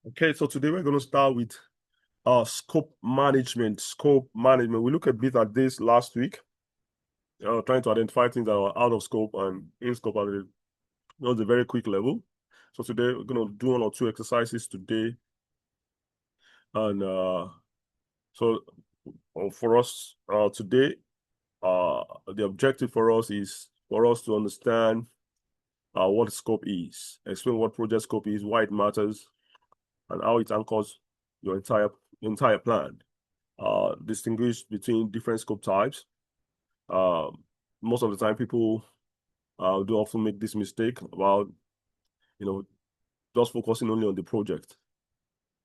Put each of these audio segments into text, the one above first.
Okay, so today we're going to start with scope management. Scope management. We looked a bit at this last week, trying to identify things that are out of scope and in scope at a very quick level. So today we're going to do 1 or 2 exercises today, and so for us today, the objective for us is for us to understand what scope is, explain what project scope is, why it matters, and how it anchors your entire plan. Distinguish between different scope types. Most of the time, people do often make this mistake about, just focusing only on the project.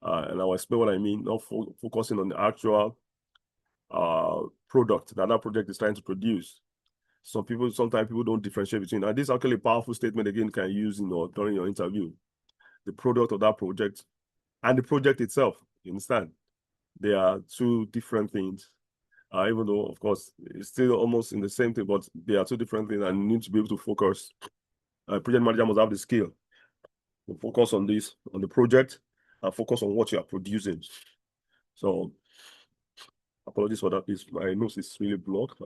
And I'll explain what I mean, not focusing on the actual product that project is trying to produce. Sometimes people don't differentiate between, and this is actually a powerful statement again, can use, during your interview. The product of that project and the project itself, you understand? They are two different things. Even though, of course, it's still almost in the same thing, but they are two different things, and you need to be able to focus. Project manager must have the skill to focus on this, on the project, and focus on what you are producing. So, apologies for that. My nose is really blocked.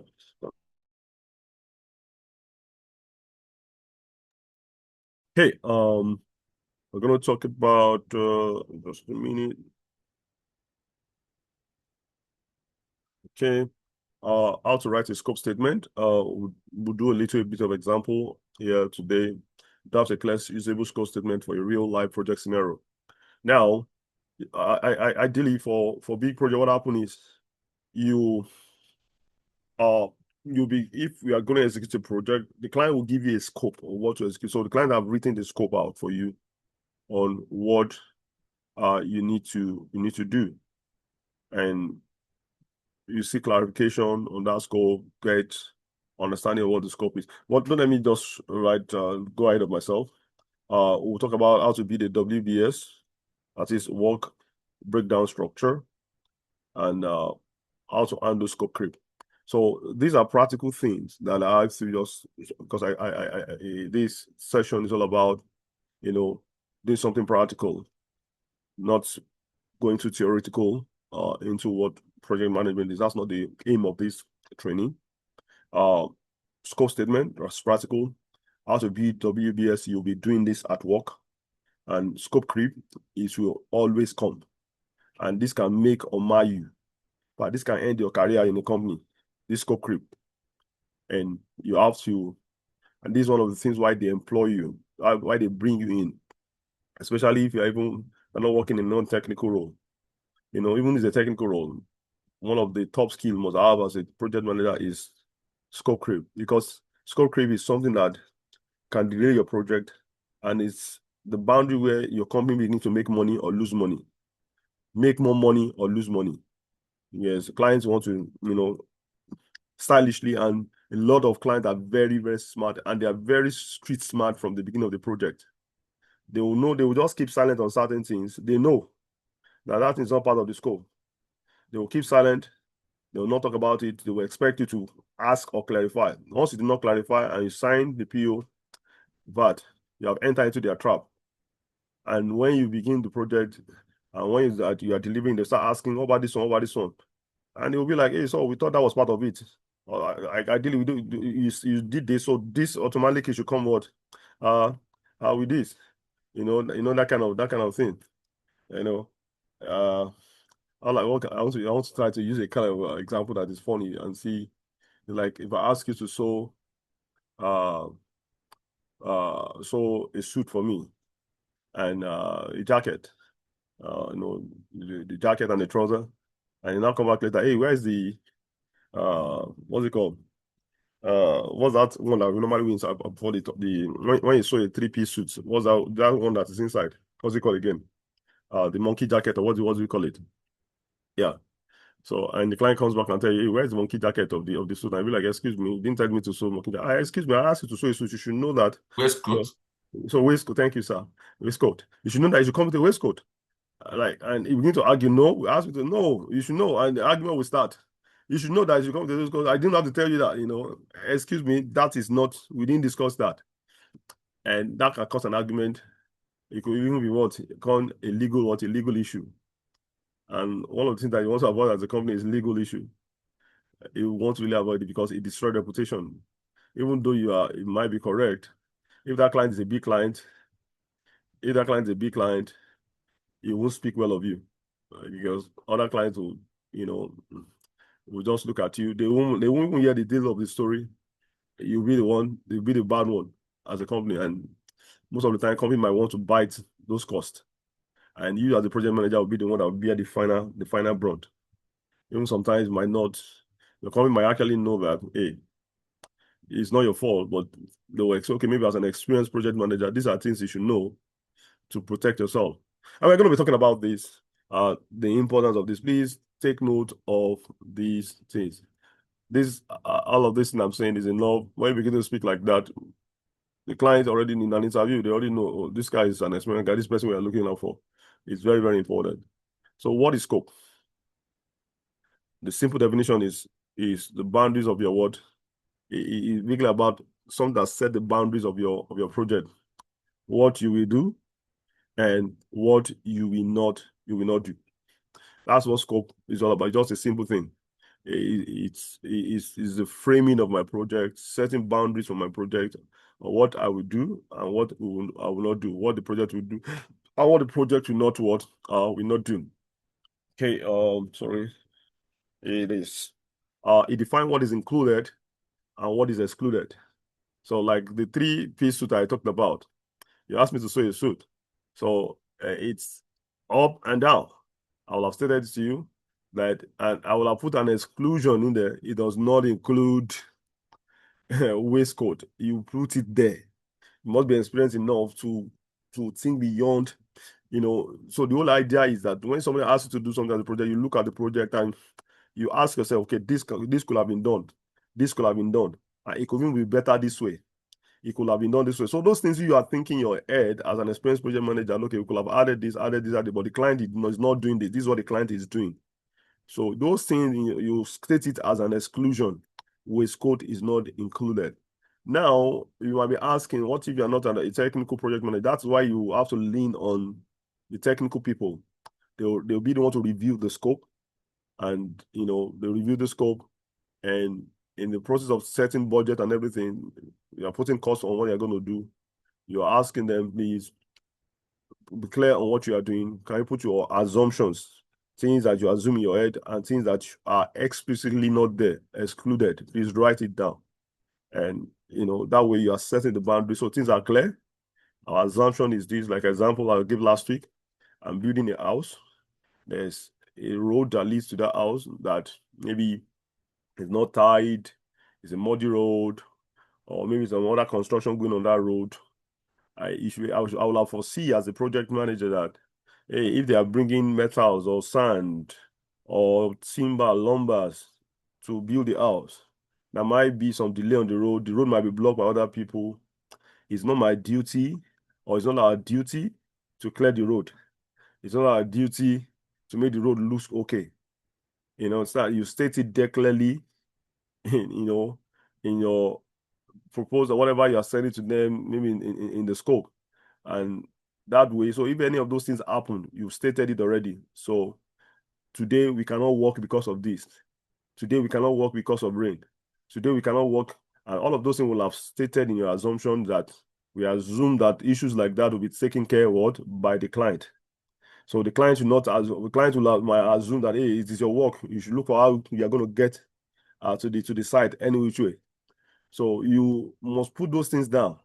Okay, we're going to talk about just a minute. Okay, how to write a scope statement. We'll do a little bit of example here today. Draft a clear, usable scope statement for a real life project scenario. Now, ideally for big project, what happens is if we are going to execute a project, the client will give you a scope of what to execute. So the client have written the scope out for you on what you need to do, and you see clarification on that scope, get understanding of what the scope is. But let me just go ahead of myself. We'll talk about how to build a WBS, that is work breakdown structure, and how to handle scope creep. So these are practical things that I have to just, because this session is all about, doing something practical, not going too theoretical into what project management is. That's not the aim of this training. Scope statement, that's practical. How to build WBS, you'll be doing this at work. And scope creep, it will always come. And this can make or mar you. But this can end your career in a company, this scope creep. And you have to, and this is one of the things why they employ you, why they bring you in, especially if you're not working in a non-technical role. Even if it's a technical role, one of the top skills must have as a project manager is scope creep, because scope creep is something that can delay your project, and it's the boundary where your company begins to make money or lose money, make more money or lose money. Yes, clients want to, stylishly, and a lot of clients are very, very smart, and they are very street smart from the beginning of the project. They will know, they will just keep silent on certain things. They know that is not part of the scope. They will keep silent. They will not talk about it. They will expect you to ask or clarify. Once you do not clarify and you sign the PO, but you have entered into their trap. And when you begin the project, and when you are delivering, they start asking, what about this one? What about this one? And they will be like, hey, so we thought that was part of it. Ideally, you did this, so this automatically should come what? With this, that kind of thing. I want to try to use a kind of example that is funny and see, like, if I ask you to sew a suit for me, and a jacket, the jacket and the trouser, and you now come back later, hey, where's the what's it called? What's that one that we normally wins before when you sew a 3-piece suit? What's that one that is inside? What's it called again? The monkey jacket, or what do you call it? Yeah. So, and the client comes back and tell you, hey, where's the monkey jacket of the suit? And I be like, excuse me, you didn't tell me to sew monkey jacket. Excuse me, I asked you to sew a suit. You should know that. Waistcoat. So waistcoat, thank you, sir. Waistcoat. You should know that you should come with a waistcoat. And if we need to argue, no, we ask you to no, you should know, and the argument will start. You should know that you come with a waistcoat. I didn't have to tell you that, excuse me, that is not, we didn't discuss that. And that can cause an argument. It could even be called a legal issue. And one of the things that you want to avoid as a company is legal issue. You want to really avoid it because it destroys reputation. Even though it might be correct, if that client is a big client, if that client is a big client, he won't speak well of you because other clients will, will just look at you. They won't even hear the details of the story. You'll be the one, they'll be the bad one as a company. And most of the time, company might want to bite those costs. And you as the project manager will be the one that will bear the final brunt. Even sometimes might not, the company might actually know that, hey, it's not your fault, but they will say, okay, maybe as an experienced project manager, these are things you should know to protect yourself. And we're going to be talking about this, the importance of this. Please take note of these things. All of this thing I'm saying is enough. When you begin to speak like that, the client already in an interview, they already know, oh, this guy is an experienced guy, this person we are looking out for. It's very, very important. So what is scope? The simple definition is the boundaries of your what? It's really about something that set the boundaries of your project, what you will do and what you will not do. That's what scope is all about. Just a simple thing. It's the framing of my project, setting boundaries for my project, what I will do and what I will not do, what the project will do, and what the project will not do. Okay, sorry. It is it defines what is included and what is excluded. So like the 3-piece suit I talked about, you asked me to sew a suit. So it's up and down. I will have stated to you that, and I will have put an exclusion in there. It does not include waistcoat. You put it there. You must be experienced enough to think beyond, So the whole idea is that when somebody asks you to do something on the project, you look at the project and you ask yourself, okay, this could have been done. This could have been done. And it could even be better this way. It could have been done this way. So those things you are thinking in your head as an experienced project manager, okay, we could have added this, but the client is not doing this. This is what the client is doing. So those things, you state it as an exclusion. Waistcoat is not included. Now, you might be asking, what if you're not a technical project manager? That's why you have to lean on the technical people. They'll be the one to review the scope, and they review the scope, and in the process of setting budget and everything, you're putting costs on what you're going to do. You're asking them, please be clear on what you are doing. Can you put your assumptions, things that you assume in your head, and things that are explicitly not there, excluded? Please write it down. And that way you are setting the boundaries so things are clear. Our assumption is this, like example I'll give last week. I'm building a house. There's a road that leads to that house that maybe is not tied, it's a muddy road, or maybe some other construction going on that road. I will have foresee as a project manager that, hey, if they are bringing metals or sand or timber, lumbers to build the house, there might be some delay on the road. The road might be blocked by other people. It's not my duty, or it's not our duty to clear the road. It's not our duty to make the road look okay. It's that you state it there clearly in your proposal, whatever you are sending to them, maybe in the scope. And that way, so if any of those things happen, you've stated it already. So today we cannot work because of this. Today we cannot work because of rain. Today we cannot work, and all of those things will have stated in your assumption that we assume that issues like that will be taken care of by the client. So the client might assume that, hey, it is your work. You should look for how you are going to get to the site any which way. So you must put those things down,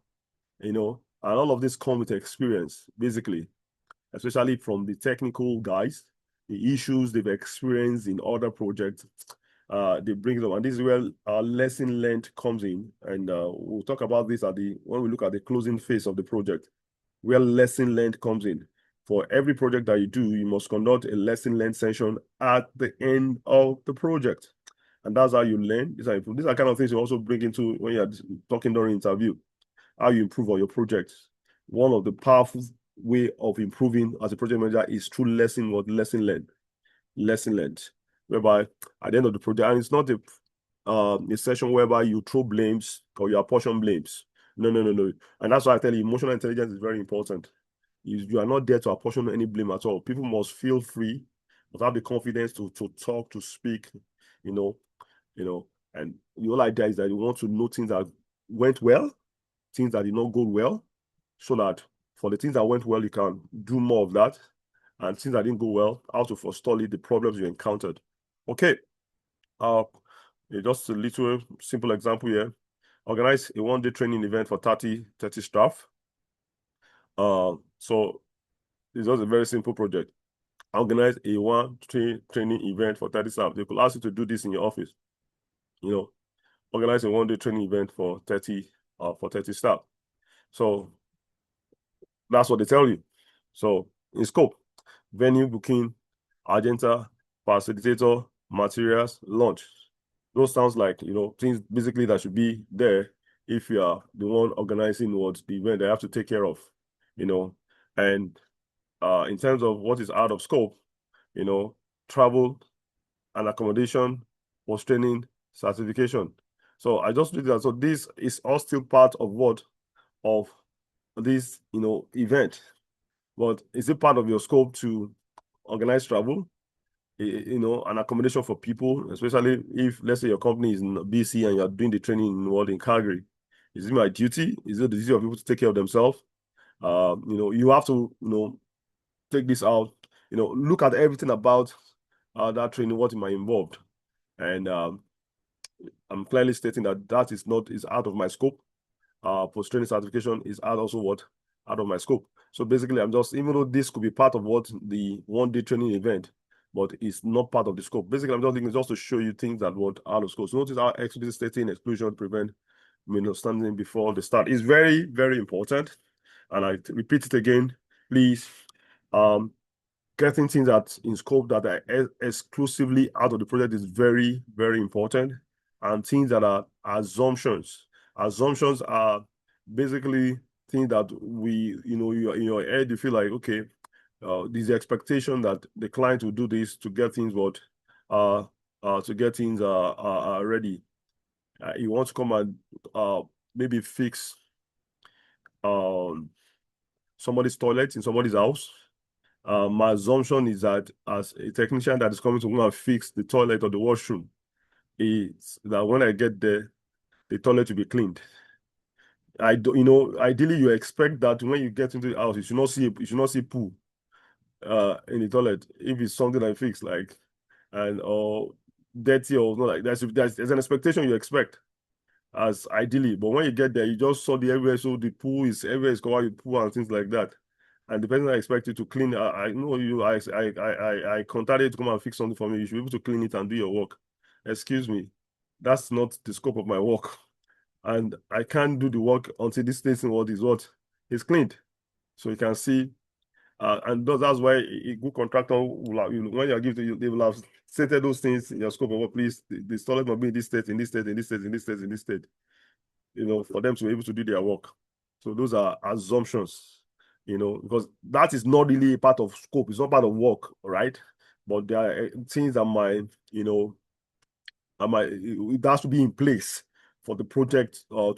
and all of this come with experience, basically, especially from the technical guys, the issues they've experienced in other projects. They bring them, and this is where our lesson learned comes in, and we'll talk about this when we look at the closing phase of the project, where lesson learned comes in. For every project that you do, you must conduct a lesson learned session at the end of the project. And that's how you learn. These are kind of things you also bring into when you're talking during interview, how you improve on your project. One of the powerful way of improving as a project manager is through lesson learned, whereby at the end of the project, and it's not a session whereby you throw blames or you apportion blames. No. And that's why I tell you, emotional intelligence is very important. You are not there to apportion any blame at all. People must feel free, must have the confidence to talk, to speak, you know, and the whole idea is that you want to know things that went well, things that did not go well, so that for the things that went well, you can do more of that, and things that didn't go well, how to forestall it, the problems you encountered. Okay, just a little simple example here. Organize a one-day training event for 30 staff. So it's just a very simple project. Organize a one-day training event for 30 staff. They could ask you to do this in your office. Organize a one-day training event for 30 staff. So that's what they tell you. So in scope, venue booking, agenda, facilitator, materials, launch. Those sounds like, things basically that should be there if you are the one organizing what the event they have to take care of, and in terms of what is out of scope, travel and accommodation, post training, certification. So I just did that. So this is all still part of this, event. But is it part of your scope to organize travel, and accommodation for people, especially if, let's say, your company is in BC and you're doing the training in Calgary? Is it my duty? Is it the duty of people to take care of themselves? You have to, take this out, look at everything about that training, what it might involve. And I'm clearly stating that is out of my scope. Post-training certification is out of my scope. So basically, I'm just, even though this could be part of what the one-day training event, but it's not part of the scope. Basically, I'm just thinking just to show you things that were out of scope. So notice how explicitly stating exclusion prevent misunderstanding before the start is very, very important. And I repeat it again, please. Getting things that in scope that are exclusively out of the project is very, very important. And things that are assumptions. Assumptions are basically things that you're in your head, you feel like, okay, there's the expectation that the client will do this to get things ready. You want to come and maybe fix somebody's toilet in somebody's house. My assumption is that as a technician that is coming to come and fix the toilet or the washroom, is that when I get there, the toilet will be cleaned. Ideally you expect that when you get into the house, you should not see poo in the toilet if it's something I fix, like, and or dirty or not, like there's an expectation you expect as ideally, but when you get there, you just saw the everywhere, so the pool is everywhere is covered with poo and things like that. And the person I expect you to clean, I know you, I contacted you to come and fix something for me. You should be able to clean it and do your work. Excuse me, that's not the scope of my work, and I can't do the work until this station what is cleaned, so you can see. And that's why a good contractor will have, when you are given to you, they will have stated those things in your scope of work. Please, the toilet must be in this state, in this state, in this state, in this state, in this state. For them to be able to do their work. So those are assumptions, because that is not really a part of scope. It's not part of work, right? But there are things that it has to be in place for the project so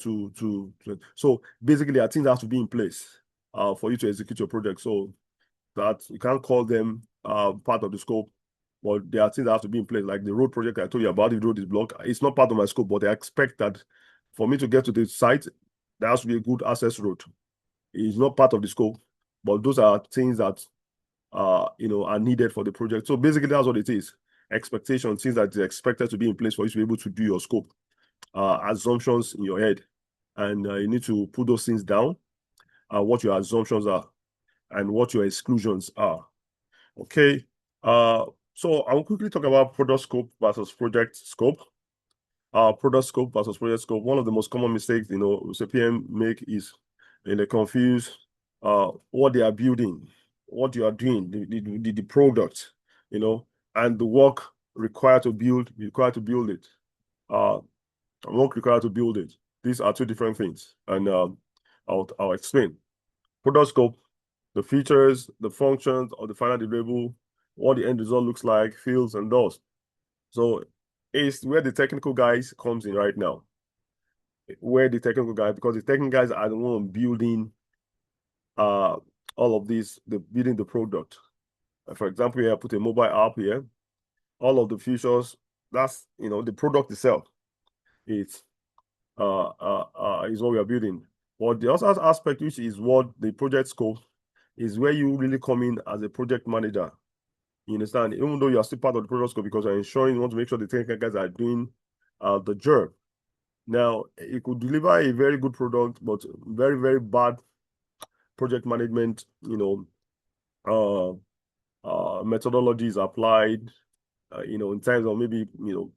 basically there are things that have to be in place for you to execute your project. So that you can't call them part of the scope, but there are things that have to be in place, like the road project I told you about. The road is blocked. It's not part of my scope, but I expect that for me to get to the site, there has to be a good access road. It's not part of the scope, but those are things that are needed for the project. So basically, that's what it is. Expectations, things that is expected to be in place for you to be able to do your scope. Assumptions in your head, and you need to put those things down. What your assumptions are, and what your exclusions are. Okay. So I'll quickly talk about product scope versus project scope. Product scope versus project scope. One of the most common mistakes, CPM make is they confuse what they are building, what you are doing, the product, and the work required to build it. Work required to build it. These are two different things, and I'll explain. Product scope, the features, the functions of the final deliverable, what the end result looks like, feels, and does. So it's where the technical guys comes in right now. Because the technical guys are the one building all of these, the building the product. For example, here I put a mobile app here. All of the features, that's the product itself. It's is what we are building. But the other aspect, which is what the project scope, is where you really come in as a project manager. You understand? Even though you are still part of the product scope, because you're ensuring you want to make sure the technical guys are doing the job. Now, you could deliver a very good product, but very, very bad project management, methodology is applied, in terms of maybe,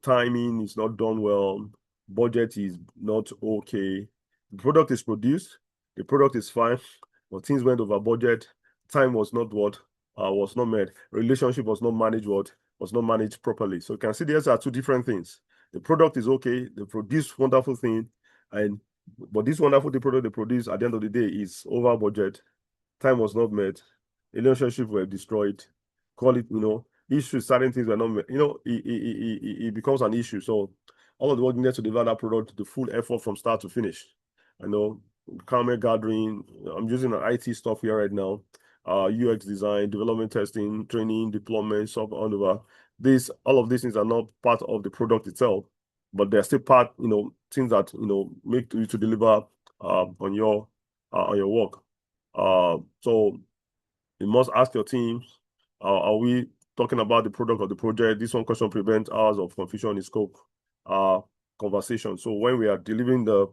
timing is not done well, budget is not okay. The product is produced, the product is fine, but things went over budget, time was not met, relationship was not managed properly. So you can see these are two different things. The product is okay, they produce wonderful thing, but this wonderful product they produce at the end of the day is over budget, time was not met, relationships were destroyed, quality, issues, certain things were not met, it becomes an issue. So all of the work needed to develop that product, the full effort from start to finish. Requirement gathering, I'm using an IT stuff here right now, UX design, development testing, training, deployment, software, all of these things are not part of the product itself, but they're still part, things that, make you to deliver on your work. So you must ask your team, are we talking about the product of the project? This one question prevents hours of confusion in scope conversation. So when we are delivering the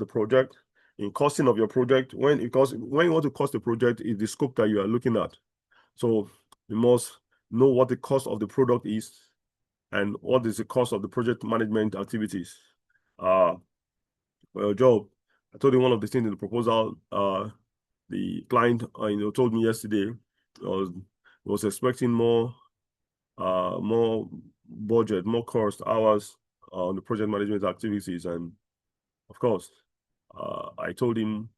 project, in costing of your project, when you want to cost the project, is the scope that you are looking at. So you must know what the cost of the product is and what is the cost of the project management activities. Job, I told you one of the things in the proposal, the client told me yesterday was expecting more budget, more cost hours on the project management activities, and of course I told him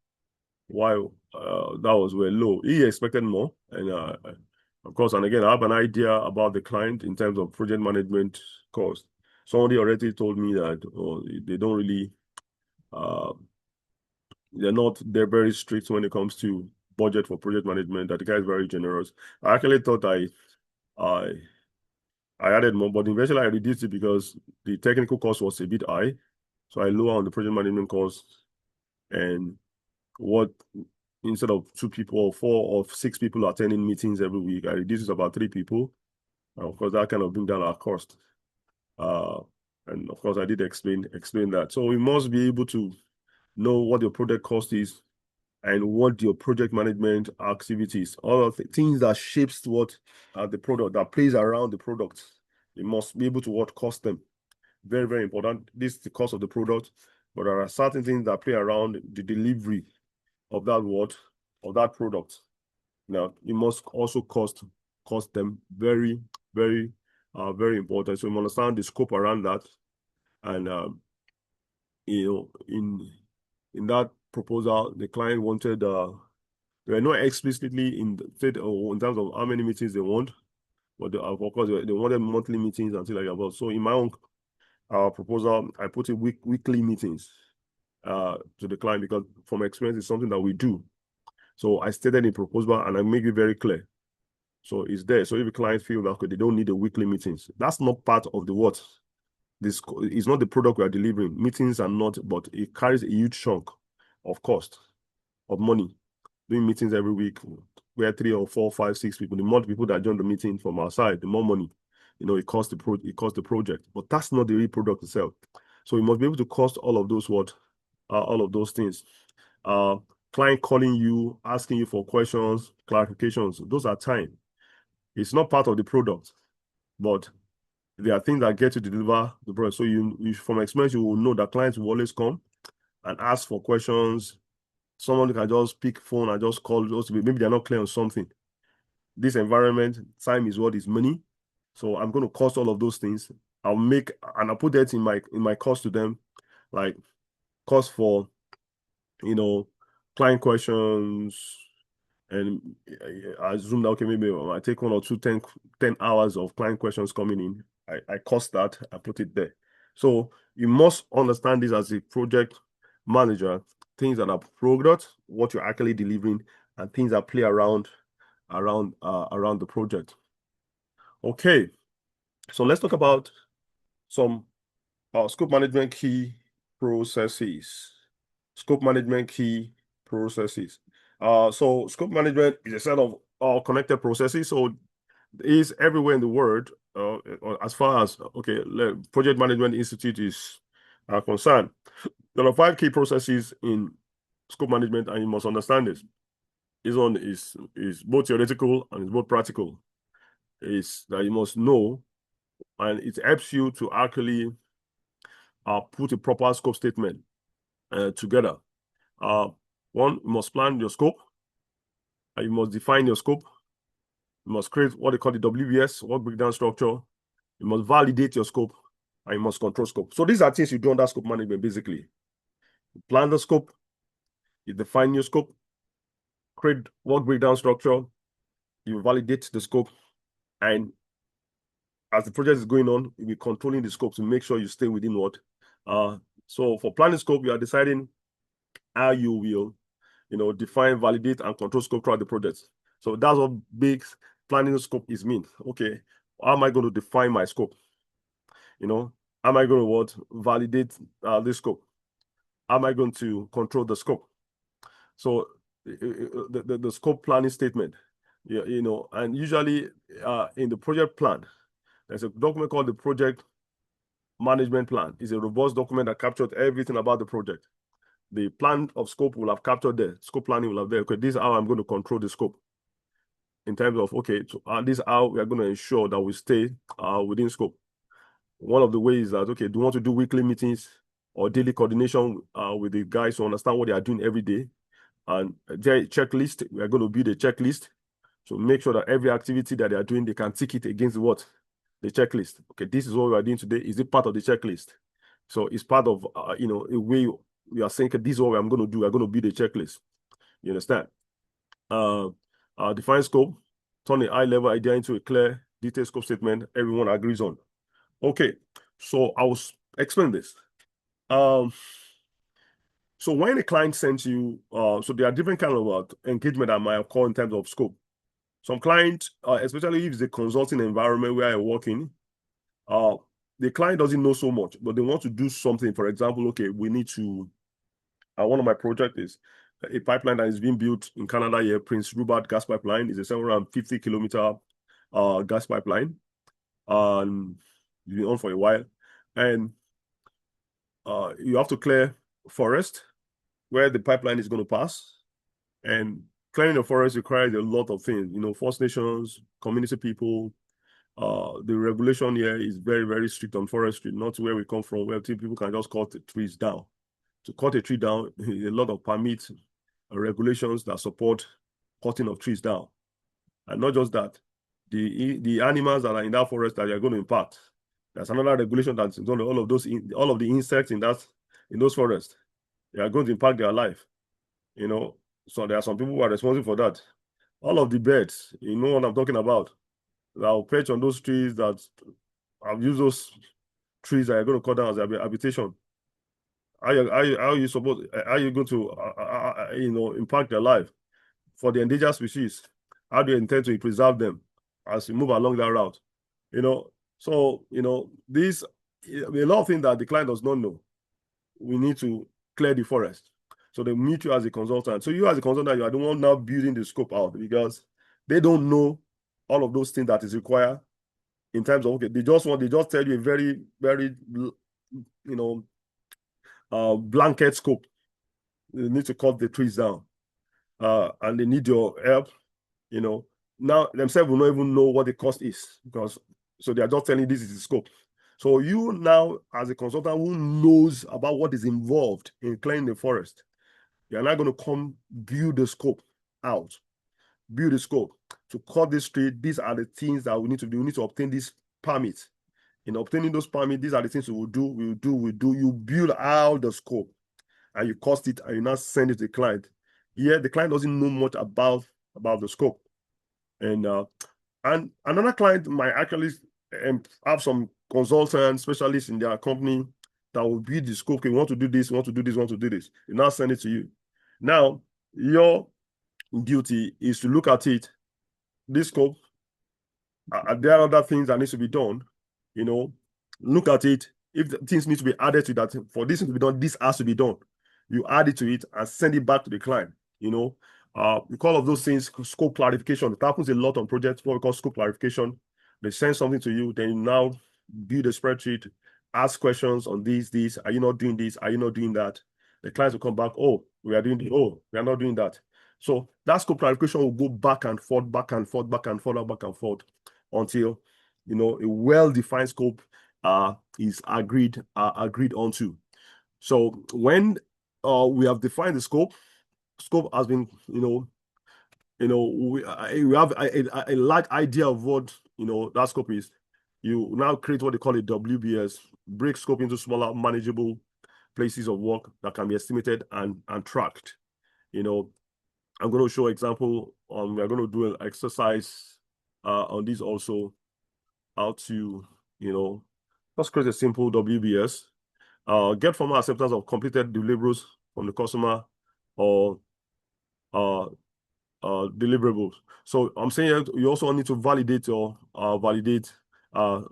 why that was very low. He expected more, and of course, and again, I have an idea about the client in terms of project management cost. Somebody already told me that they don't really they're very strict when it comes to budget for project management, that the guy is very generous. I actually thought I added more, but eventually I reduced it because the technical cost was a bit high. So I lower on the project management cost, and instead of 2 people or 4 or 6 people attending meetings every week, I reduced it to about 3 people. And of course, that kind of bring down our cost. And of course, I did explain that. So we must be able to know what your project cost is and what your project management activities, all of the things that shapes what the product, that plays around the product. You must be able to cost them. Very, very important. This is the cost of the product, but there are certain things that play around the delivery of that product. Now, you must also cost them. Very, very, very important. So you understand the scope around that, and in that proposal, the client wanted they were not explicitly in terms of how many meetings they want, but of course they wanted monthly meetings and things like that. So in my own proposal, I put in weekly meetings to the client, because from experience, it's something that we do. So I stated in proposal and I make it very clear. So it's there. So if the client feel that they don't need the weekly meetings, that's not part of the what. This is not the product we are delivering. Meetings are not, but it carries a huge chunk of cost, of money. Doing meetings every week, where 3 or 4, 5, 6 people, the more people that join the meeting from our side, the more money, it costs the project. But that's not the real product itself. So we must be able to cost all of those all of those things. Client calling you, asking you for questions, clarifications, those are time. It's not part of the product, but there are things that get you to deliver the product. So you from experience, you will know that clients will always come and ask for questions. Someone can just pick phone and just call, maybe they're not clear on something. This environment, time is what is money. So I'm going to cost all of those things. I'll put that in my cost to them, like cost for, client questions. And I assume that, okay, maybe I take 1 or 2, 10 hours of client questions coming in. I cost that, I put it there. So you must understand this as a project manager, things that are product, what you're actually delivering, and things that play around the project. Okay, so let's talk about some scope management key processes. Scope management key processes. So scope management is a set of connected processes. So is everywhere in the world, as far as Project Management Institute is concerned. There are 5 key processes in scope management, and you must understand this. This one is both theoretical and it's both practical. Is that you must know, and it helps you to actually put a proper scope statement together. One, you must plan your scope, and you must define your scope. You must create what they call the WBS, work breakdown structure. You must validate your scope, and you must control scope. So these are things you do under scope management, basically. You plan the scope, you define your scope, create work breakdown structure, you validate the scope, and as the project is going on, you'll be controlling the scope to make sure you stay within what. So for planning scope, you are deciding how you will, define, validate, and control scope throughout the project. So that's what big planning scope is mean. Okay, how am I going to define my scope? How am I going to validate this scope? How am I going to control the scope? So the scope planning statement, and usually in the project plan, there's a document called the project management plan. It's a robust document that captures everything about the project. The plan of scope will have captured there. Scope planning will have there. Okay, this is how I'm going to control the scope. In terms of, this is how we are going to ensure that we stay within scope. One of the ways that, do you want to do weekly meetings or daily coordination with the guys to understand what they are doing every day? And their checklist, we are going to build a checklist to make sure that every activity that they are doing, they can tick it against what? The checklist. Okay, this is what we are doing today. Is it part of the checklist? So it's part of, a way we are saying, this is what I'm going to do. We're going to build a checklist. You understand? Define scope, turn a high-level idea into a clear, detailed scope statement everyone agrees on. Okay, so I will explain this. So when a client sends you, so there are different kind of engagement that might occur in terms of scope. Some clients, especially if it's a consulting environment where you're working, the client doesn't know so much, but they want to do something. For example, we need to, one of my projects is a pipeline that is being built in Canada here, Prince Rupert Gas Pipeline. Is a 750-kilometer gas pipeline. And it's been on for a while. And you have to clear forest where the pipeline is going to pass. And clearing the forest requires a lot of things, First Nations, community people. The regulation here is very, very strict on forestry, not where we come from, where people can just cut the trees down. To cut a tree down, a lot of permits, regulations that support cutting of trees down. And not just that, the animals that are in that forest that you're going to impact. There's another regulation that's on all of the insects in those forests. They are going to impact their life. So there are some people who are responsible for that. All of the birds, you know what I'm talking about, that will perch on those trees that have used those trees that are going to cut down as their habitation. How are you going to impact their life? For the endangered species, how do you intend to preserve them as you move along that route? So these a lot of things that the client does not know. We need to clear the forest. So they meet you as a consultant. So you as a consultant, you are the one now building the scope out, because they don't know all of those things that is required in terms of, they just tell you a very, very, blanket scope. They need to cut the trees down, and they need your help. Now themselves will not even know what the cost is, because so they are just telling you this is the scope. So you now, as a consultant who knows about what is involved in clearing the forest, you're not going to come build the scope out. Build the scope. To cut this tree, these are the things that we need to do. We need to obtain this permit. In obtaining those permits, these are the things we will do. You build out the scope, and you cost it, and you now send it to the client. Yeah, the client doesn't know much about the scope. And another client might actually have some consultants, specialists in their company that will build the scope. Okay, we want to do this, we want to do this, we want to do this. You now send it to you. Now, duty is to look at it, this scope, there are other things that needs to be done, look at it. If things need to be added to that, for this to be done, this has to be done. You add it to it and send it back to the client. We call of those things scope clarification. It happens a lot on projects, what we call scope clarification. They send something to you, then you now build a spreadsheet, ask questions on this. Are you not doing this? Are you not doing that? The clients will come back, oh, we are doing this. Oh, we are not doing that. So that scope clarification will go back and forth, back and forth, back and forth, back and forth until a well-defined scope is agreed onto. So when we have defined the scope has been, we have a large idea of what that scope is. You now create what they call a WBS, break scope into smaller, manageable places of work that can be estimated and tracked. I'm going to show example. We're going to do an exercise on this also, how to, just create a simple WBS. Get formal acceptance of completed deliverables from the customer or deliverables. So I'm saying you also need to validate your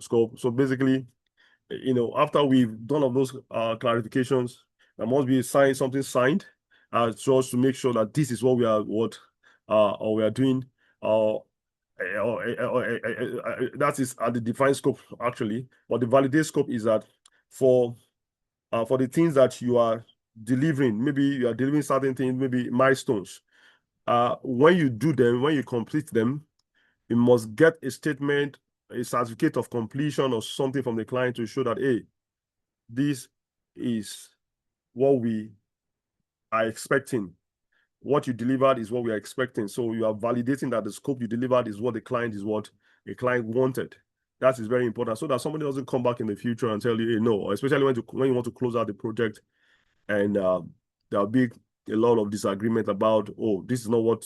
scope. So basically, after we've done all those clarifications, there must be something signed, just to make sure that this is what we are doing. That is at the defined scope actually, but the validate scope is that for the things that you are delivering, maybe you are delivering certain things, maybe milestones. When you do them, when you complete them, you must get a statement, a certificate of completion or something from the client to show that, hey, this is what we are expecting. What you delivered is what we are expecting. So you are validating that the scope you delivered is what the client wanted. That is very important, so that somebody doesn't come back in the future and tell you, hey, no, especially when you want to close out the project and there'll be a lot of disagreement about, oh, this is not what,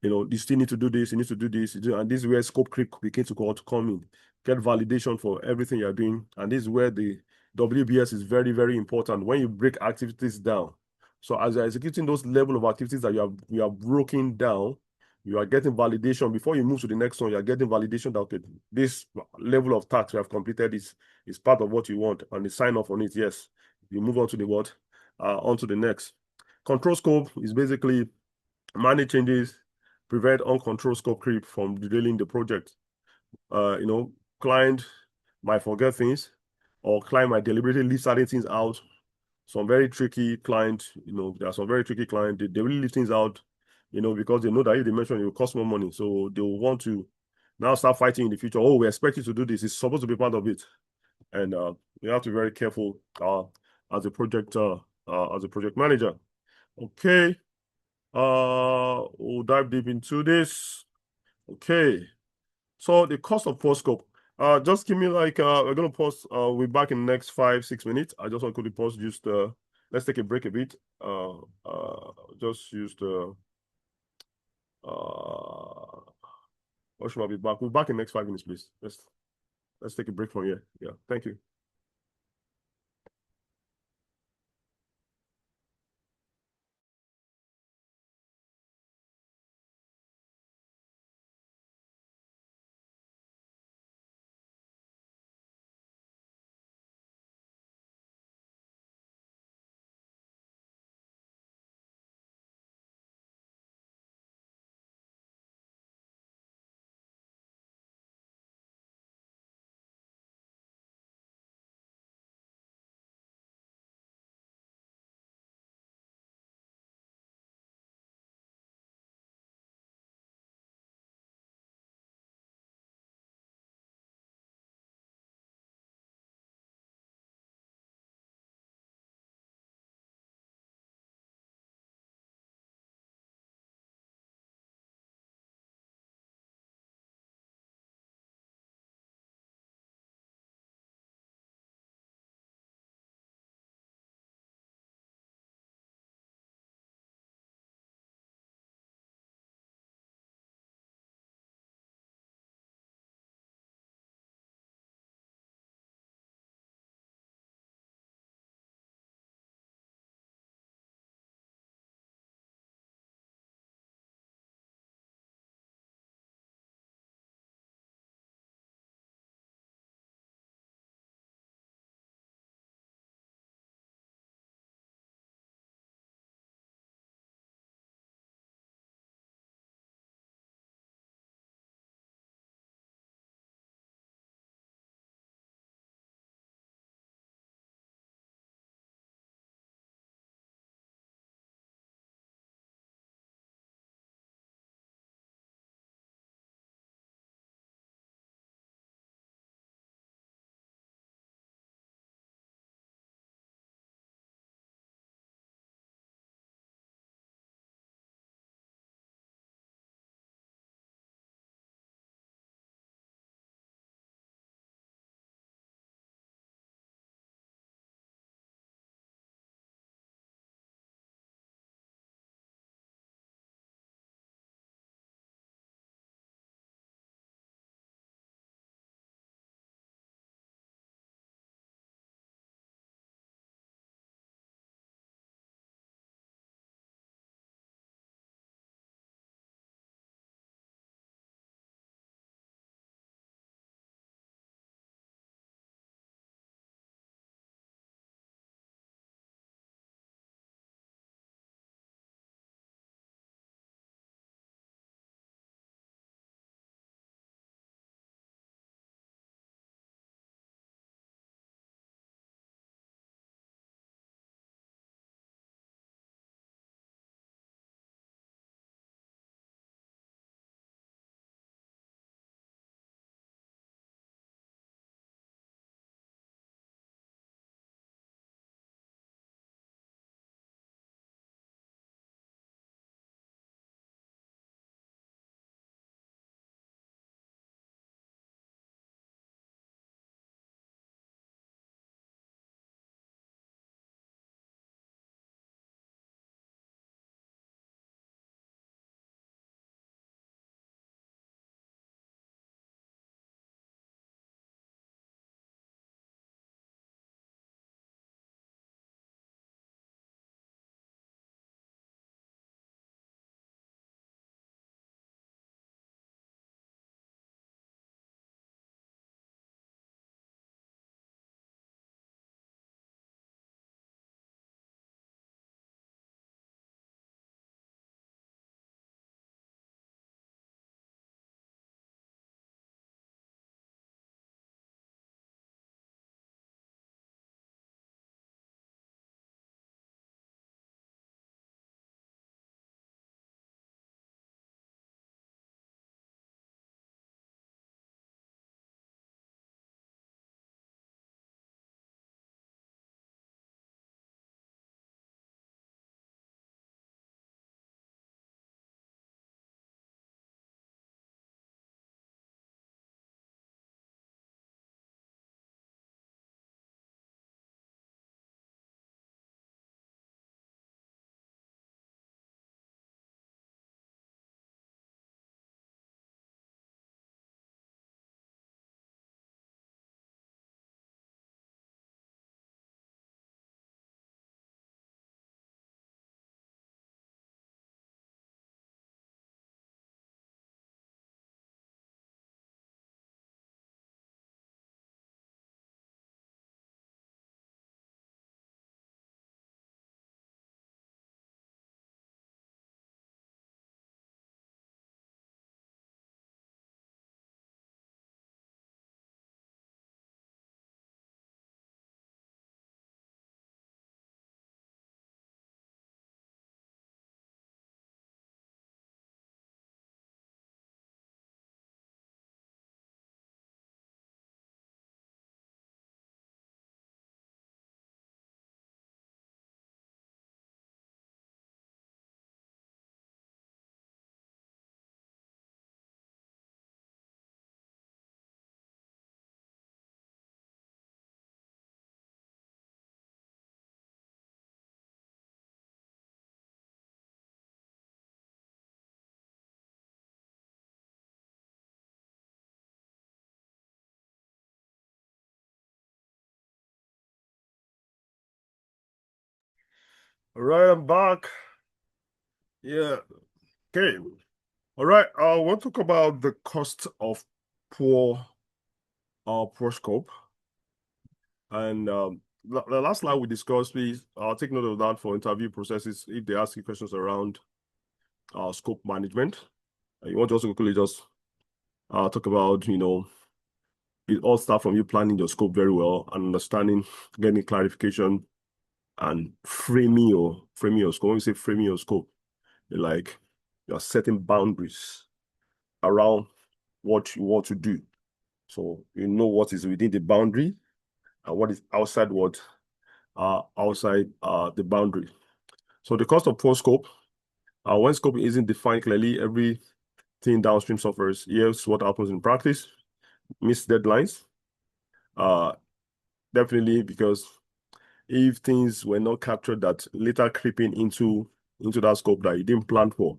you still need to do this, you need to do this, and this is where scope creep begins to come in. Get validation for everything you're doing, and this is where the WBS is very, very important when you break activities down. So as you're executing those level of activities that you have broken down, you are getting validation before you move to the next one. You are getting validation that, okay, this level of task you have completed is part of what you want, and the sign off on it. Yes, you move on to the onto the next. Control scope is basically manage changes, prevent uncontrolled scope creep from derailing the project. Client might forget things, or client might deliberately leave certain things out. Some very tricky client, there are some very tricky client. They really leave things out, because they know that if they mention it will cost more money. So they will want to now start fighting in the future. Oh, we expect you to do this. It's supposed to be part of it. And you have to be very careful as a project manager. Okay. We'll dive deep into this. Okay. So the cost of post scope. Just give me like we're gonna pause. We're back in the next 5-6 minutes. I just want to pause. Just let's take a break a bit. Just use the or should I be back? We're back in the next 5 minutes, please. Let's take a break from here. Yeah, thank you. All right, I'm back. Yeah. Okay. All right. I want to talk about the cost of poor poor scope. And the last slide we discussed, please take note of that for interview processes if they ask you questions around scope management. You want to also quickly just talk about, it all starts from you planning your scope very well and understanding, getting clarification and framing your scope. When you say framing your scope, like you're setting boundaries around what you want to do. So you know what is within the boundary and what is outside the boundary. So the cost of poor scope, when scope isn't defined clearly, everything downstream suffers. Here's what happens in practice: missed deadlines. Uh, Definitely, because if things were not captured that later creeping into that scope that you didn't plan for,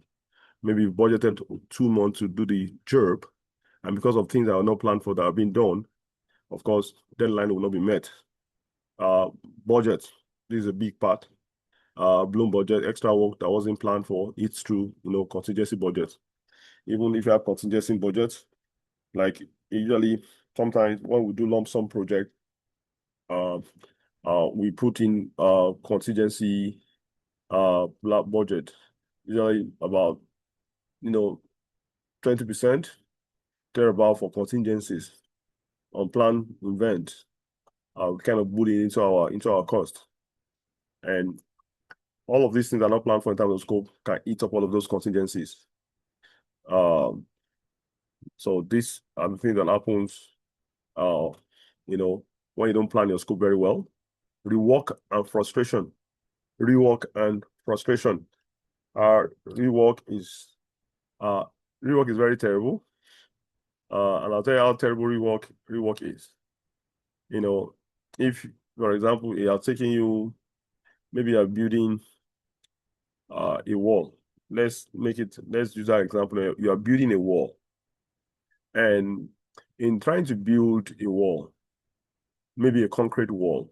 maybe you budgeted 2 months to do the job, and because of things that are not planned for that have been done, of course, deadline will not be met. Uh, Budget, this is a big part. Bloom budget, extra work that wasn't planned for, it's through, contingency budget. Even if you have contingency budget, like usually, sometimes when we do lump sum project, uh, we put in contingency budget, usually about 20% thereabout for contingencies on planned event. We kind of put it into our cost, and all of these things are not planned for in terms of scope can eat up all of those contingencies. Um, so these are the things that happens, uh, when you don't plan your scope very well. Rework and frustration. Rework and frustration. Uh, rework is uh, rework is very terrible. And I'll tell you how terrible rework is. If, for example, they are taking you, maybe you're building a wall. Let's use that example. You are building a wall, and in trying to build a wall, maybe a concrete wall,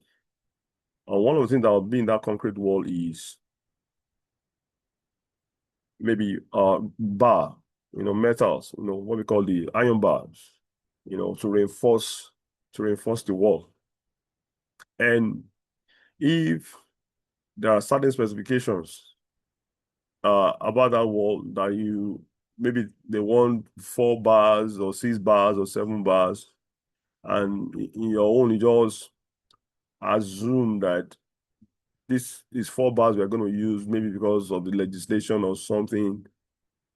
one of the things that will be in that concrete wall is maybe bar, metals, what we call the iron bars, to reinforce the wall. And if there are certain specifications about that wall that maybe they want 4 bars or 6 bars or 7 bars, and in your own, you just assume that this is 4 bars we're going to use, maybe because of the legislation or something.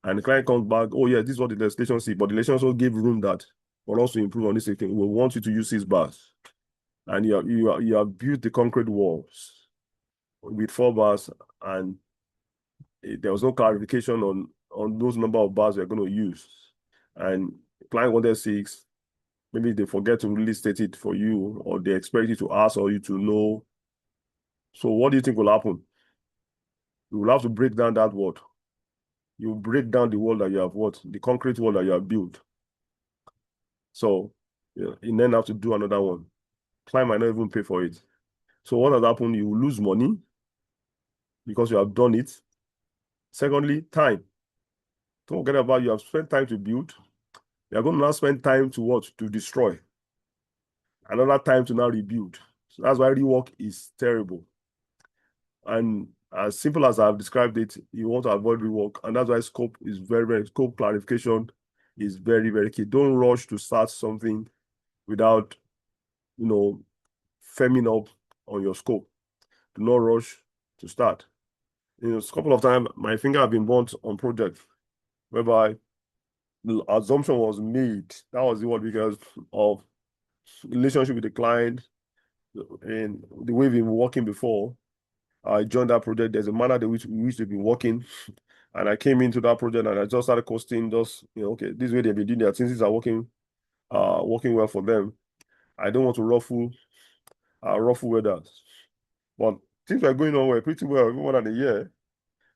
And the client comes back, oh yeah, this is what the legislation says, but the legislation also gave room that for us to improve on this thing. We want you to use 6 bars. And you have built the concrete walls with 4 bars, and there was no clarification on those number of bars we're going to use. And the client wanted 6. Maybe they forget to really state it for you, or they expect you to ask or you to know. So what do you think will happen? You will have to break down that word. You break down the wall that you have the concrete wall that you have built. So you then have to do another one. Client might not even pay for it. So what has happened? You will lose money because you have done it. Secondly, time. Don't forget about you have spent time to build. You are going to now spend time to what? To destroy. Another time to now rebuild. So that's why rework is terrible. And as simple as I've described it, you want to avoid rework. And that's why scope is scope clarification is very, very key. Don't rush to start something without, firming up on your scope. Do not rush to start. A couple of times, my finger have been burnt on projects whereby the assumption was made. That was the word because of relationship with the client and the way we've been working before. I joined that project. There's a manner in which they've been working. And I came into that project and I just started costing okay, this way they've been doing their things are working well for them. I don't want to ruffle weathers. But things were going on pretty well, more than a year.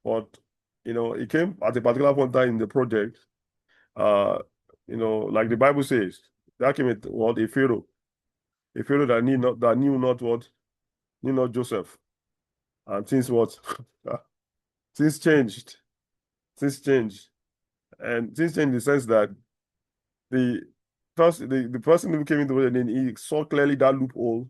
But it came at a particular point in time in the project. Like the Bible says, that came at what a Pharaoh that knew not Joseph. And things what? Things changed. Things changed. And things changed in the sense that the the person who came into the project, he saw clearly that loophole,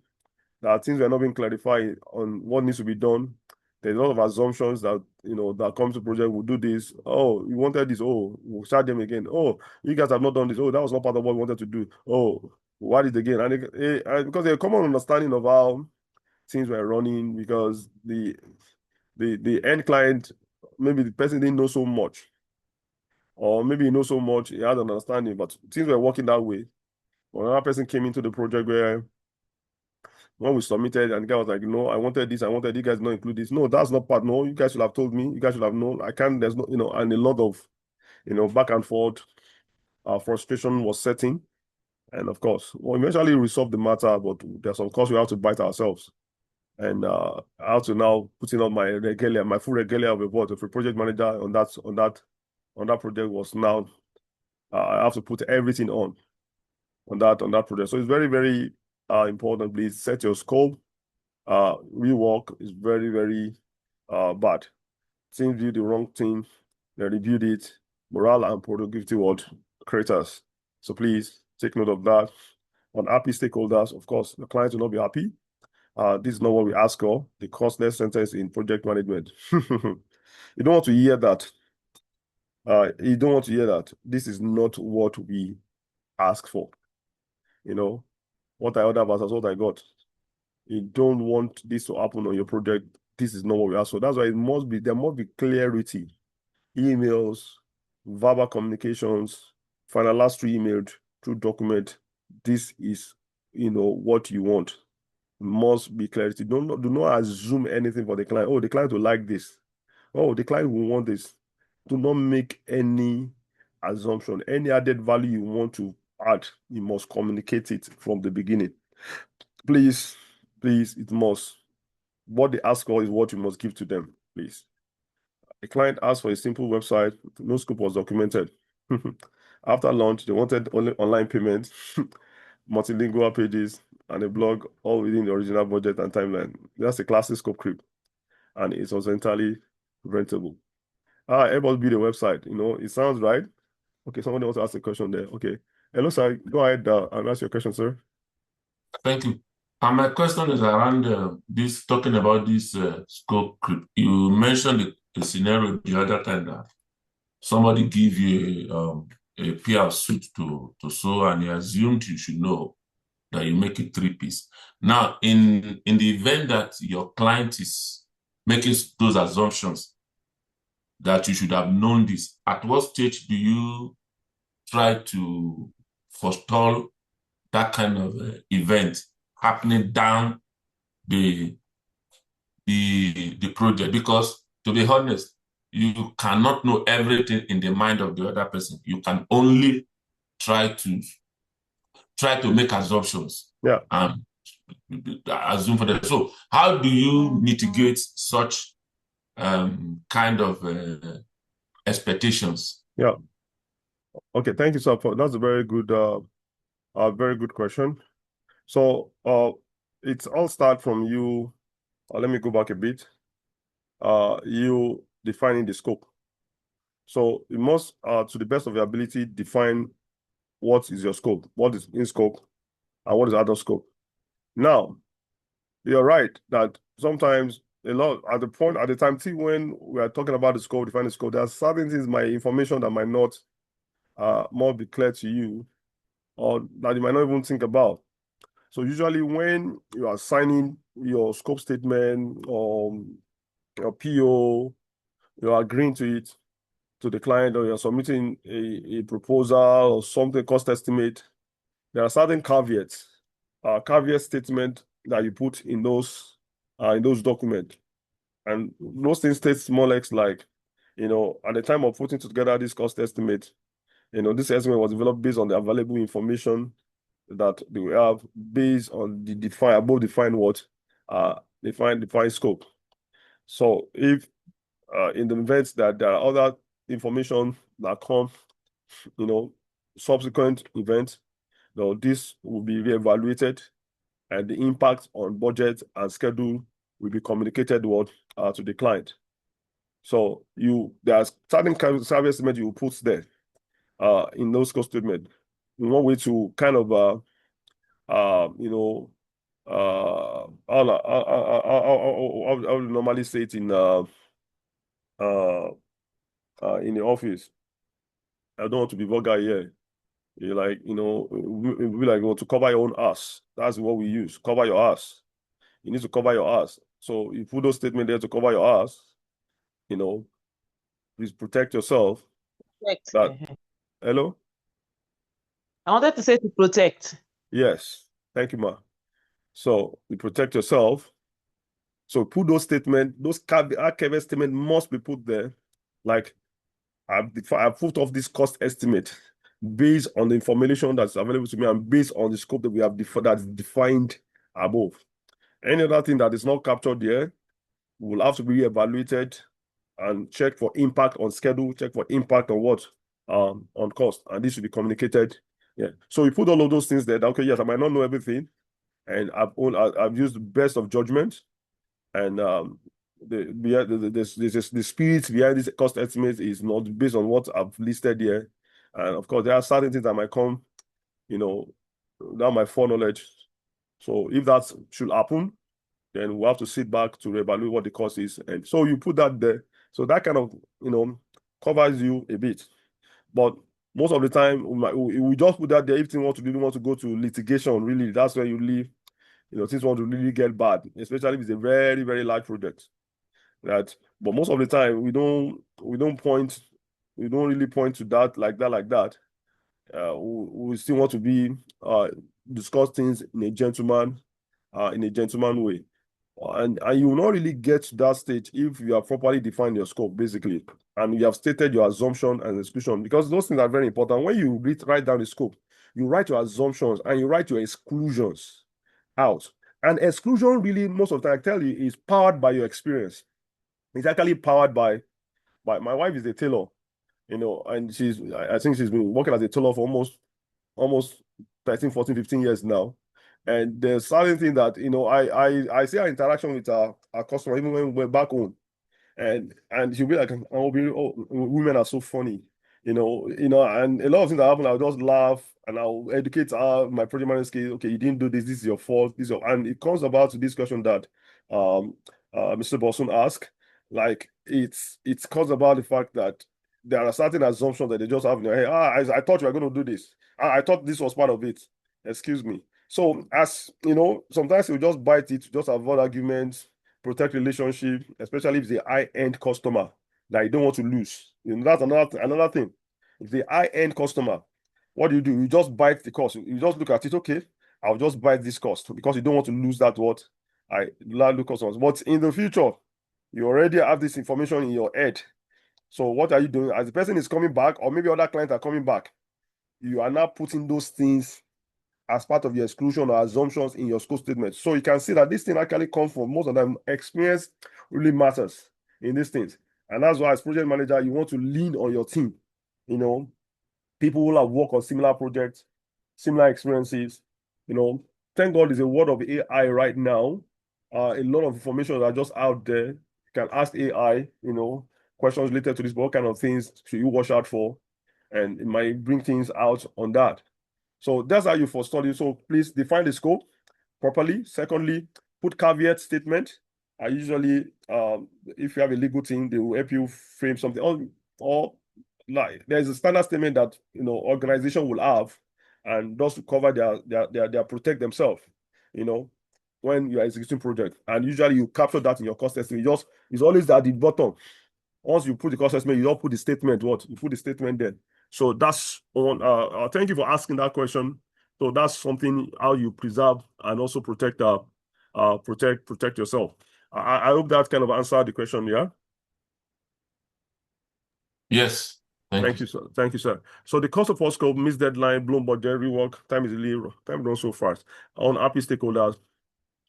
that things were not being clarified on what needs to be done. There's a lot of assumptions that that comes to project. We'll do this. Oh, you wanted this. Oh, we'll start them again. Oh, you guys have not done this. Oh, that was not part of what we wanted to do. Oh, what is again? And because there's a common understanding of how things were running, because the end client, maybe the person didn't know so much, or maybe he knows so much, he had an understanding, but things were working that way. When another person came into the project, where when we submitted and the guy was like, no, I wanted this, I wanted you guys to not include this. No, that's not part. No, you guys should have told me. You guys should have known. I can't, there's no, and a lot of, back and forth, frustration was setting. And of course, we eventually resolved the matter, but there's some course we have to bite ourselves. And I have to now putting on my regalia, my full regalia of a board of a project manager on that project was now, I have to put everything on that project. So it's very, very important. Please set your scope. Rework is very, very bad. Teams do the wrong thing, they reviewed it. Morale and productivity would craters. So please take note of that. Unhappy stakeholders, of course, the clients will not be happy. This is not what we ask for. The costless sentence in project management. You don't want to hear that. You don't want to hear that. This is not what we ask for. What I ordered versus what I got. You don't want this to happen on your project. This is not what we ask for. That's why there must be clarity. Emails, verbal communications, final last emailed through document. This is, what you want. Must be clarity. Do not assume anything for the client. Oh, the client will like this. Oh, the client will want this. Do not make any assumption. Any added value you want to add, you must communicate it from the beginning. Please, it must. What they ask for is what you must give to them, please. The client asked for a simple website. No scope was documented. After launch, they wanted only online payment, multilingual pages, and a blog, all within the original budget and timeline. That's a classic scope creep, and it was entirely rentable. Everybody build a website. It sounds right. Okay, somebody wants to ask a question there. Okay. Hello, sir. Go ahead and ask your question, sir. Thank you. And my question is around this, talking about this scope creep. You mentioned a scenario the other time that somebody give you a pair of suit to sew, and you assumed you should know that you make it three-piece. Now, in the event that your client is making those assumptions that you should have known this, at what stage do you try to forestall that kind of event happening down the project? Because, to be honest, you cannot know everything in the mind of the other person. You can only try to make assumptions. Yeah. And assume for them. So how do you mitigate such kind of expectations? Yeah. Okay, thank you, sir. That's a very good question. So it's all start from you. Let me go back a bit. You defining the scope. So you must, to the best of your ability, define what is your scope, what is in scope, and what is out of scope. Now, you're right that sometimes at the time when we are talking about the scope, defining the scope, there are certain things, my information that might not more be clear to you, or that you might not even think about. So usually when you are signing your scope statement or your PO, you're agreeing to it to the client, or you're submitting a proposal or something, cost estimate, there are certain caveat statement that you put in those documents. And those things states more or less like, at the time of putting together this cost estimate, this estimate was developed based on the available information that they will have, based on the defined scope. So if in the event that there are other information that come, subsequent events, this will be reevaluated, and the impact on budget and schedule will be communicated to the client. So there's certain kind of service estimate you put there in those cost statement. One way to kind of you know I would normally say it in the office. I don't want to be vulgar here. You like, we like to cover your own ass. That's what we use. Cover your ass. You need to cover your ass. So you put those statements there to cover your ass. Please protect yourself. Protect. That hello? I wanted to say to protect. Yes. Thank you, ma. So you protect yourself. So put those statements, those caveat statement must be put there. Like I've put off this cost estimate based on the information that's available to me and based on the scope that we have that's defined above. Any other thing that is not captured there will have to be evaluated and check for impact on schedule, check for impact on what? On cost. And this should be communicated. Yeah. So we put all of those things there. Okay, yes, I might not know everything. And I've used the best of judgment. And the spirit behind this cost estimate is not based on what I've listed here. And of course, there are certain things that might come, without my foreknowledge. So if that should happen, then we'll have to sit back to evaluate what the cost is. And so you put that there. So that kind of, covers you a bit. But most of the time, we just put that there if you want to go to litigation, really, that's where you leave. Things want to really get bad, especially if it's a very, very large project. But most of the time, we don't really point to that like that. We still want to discuss things in a gentleman way. And you will not really get to that stage if you have properly defined your scope, basically, and you have stated your assumption and exclusion, because those things are very important. When you write down the scope, you write your assumptions and you write your exclusions out. And exclusion really, most of the time, I tell you, is powered by your experience. It's actually powered by my wife is a tailor, and I think she's been working as a tailor for almost 13, 14, 15 years now. And there's certain thing that, I see our interaction with our customer, even when we're back home. And she'll be like, women are so funny, and a lot of things that happen, I'll just laugh and I'll educate my project manager skills. Okay, you didn't do this is your fault. And it comes about to this question that Mr. Boston asked. Like it comes about the fact that there are certain assumptions that they just have in their head. I thought you were going to do this. I thought this was part of it. Excuse me. So as sometimes you just bite it, just avoid arguments, protect relationship, especially if it's a high-end customer that you don't want to lose. That's another thing. If the high-end customer, what do? You just bite the cost. You just look at it, okay, I'll just bite this cost because you don't want to lose that customers. But in the future, you already have this information in your head. So what are you doing? As the person is coming back, or maybe other clients are coming back, you are now putting those things as part of your exclusion or assumptions in your scope statement. So you can see that this thing actually comes from most of them. Experience really matters in these things. And that's why as project manager, you want to lean on your team. People who have worked on similar projects, similar experiences. Thank God there's a world of AI right now. A lot of information are just out there. You can ask AI, questions related to this, what kind of things should you watch out for? And it might bring things out on that. So that's how you forestall it. So please define the scope properly. Secondly, put caveat statement. I usually, if you have a legal team, they will help you frame something. Or like there's a standard statement that organization will have, and those to cover their protect themselves. When you are executing project, and usually you capture that in your cost estimate. It's always at the bottom. Once you put the cost estimate, you don't put the statement. You put the statement there. So that's on. Thank you for asking that question. So that's something how you preserve and also protect yourself. I hope that kind of answered the question. Yeah. Yes. Thank you, sir. Thank you, sir. So the cost of our scope, missed deadline, blown budget, rework, time runs so fast. Unhappy stakeholders.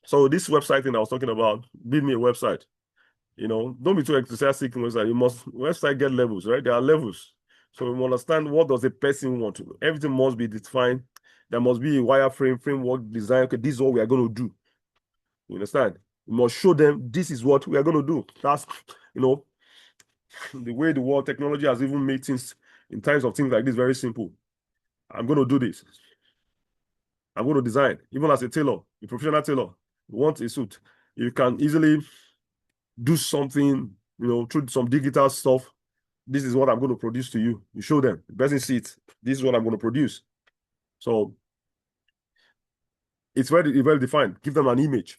So this website thing I was talking about, build me a website. Don't be too enthusiastic in website. Website get levels, right? There are levels. So we understand what does a person want. Everything must be defined. There must be a wireframe, framework, design. Okay, this is what we are going to do. You understand? You must show them this is what we are going to do. That's, you know, the way the world technology has even made things in terms of things like this very simple. I'm going to do this. I'm going to design. Even as a tailor, a professional tailor, you want a suit, you can easily do something, you know, through some digital stuff. This is what I'm going to produce to you. You show them. The person sees it. This is what I'm going to produce. So it's very well defined. Give them an image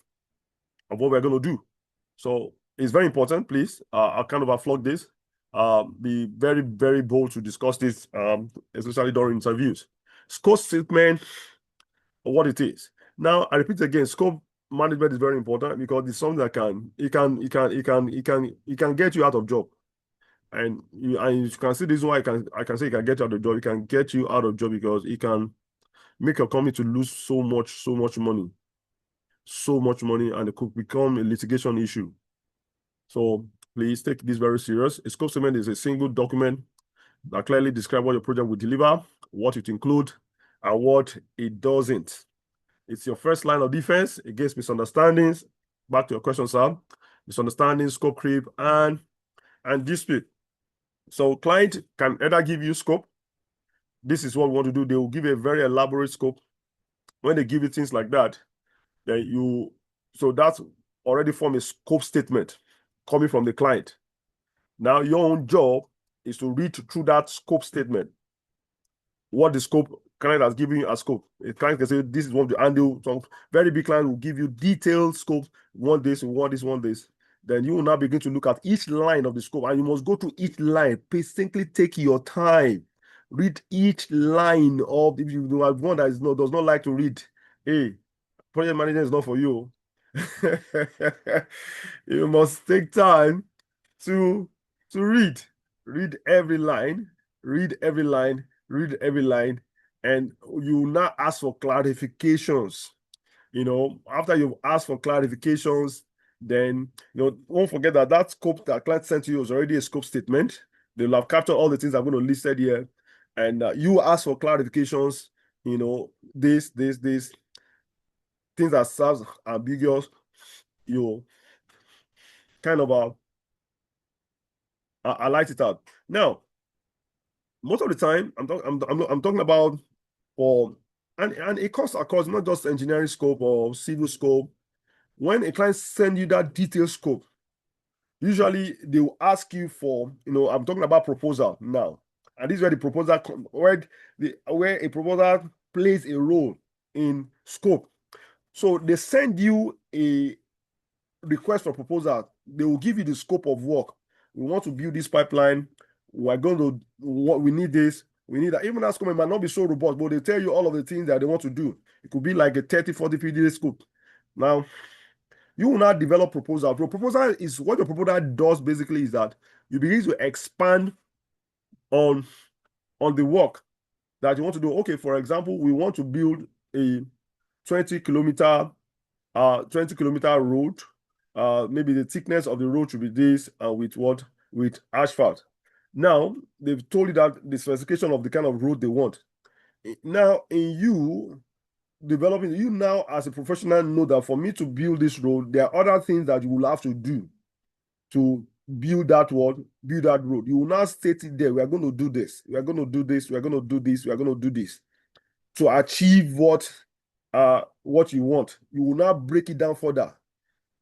of what we're going to do. So it's very important, please. I'll kind of unflog this. Be very, very bold to discuss this, especially during interviews. Scope statement, what it is. Now, I repeat again, scope management is very important because it's something that can get you out of job. And you can see this is why I can say it can get you out of job. It can get you out of job because it can make your company to lose so much money, and it could become a litigation issue. So please take this very serious. A scope statement is a single document that clearly describes what your project will deliver, what it includes, and what it doesn't. It's your first line of defense against misunderstandings. Back to your question, sir. Misunderstandings, scope creep, and dispute. So client can either give you scope. This is what we want to do. They will give a very elaborate scope. When they give you things like that, then so that's already form a scope statement coming from the client. Now your own job is to read through that scope statement. What the scope client has given you as scope. A client can say, this is what to handle. Some very big client will give you detailed scope. Want this, want this, want this. Then you will now begin to look at each line of the scope, and you must go to each line. Patiently take your time. Read each line of, if you have one that does not like to read, hey, project management is not for you. You must take time to read. Read every line, read every line, read every line, and you now ask for clarifications. You know, after you've asked for clarifications, then, you know, don't forget that scope that client sent to you is already a scope statement. They'll have captured all the things I'm going to list here, and you ask for clarifications. You know, this things that sounds ambiguous. You kind of I light it out. Now, most of the time, I'm talking about and it costs across not just engineering scope or civil scope. When a client sends you that detailed scope, usually they will ask you for, you know, I'm talking about proposal now, and this is where the proposal where a proposal plays a role in scope. So they send you a request for proposal. They will give you the scope of work. We want to build this pipeline. We need this. We need that. Even that scope might not be so robust, but they tell you all of the things that they want to do. It could be like a 30, 40 page scope. Now, you will not develop proposal. Proposal is what your proposal does basically is that you begin to expand on the work that you want to do. Okay, for example, we want to build a 20 kilometer road. Maybe the thickness of the road should be this, with asphalt. Now they've told you that the specification of the kind of road they want. Now, in you developing, you now as a professional know that for me to build this road, there are other things that you will have to do to build that road. You will now state it there. We are going to do this. We are going to do this. We are going to do this. We are going to do this to achieve what you want. You will now break it down further,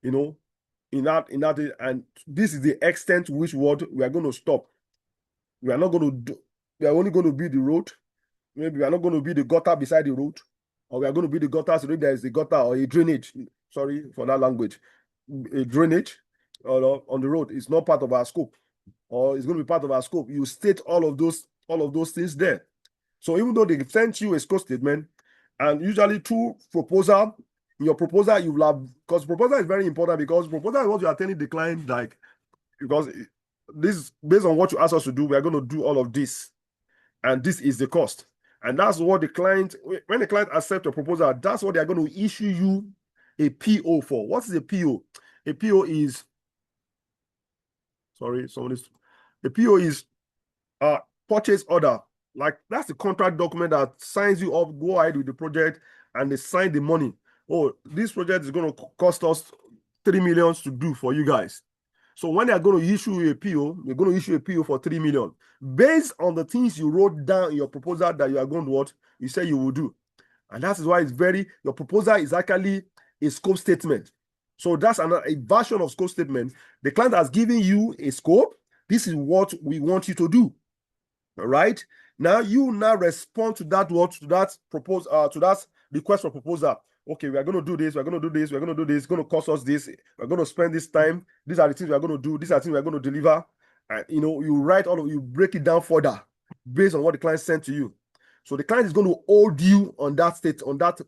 you know, in that, and this is the extent to which what we are going to stop. We are not going to do. We are only going to build the road. Maybe we are not going to build the gutter beside the road, or we are going to build the gutter so there is a gutter or a drainage. Sorry for that language. A drainage on the road is not part of our scope, or it's going to be part of our scope. You state all of those things there. So even though they sent you a scope statement, and usually through proposal, in your proposal you will have, because proposal is very important, because proposal is what you are telling the client, like, because this, based on what you ask us to do, we are going to do all of this, and this is the cost. And that's what the client, when the client accepts your proposal, that's what they are going to issue you a PO for. What is a PO? A PO is, a PO is a purchase order. Like, that's the contract document that signs you up, go ahead with the project, and they sign the money. Oh, this project is going to cost us 3 million to do for you guys. So when they're going to issue you a PO, they're going to issue a PO for 3 million based on the things you wrote down in your proposal that you are going to what you say you will do. And that is why it's your proposal is actually a scope statement. So that's a version of scope statement. The client has given you a scope. This is what we want you to do. All right. Now you respond to that to that request for proposal. Okay, we are going to do this, we're going to do this, we're going to do this, it's going to cost us this, we're going to spend this time, these are the things we're going to do, these are the things we're going to deliver. And you write you break it down further based on what the client sent to you. So the client is going to hold you on that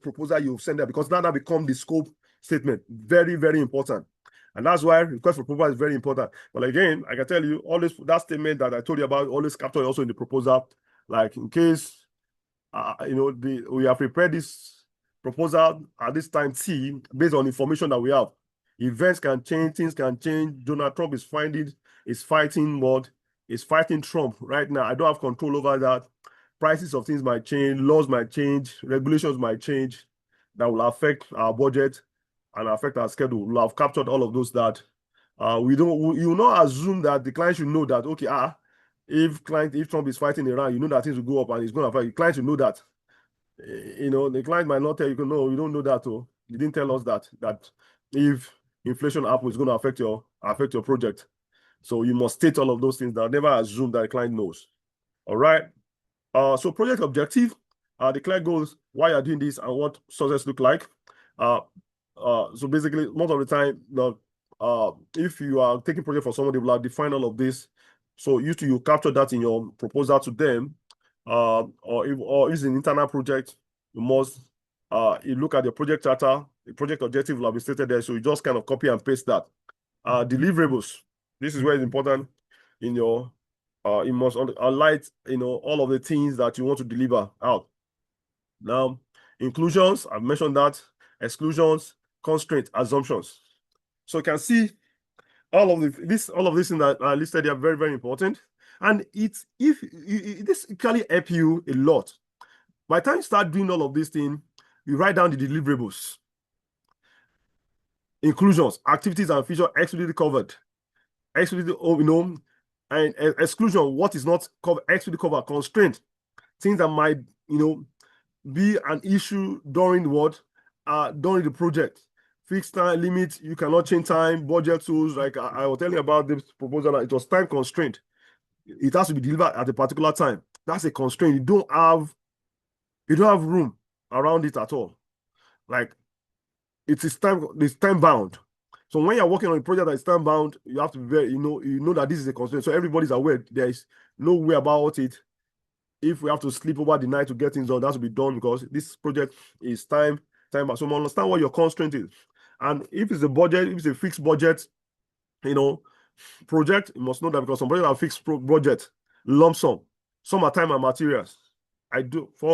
proposal you've sent there, because now that becomes the scope statement. Very, very important. And that's why request for proposal is very important. But again, I can tell you, always that statement that I told you about, always capture also in the proposal. Like in case we have prepared this proposal at this time T based on information that we have. Events can change, things can change. Donald Trump is fighting Trump right now. I don't have control over that. Prices of things might change, laws might change, regulations might change that will affect our budget and affect our schedule. We'll have captured all of those that you will not assume that the client should know that, okay, if Trump is fighting Iran, you know that things will go up and it's going to affect. The client should know that. The client might not tell you, no, you don't know that. Oh, you didn't tell us that if inflation happens, it's going to affect your project. So you must state all of those things. That never assume that the client knows. All right. So project objective, the client goes, why you are doing this and what success look like. So basically, most of the time, if you are taking project for someone, they will have defined all of this. So you capture that in your proposal to them. Or if it's an internal project, you must you look at the project charter, the project objective will have been stated there. So you just kind of copy and paste that. Deliverables. This is where it's important in your you must highlight all of the things that you want to deliver out. Now, inclusions, I've mentioned that, exclusions, constraints, assumptions. So you can see all of these things that are listed are very, very important. And this can help you a lot. By the time you start doing all of these things, you write down the deliverables, inclusions, activities and features explicitly covered, explicitly, and exclusion, what is not covered, explicitly covered, constraint, things that might, be an issue during during the project. Fixed time limit, you cannot change time, budget tools, like I was telling you about this proposal, it was time constraint. It has to be delivered at a particular time. That's a constraint. You don't have room around it at all. Like it's time bound. So when you're working on a project that is time bound, you have to be you know that this is a constraint. So everybody's aware there is no way about it. If we have to sleep over the night to get things done, that has to be done because this project is time bound. So understand what your constraint is. And if it's a budget, if it's a fixed budget, project, you must know that because some projects are fixed budget, lump sum. Some are time and materials. I do a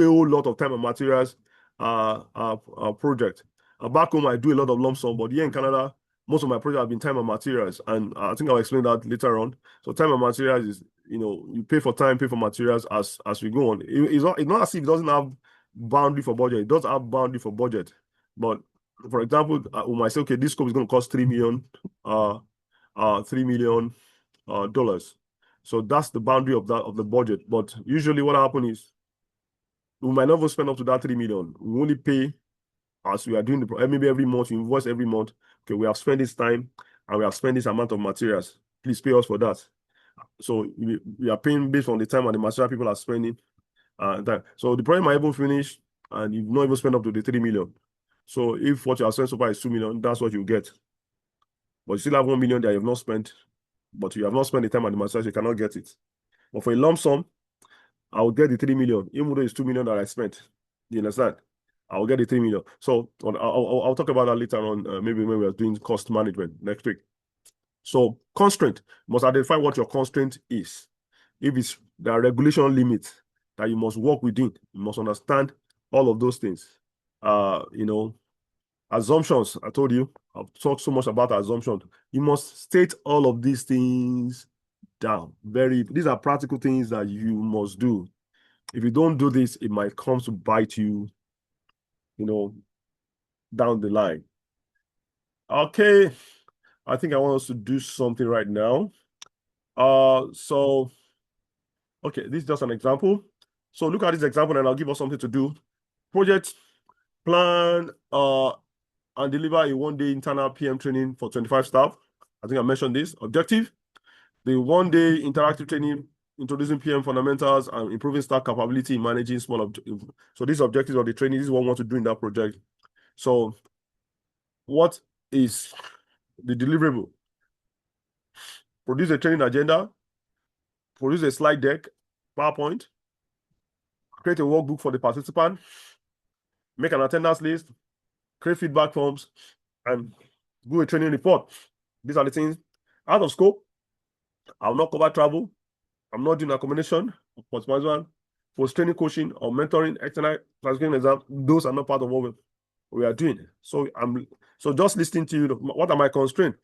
whole lot of time and materials project. Back home, I do a lot of lump sum, but here in Canada, most of my projects have been time and materials, and I think I'll explain that later on. So time and materials is, you pay for time, pay for materials as we go on. It's not as if it doesn't have boundary for budget. It does have boundary for budget, but for example, we might say, okay, this scope is going to cost $3 million. $3 million. So that's the boundary of the budget. But usually what happens is we might never spend up to that $3 million. We only pay as we are doing maybe every month, you invoice every month. Okay, we have spent this time and we have spent this amount of materials. Please pay us for that. So we are paying based on the time and the material people are spending. So the project might even finish and you've not even spent up to the $3 million. So if what you have spent so far is $2 million, that's what you get. But you still have $1 million that you have not spent, but you have not spent the time and the materials, you cannot get it. But for a lump sum, I will get the $3 million, even though it's $2 million that I spent. You understand? I will get the $3 million. So I'll talk about that later on, maybe when we are doing cost management next week. So constraint, you must identify what your constraint is. If it's the regulation limit that you must work within, you must understand all of those things. Assumptions, I told you, I've talked so much about assumptions. You must state all of these things down. These are practical things that you must do. If you don't do this, it might come to bite you, down the line. Okay, I think I want us to do something right now. So okay, this is just an example. So look at this example, and I'll give us something to do. Project plan and deliver a one-day internal PM training for 25 staff. I think I mentioned this. Objective: the one-day interactive training introducing PM fundamentals and improving staff capability in managing small objectives. So these objectives of the training, this is what we want to do in that project. So what is the deliverable? Produce a training agenda, produce a slide deck, PowerPoint, create a workbook for the participant, make an attendance list, create feedback forms, and do a training report. These are the things. Out of scope, I'll not cover travel. I'm not doing accommodation, post-training coaching or mentoring, external classification exam. Those are not part of what we are doing. So just listening to you. What are my constraints?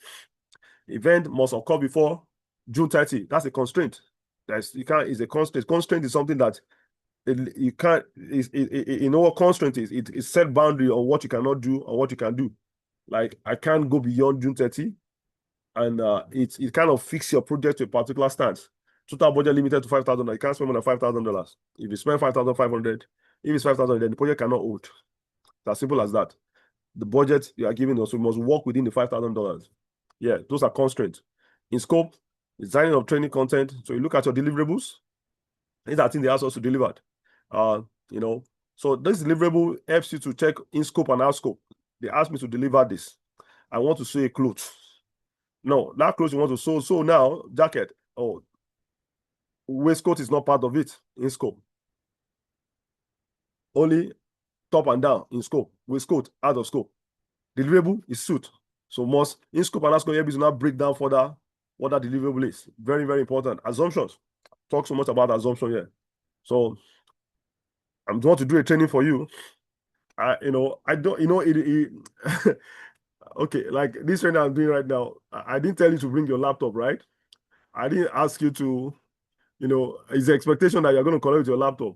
Event must occur before June 30. That's a constraint. Is a constraint. Constraint is something that you can't. You know what constraint is? It set boundary on what you cannot do and what you can do. Like I can't go beyond June 30, and it kind of fix your project to a particular stance. Total budget limited to $5,000. You can't spend more than $5,000. If you spend 5,500, if it's 5,000, then the project cannot hold. It's as simple as that. The budget you are giving us, we must work within the $5,000. Yeah, those are constraints. In scope, designing of training content. So you look at your deliverables. These are things they ask us to deliver. So this deliverable helps you to check in scope and out scope. They ask me to deliver this. I want to sew a cloth. No, that clothes you want to sew. So now, jacket. Oh, waistcoat is not part of it in scope. Only top and down in scope. Waistcoat out of scope. Deliverable is suit. So must in scope and out scope to now break down further what that deliverable is. Very, very important. Assumptions. Talk so much about assumption here. So I'm going to do a training for you. I don't, okay, like this training I'm doing right now, I didn't tell you to bring your laptop, right? I didn't ask you to, it's the expectation that you're going to connect with your laptop.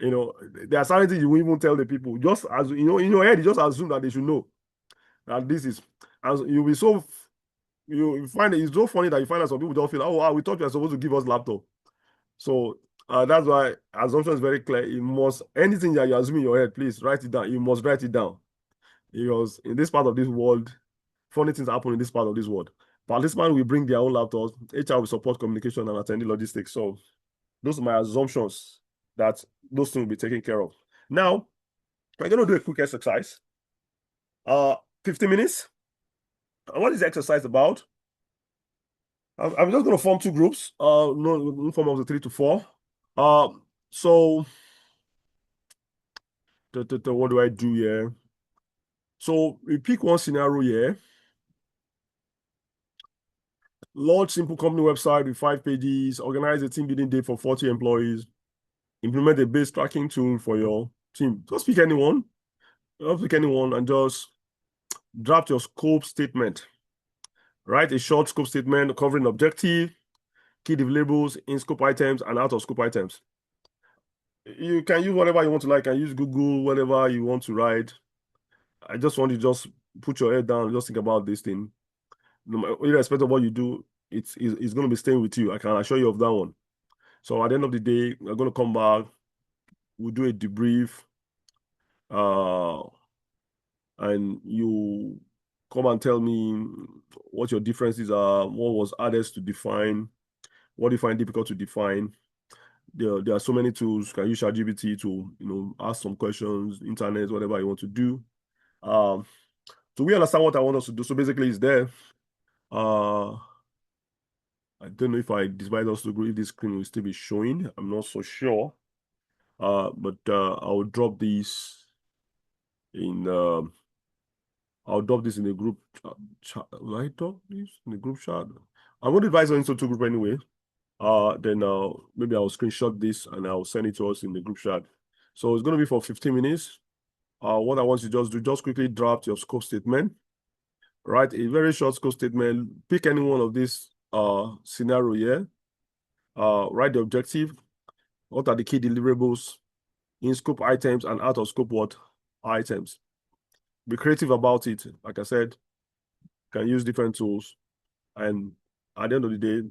There are certain things you won't even tell the people. Just as in your head, you just assume that they should know that this is, as you'll be so, you find it's so funny that you find that some people don't feel, oh, wow, we thought you were supposed to give us laptop. So that's why assumption is very clear. You must, anything that you assume in your head, please write it down. You must write it down. Because in this part of this world, funny things happen in this part of this world. Participants will bring their own laptops. HR will support communication and attending logistics. So those are my assumptions that those things will be taken care of. Now, we're going to do a quick exercise. 15 minutes. And what is the exercise about? I'm just going to form two groups. No form of the 3 to 4. So what do I do here? So we pick one scenario here. Launch simple company website with 5 pages. Organize a team building day for 40 employees. Implement a base tracking tool for your team. Just pick anyone. Don't pick anyone and just draft your scope statement. Write a short scope statement covering objective, key deliverables, in-scope items, and out-of-scope items. You can use whatever you want to like. You can use Google, whatever you want to write. I just want you to just put your head down, just think about this thing. Irrespective of what you do, it's going to be staying with you. I can assure you of that one. So at the end of the day, we're going to come back. We'll do a debrief. And you come and tell me what your differences are, what was hardest to define, what do you find difficult to define. There are so many tools. You can use ChatGPT to ask some questions, internet, whatever you want to do. So we understand what I want us to do. So basically it's there. I don't know if I divide us to group, if this screen will still be showing. I'm not so sure. But I'll drop these in I'll drop this in the group chat. Will I drop this in the group chat? I'm going to advise into two group anyway. Then maybe I'll screenshot this and I'll send it to us in the group chat. So it's going to be for 15 minutes. What I want you to just do, just quickly draft your scope statement. Write a very short scope statement. Pick any one of this scenario here. Write the objective. What are the key deliverables, in scope items, and out of scope what items? Be creative about it. Like I said, can use different tools. And at the end of the day,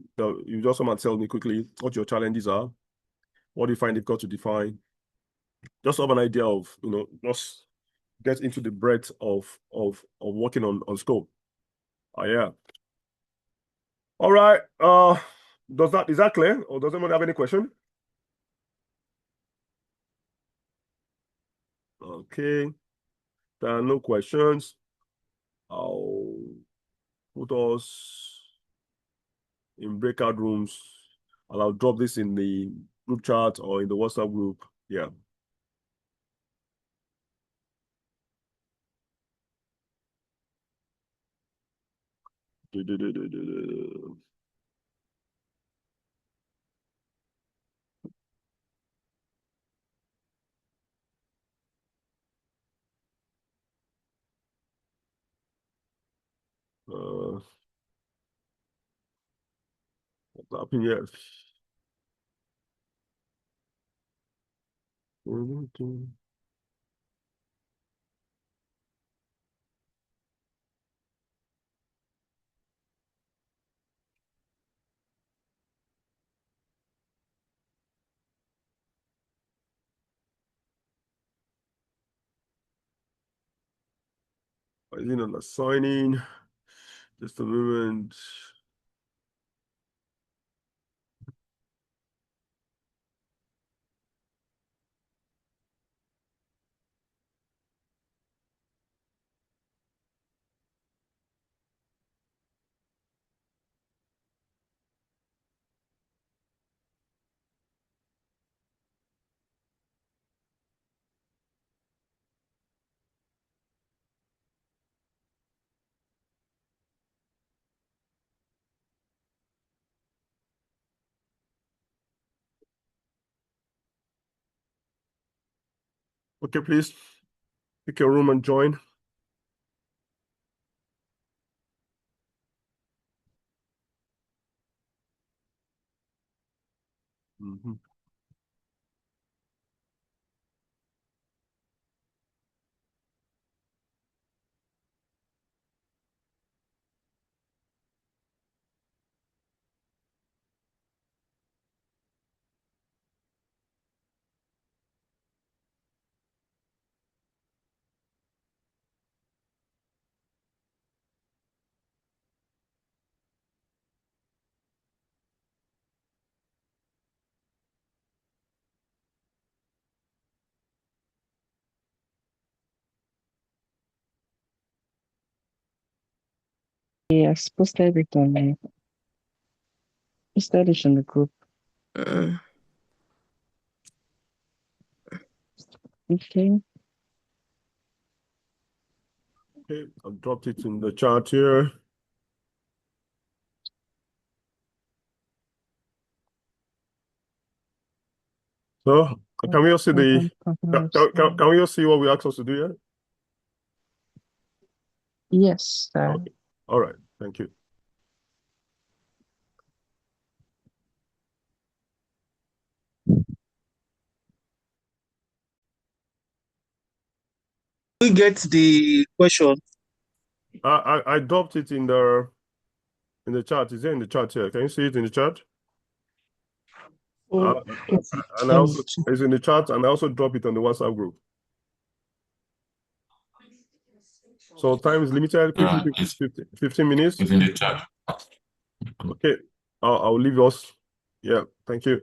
you just come and tell me quickly what your challenges are, what do you find difficult to define. Just have an idea of, just get into the breadth of working on scope. Yeah. All right. Is that clear? Or does anyone have any question? Okay. There are no questions. I'll put us in breakout rooms, and I'll drop this in the group chat or in the WhatsApp group. Yeah. What's happening here? I think on the signing. Just a moment. Okay, please pick your room and join. Yes, posted it on the posted it in the group. Okay. Okay, I've dropped it in the chat here. So can we all see can we all see what we asked us to do here? Yes, sir. Okay. All right. Thank you. We get the question. I dropped it in the chat. Is it in the chat here? Can you see it in the chat? And I also it's in the chat, and I also drop it on the WhatsApp group. So time is limited. Quickly, 15 minutes. It's in the chat. Okay. I'll leave us. Yeah. Thank you.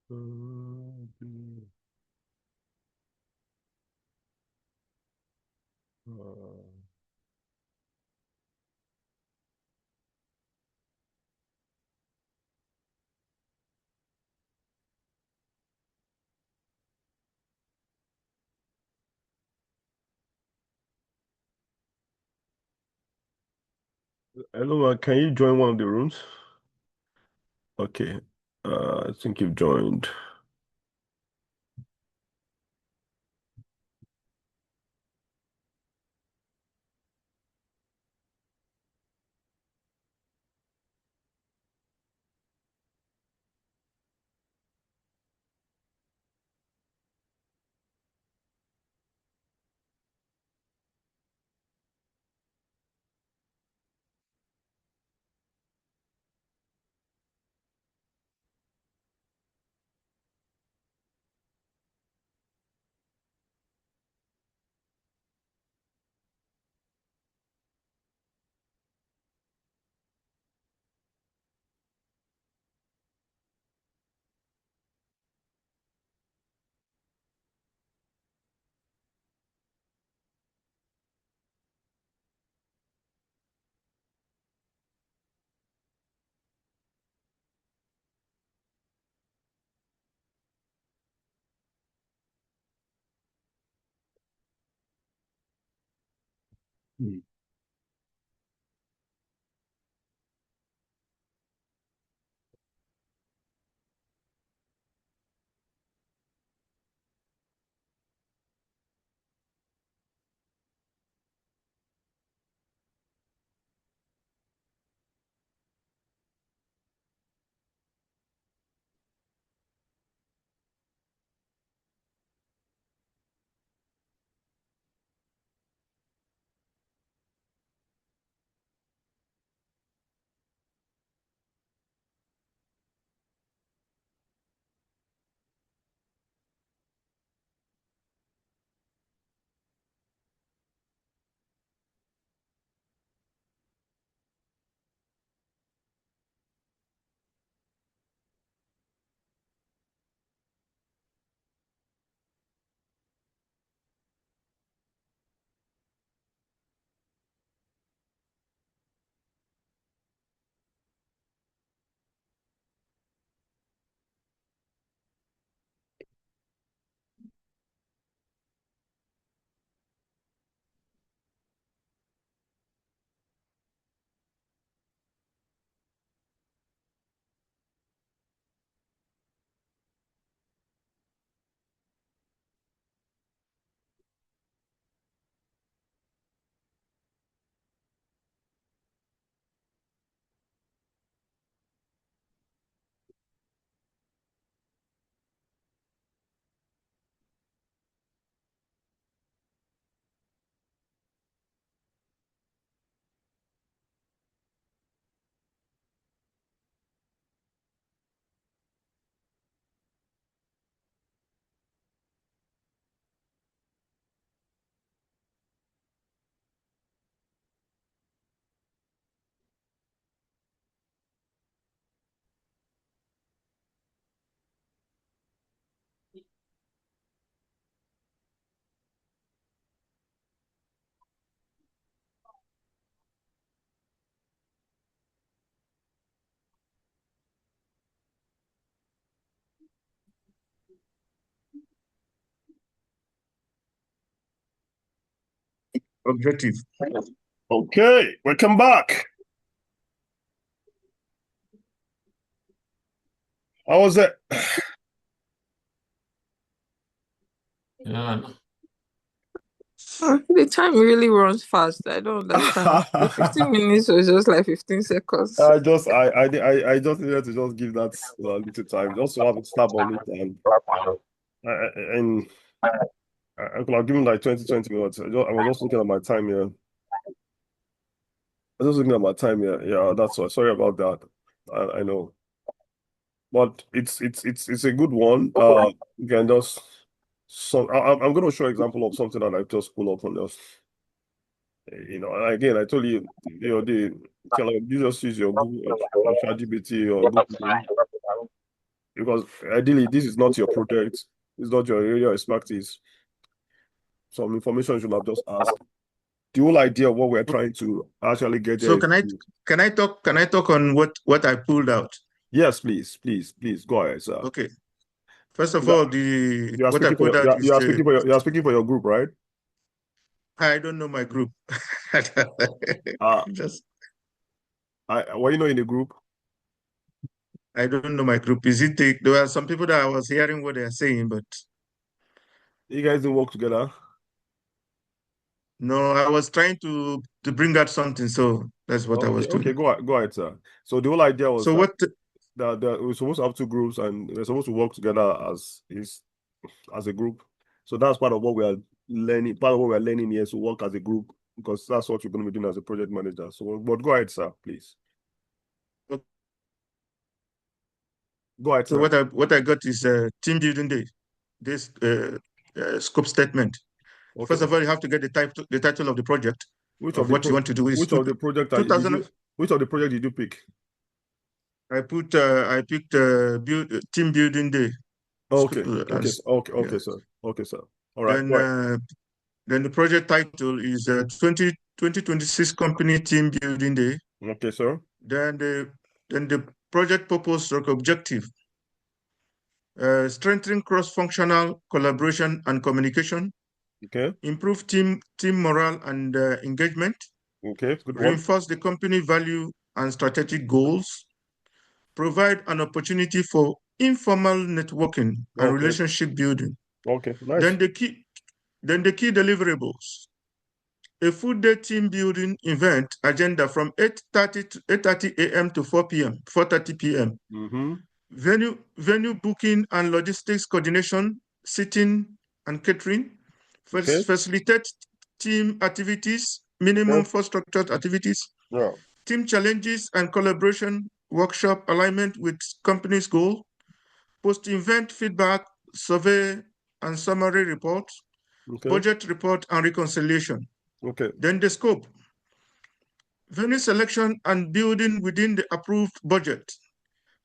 Hello, can you join one of the rooms? Okay. I think you've joined. Hmm. Objective. Okay, welcome back. How was it? Yeah. The time really runs fast. I don't understand. The 15 minutes was just like 15 seconds. I just needed to just give that little time, just to have a stab on it, and I could have given like 20 minutes. I was just looking at my time here. I was just looking at my time here. Yeah, that's why. Sorry about that. I know, but it's a good one. You can just I'm going to show example of something that I just pull up on this. Again, I told you, you just use your Google or ChatGPT or Google. because ideally this is not your project, it's not your area of expertise. Some information you should have just asked. The whole idea of what we're trying to actually get there So is can I talk on what I pulled out? yes, please, go ahead, sir. Okay. First of You are- all, You are what I speaking for pulled your, out is you are speaking for your, you are speaking for your group, right? I don't know my group. Just Were you not in the group? I don't know my group. There were some people that I was hearing what they are saying, but You guys didn't work together. no, I was trying to bring out something, so that's what I was doing. Okay, go ahead, sir. So the whole idea was So that, what that we're supposed to have two groups and we're supposed to work together as a group. So that's part of what we are learning. Part of what we're learning here is to work as a group because that's what you're going to be doing as a project manager. So, but go ahead, sir, please. Go ahead, so sir. what I got is team building day. This scope statement. Okay. First of all, you have to get the title of the project. Which of of the what you want to do is which of the project did 2000 you, which of the project did you pick? I picked team building day. Okay, As- okay, yeah. sir. Okay, sir. All right. Go ahead. Then the project title is 2026 company team building day. Okay, sir. Then the project purpose or objective. Strengthening cross-functional collaboration and communication. Okay. Improve team morale and engagement. Okay, good one. Reinforce the company value and strategic goals. Provide an opportunity for informal networking and Okay. relationship building. Okay, nice. Then the key deliverables. A full day team building event agenda from 8:30 a.m. to 4:30 p.m. Mm-hmm. Venue booking and logistics coordination, seating and catering. Okay. Facilitate team activities, minimum for structured activities. Yeah. Team challenges and collaboration workshop alignment with company's goal. Post-event feedback, survey and summary report. Okay. Budget report and reconciliation. Okay. Then the scope. Venue selection and building within the approved budget.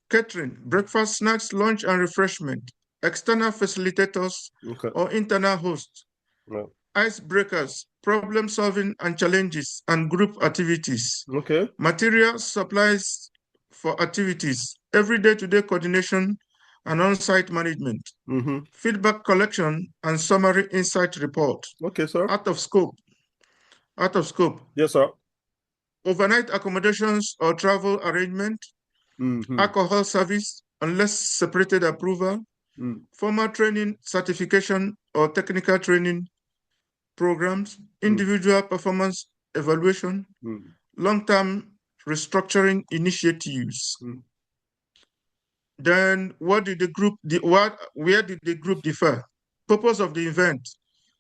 Catering, breakfast, snacks, lunch, and refreshment. External facilitators Okay. or internal hosts. Yeah. Icebreakers, problem solving and challenges, and group activities. Okay. Materials, supplies for activities. Everyday to-day coordination and on-site management. Mm-hmm. Feedback collection and summary insight report. Okay, sir. Out of scope. Yes, sir. Overnight accommodations or travel arrangement. Mm-hmm. Alcohol service unless separated approval. Formal training, certification, or technical training programs. Individual performance evaluation. Long-term restructuring initiatives. Then where did the group differ? Purpose of the event.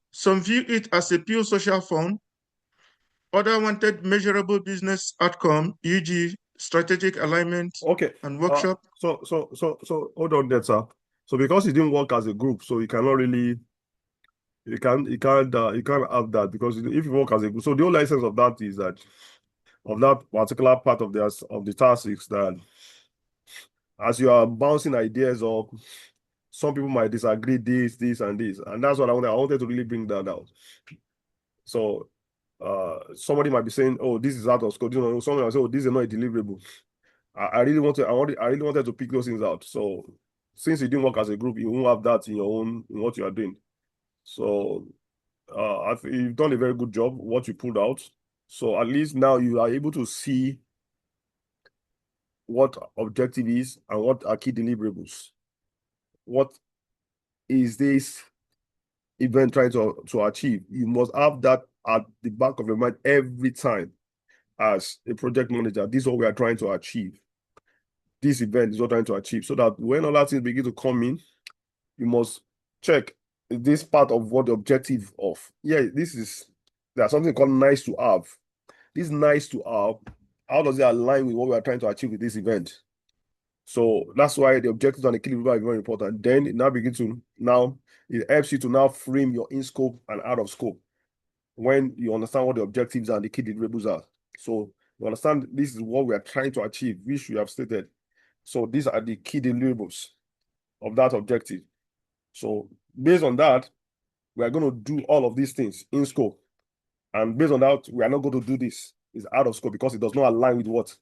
Some view it as a pure social fund. Other wanted measurable business outcome, e.g. strategic alignment and workshop. So hold on there, sir. So because it didn't work as a group, so you cannot really you can't have that because if you work as a group, so the whole essence of that is that of that particular part of the task is that as you are bouncing ideas up, some people might disagree this and this, and that's what I wanted to really bring that out. So somebody might be saying, oh, this is out of scope. Someone might say, oh, this is not a deliverable. I really wanted to pick those things out. So since you didn't work as a group, you won't have that in what you are doing. So you've done a very good job what you pulled out. So at least now you are able to see what objective is and what are key deliverables. What is this event trying to achieve? You must have that at the back of your mind every time as a project manager. This is what we are trying to achieve. This event is what we're trying to achieve. So that when other things begin to come in, you must check, is this part of what the objective of? Yeah, there's something called nice to have. This nice to have, how does it align with what we are trying to achieve with this event? So that's why the objectives and the key deliverables are very important. Then it it helps you to now frame your in scope and out of scope when you understand what the objectives and the key deliverables are. So you understand this is what we are trying to achieve, which we have stated. So these are the key deliverables. of that objective. So based on that, we are going to do all of these things in scope. And based on that, we are not going to do this. It's out of scope because it does not align with what?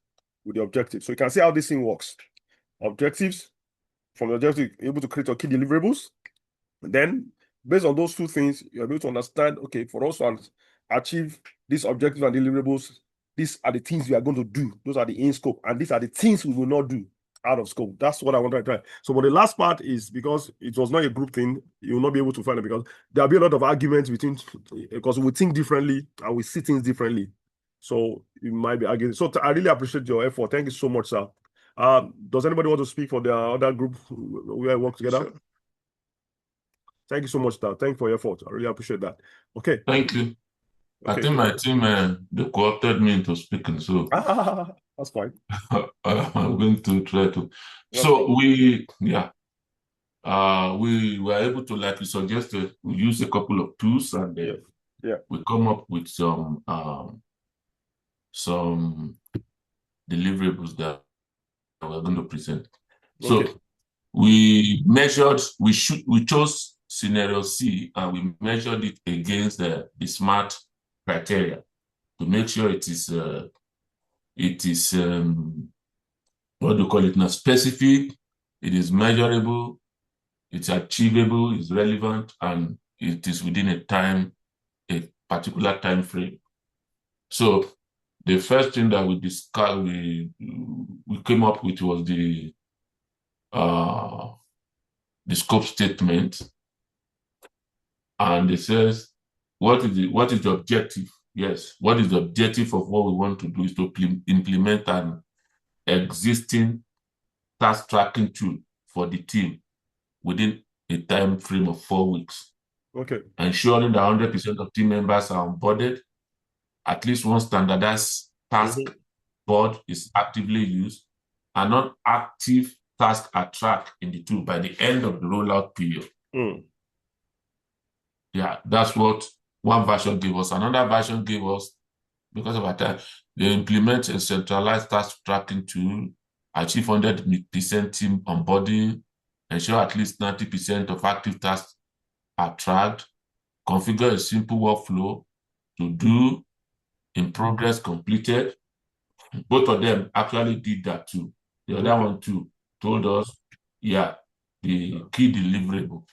With the objective. So you can see how this thing works. Objectives, from the objective, you're able to create your key deliverables. And then, based on those two things, you're able to understand, okay, for us to achieve these objectives and deliverables, these are the things we are going to do. Those are the in scope. And these are the things we will not do out of scope. That's what I want to try. So, but the last part is because it was not a group thing, you will not be able to find it because there'll be a lot of arguments between, because we think differently and we see things differently. So you might be arguing. So I really appreciate your effort. Thank you so much, sir. Does anybody want to speak for the other group where I work together? Sure. Thank you so much, sir. Thank you for your effort. I really appreciate that. Okay. Thank you. I Okay. think my team they co-opted me into speaking, so That's fine. I'm going to try to. So we were able to, like you suggested, we use a couple of tools and we come up with some deliverables that we're going to present. So we chose scenario C and we measured it against the SMART criteria to make sure it is what do you call it now, specific, it is measurable, it's achievable, it's relevant, and it is within a particular time frame. So the first thing that we discussed, we came up with was the scope statement, and it says what is the objective? Yes, what is the objective of what we want to do is to implement an existing task tracking tool for the team within a time frame of 4 weeks. Okay. Ensuring that 100% of team members are onboarded, at least one standardized task board is actively used, and non-active tasks are tracked in the tool by the end of the rollout period. Yeah, that's what one version gave us. Another version gave us, because of our time, they implement a centralized task tracking tool, achieve 100% team onboarding, ensure at least 90% of active tasks are tracked, configure a simple workflow to do in progress completed. Both of them actually did that too. The other one too told us, the key deliverable.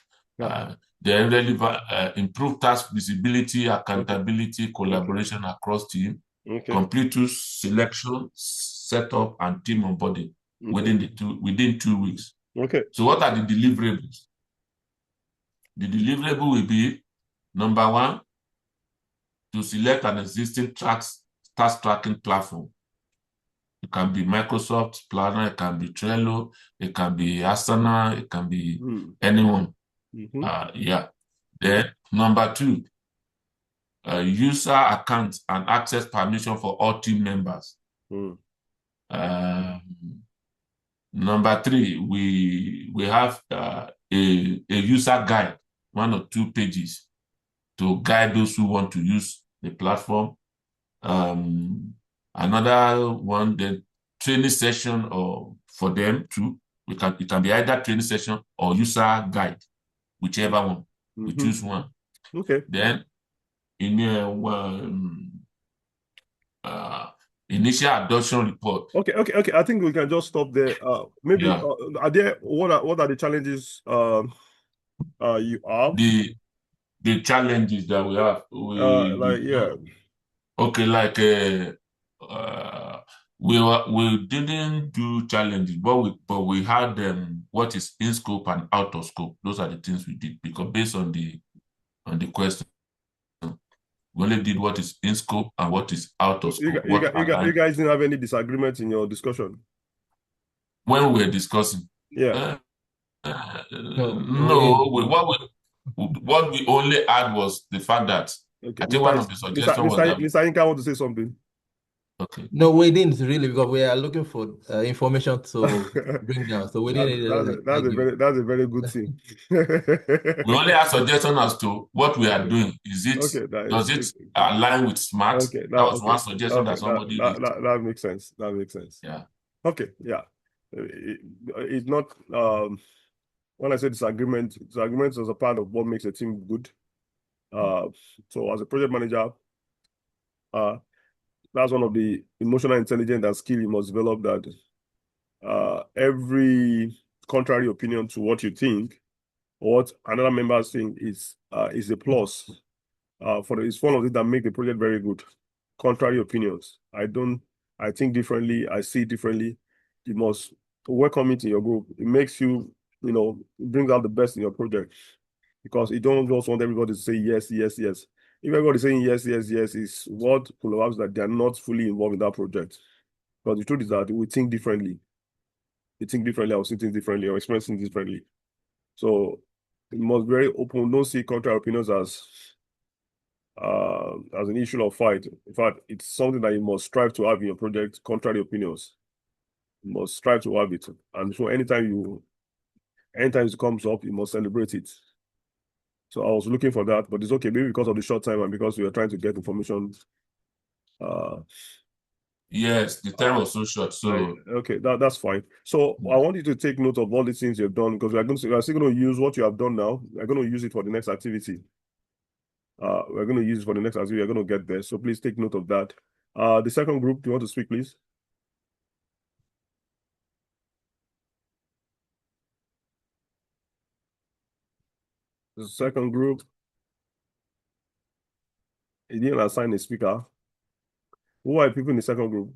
The relevant improve task visibility, accountability, collaboration across team, complete tool selection, setup, and team onboarding within 2 weeks. So what are the deliverables? The deliverable will be, number one, to select an existing task tracking platform. It can be Microsoft Planner, it can be Trello, it can be Asana, it can be anyone. Then number two, user accounts and access permission for all team members. Number three, we have a user guide, 1 or 2 pages, to guide those who want to use the platform. Another one, the training session for them too. It can be either training session or user guide, whichever one. We choose one. Then initial adoption report. Okay. I think we can just stop there. Maybe are there what are the challenges you have? The challenges that we have. We didn't do challenges, but we had what is in scope and out of scope. Those are the things we did, because based on the question, we only did what is in scope and what is out of scope. You guys didn't have any disagreement in your discussion when we were discussing? No. What we only had was the fact that I think one of the suggestions was that Mr. Inka want to say something. Okay. No, we didn't really, because we are looking for information to bring down. So we didn't. That's a very good thing. We only have suggestion as to what we are doing. Does it align with SMART? That was one suggestion that somebody did. That makes sense. Yeah. Okay. Yeah. It's not when I say disagreement is a part of what makes a team good. So as a project manager, that's one of the emotional intelligence and skill you must develop, that every contrary opinion to what you think or what another member think is a plus. It's one of the that make the project very good. Contrary opinions. I think differently, I see differently. You must welcome it in your group. It makes you, it brings out the best in your project, because you don't just want everybody to say yes, yes, yes. If everybody saying yes, yes, yes, is what will happen that they are not fully involved in that project. But the truth is that we think differently. We think differently, I see things differently, or experience things differently. So you must be very open. Don't see contrary opinions as an issue of fight. In fact, it's something that you must strive to have in your project. Contrary opinions, you must strive to have it. And so anytime it comes up, you must celebrate it. So I was looking for that, but it's okay, maybe because of the short time and because we are trying to get information. Yes, the time was so short, so okay, that's fine. So I want you to take note of all the things you've done, because we are still going to use what you have done now. We're going to use it for the next activity. We're going to use it for the next activity. We're going to get there. So please take note of that. The second group, do you want to speak, please? The second group. He didn't assign a speaker. Who are people in the second group?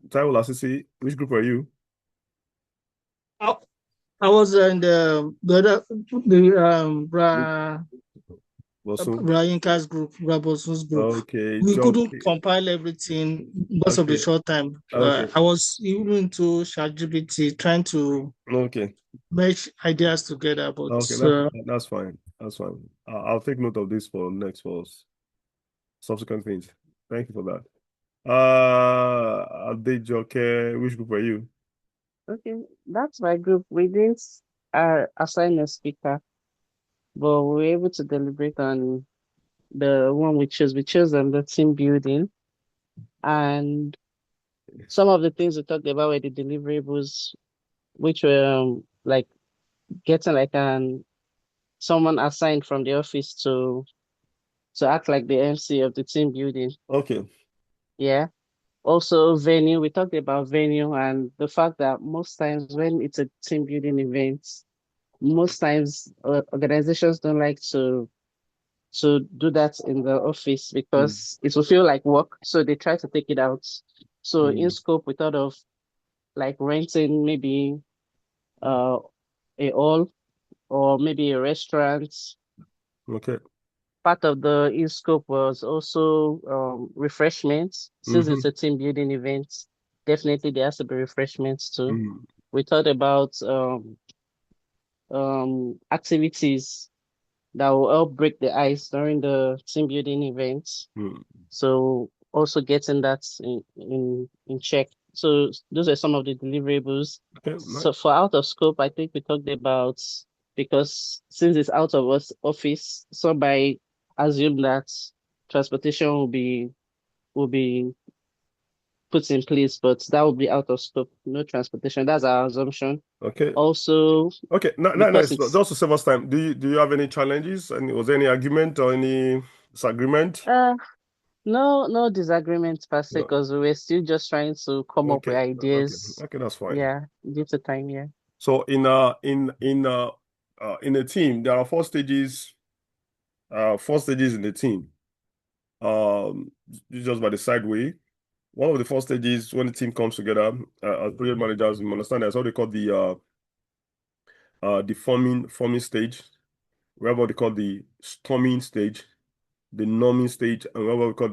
Taiwo Lasisi, which group are you? I was in Yinka's group, Rabosun's group. Okay. We couldn't compile everything because of the short time. Okay. I was even to ChatGPT trying to match ideas together, but that's fine. That's fine. I'll take note of this for subsequent things. Thank you for that. Adejoke, which group are you? Okay, that's my group. We didn't assign a speaker, but we were able to deliberate on the one we chose. We chose on the team building, and some of the things we talked about were the deliverables, which were like getting like someone assigned from the office to act like the MC of the team building. Okay. Yeah. Also, venue. We talked about venue and the fact that most times when it's a team building event, most times organizations don't like to do that in the office because it will feel like work. So they try to take it out. So in scope, we thought of like renting maybe a hall or maybe a restaurant. Okay. Part of the in scope was also refreshments. Since it's a team building event, definitely there has to be refreshments too. We thought about activities that will help break the ice during the team building events. So also getting that in check. So those are some of the deliverables. Okay, nice. So for out of scope, I think we talked about, because since it's out of office, somebody assume that transportation will be put in place, but that will be out of scope. No transportation. That's our assumption. Okay. Also, okay. Nice. Just to save us time, do you have any challenges? And was there any argument or any disagreement? No disagreement per se, because we were still just trying to come up with ideas. Okay, that's fine. Yeah, due to time. Yeah. So in a team, there are 4 stages. 4 stages in the team. Just by the side way. One of the 4 stages when the team comes together, as project managers, you understand that's what they call the forming stage. We have what they call the storming stage, the norming stage, and we have what we call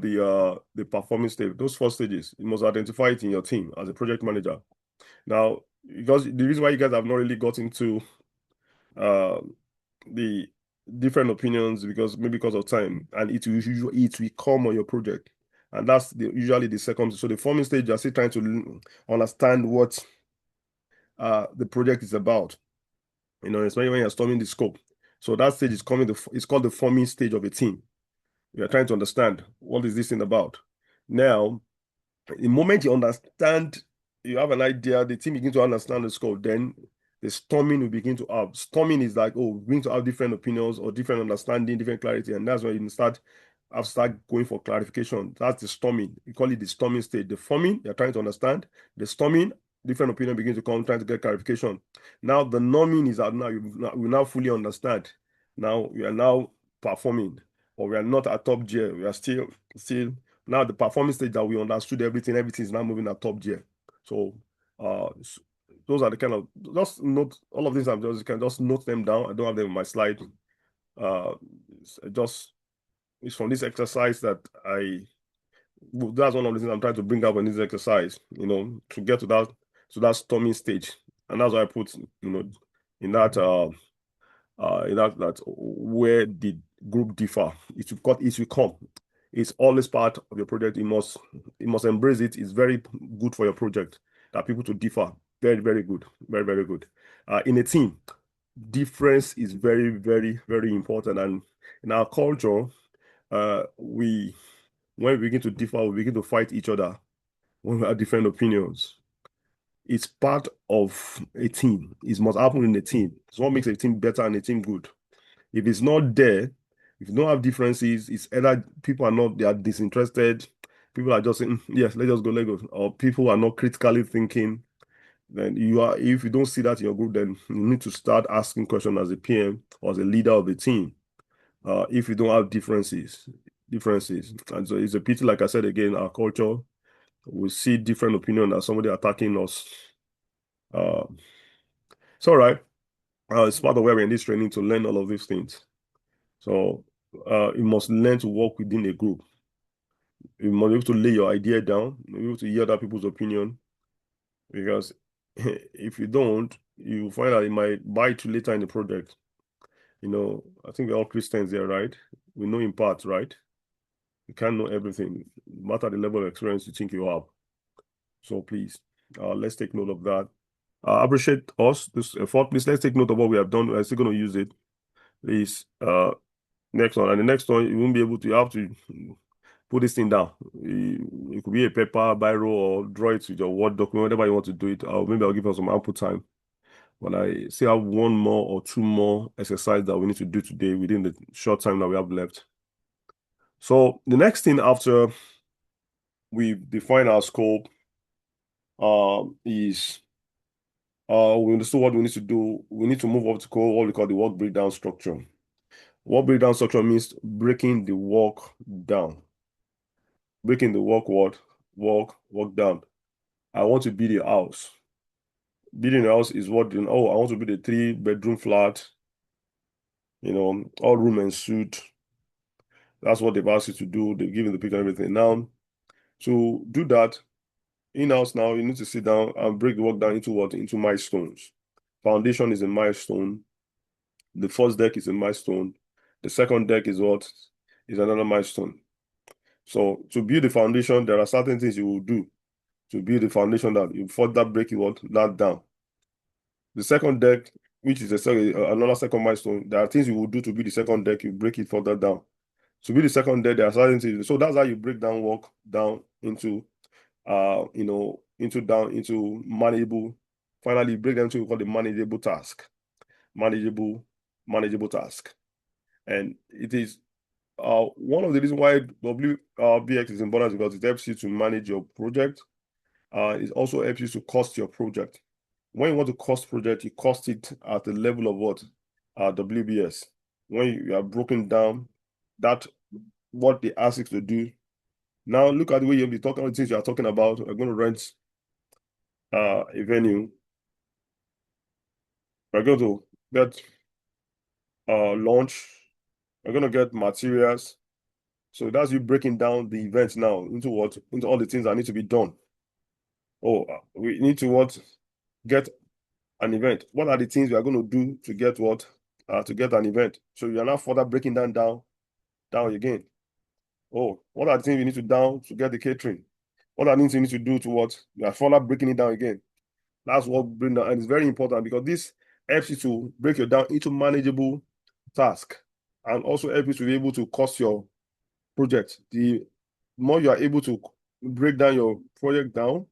the performing stage. Those 4 stages, you must identify it in your team as a project manager. Now, because the reason why you guys have not really got into the different opinions, because of time, and it will come on your project. And that's usually the second. So the forming stage, you're still trying to understand what the project is about. Especially when you're storming the scope. So that stage is it's called the forming stage of a team. You're trying to understand what is this thing about. Now, the moment you understand you have an idea, the team begin to understand the scope, then the storming will begin to have. Storming is like, oh, we begin to have different opinions or different understanding, different clarity, and that's when you start going for clarification. That's the storming. We call it the storming stage. The forming, you're trying to understand. The storming, different opinion begin to come, trying to get clarification. Now the norming is that now we now fully understand. Now we are now performing, or we are not at top gear. We are still now the performance stage that we understood everything is now moving at top gear. So those are the kind of, just note all of these. I'm just, you can just note them down. I don't have them in my slide. It's from this exercise that that's one of the things I'm trying to bring up in this exercise, to get to that storming stage. And that's why I put, in that where the group differ. It will come. It's always part of your project. You must embrace it. It's very good for your project that people to differ. Very, very good. Very, very good. In a team, difference is very, very, very important. And in our culture, when we begin to differ, we begin to fight each other when we have different opinions. It's part of a team. It must happen in a team. It's what makes a team better and a team good. If it's not there, if you don't have differences, it's either people they are disinterested, people are just saying, yes, let's just go, or people are not critically thinking. Then if you don't see that in your group, then you need to start asking questions as a PM or as a leader of the team. If you don't have differences. And so it's a pity, like I said again, our culture, we see different opinion as somebody attacking us. It's all right. It's part of where we're in this training to learn all of these things. So you must learn to work within a group. You must be able to lay your idea down, be able to hear other people's opinion, because if you don't, you find that it might bite you later in the project. I think we're all Christians there, right? We know in part, right? You can't know everything, no matter the level of experience you think you have. So please, let's take note of that. I appreciate this effort. Please, let's take note of what we have done. We're still going to use it. Please, next one. And the next one, you won't be able to, you have to put this thing down. It could be a paper, biro, or draw it with your Word document, whatever you want to do it. Maybe I'll give you some output time. But I still have one more or two more exercises that we need to do today within the short time that we have left. So the next thing after we define our scope is we understood what we need to do. We need to move up to what we call the work breakdown structure. Work breakdown structure means breaking the work down. Breaking the work down. I want to build a house. Building a house is what, I want to build a 3-bedroom flat, all room and suite. That's what they've asked you to do. They've given the picture and everything. Now, to do that, in-house now, you need to sit down and break the work down into what? Into milestones. Foundation is a milestone. The first deck is a milestone. The second deck is what? Is another milestone. So to build the foundation, there are certain things you will do to build the foundation that you further break that down. The second deck, which is another second milestone, there are things you will do to build the second deck, you break it further down. To build the second deck, there are certain things. So that's how you break down work down into into manageable. Finally, break them to what we call the manageable task. Manageable task. And it is one of the reasons why WBX is important, because it helps you to manage your project. It also helps you to cost your project. When you want to cost project, you cost it at the level of what? WBS. When you are broken down, that what they ask you to do. Now look at the way you'll be talking about things you are talking about. We're going to rent a venue. We're going to get launch. We're going to get materials. So that's you breaking down the event now into what? Into all the things that need to be done. We need to get an event. What are the things we are going to do to get what? To get an event. So you are now further breaking down again. What are the things you need to get the catering? What are the things you need to do to what? You are further breaking it down again. That's what bring down, and it's very important because this helps you to break it down into manageable tasks, and also helps you to be able to cost your project. The more you are able to break down your project down,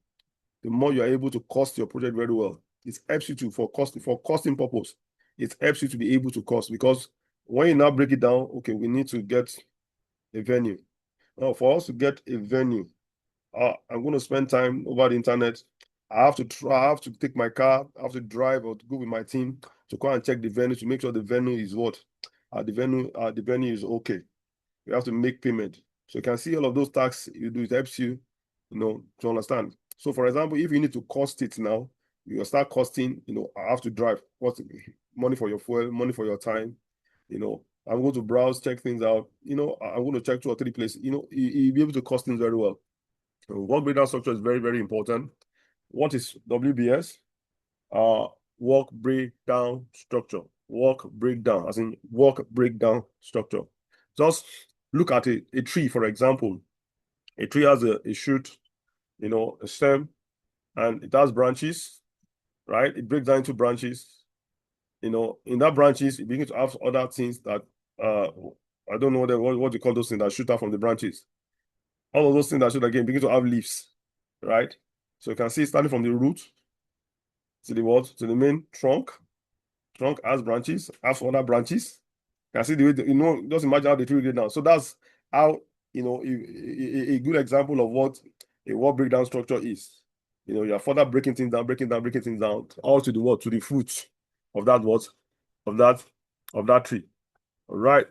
the more you're able to cost your project very well. It helps you to, for costing purpose, it helps you to be able to cost, because when you now break it down, okay, we need to get a venue. Now, for us to get a venue, I'm going to spend time over the internet. I have to take my car, I have to drive or to go with my team to go and check the venue to make sure the venue is what? The venue is okay. You have to make payment. So you can see all of those tasks you do, it helps you, to understand. So for example, if you need to cost it now, you start costing, I have to drive, what's money for your fuel, money for your time, I'm going to browse, check things out, I'm going to check 2 or 3 places, you'll be able to cost things very well. Work breakdown structure is very, very important. What is WBS? Work breakdown structure. Work breakdown, as in work breakdown structure. Just look at a tree, for example. A tree has a shoot, a stem, and it has branches, right? It breaks down into branches. In that branches, it begins to have other things that, I don't know what you call those things that shoot out from the branches. All of those things that should, again, begin to have leaves, right? So you can see starting from the root to the what? To the main trunk. Trunk has branches, has other branches. You can see the way, just imagine how the tree goes down. So that's how, a good example of what a work breakdown structure is. You're further breaking things down, all to the what? To the fruit of that what? Of that tree. All right.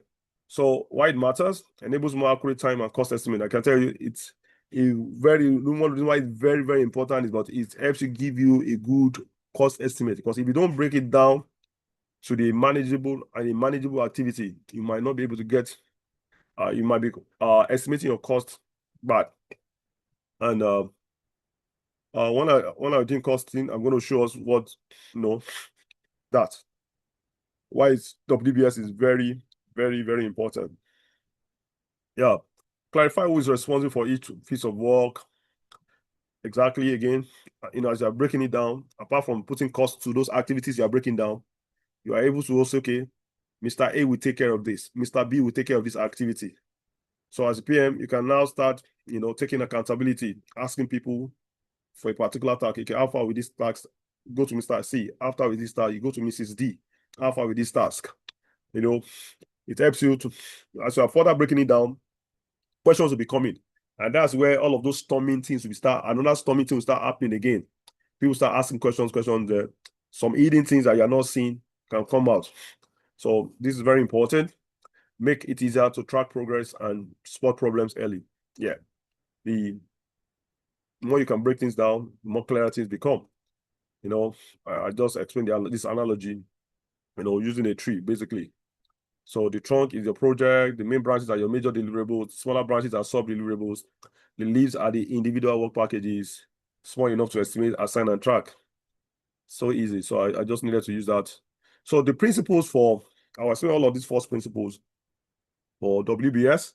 So why it matters? Enables more accurate time and cost estimate. I can tell you it's one reason why it's very, very important is that it helps you give you a good cost estimate. Because if you don't break it down to the manageable activity, you might not be able to get, you might be estimating your cost bad. And when I doing costing, I'm going to show us what, that. Why WBS is very, very, very important. Yeah. Clarify who is responsible for each piece of work. Exactly, again, as you're breaking it down, apart from putting cost to those activities you're breaking down, you are able to also, okay, Mr. A will take care of this. Mr. B will take care of this activity. So as a PM, you can now start, taking accountability, asking people for a particular task. Okay, how far with this task? Go to Mr. C. After with this task, you go to Mrs. D. How far with this task? It helps you to, as you are further breaking it down, questions will be coming. And that's where all of those storming things will start. Another storming thing will start happening again. People start asking questions. Some hidden things that you're not seeing can come out. So this is very important. Make it easier to track progress and spot problems early. Yeah. The more you can break things down, the more clear things become. I just explained this analogy, using a tree, basically. So the trunk is your project, the main branches are your major deliverables, smaller branches are sub-deliverables, the leaves are the individual work packages, small enough to estimate, assign, and track. So easy. So I just needed to use that. So the principles for, I will explain all of these 4 principles for WBS.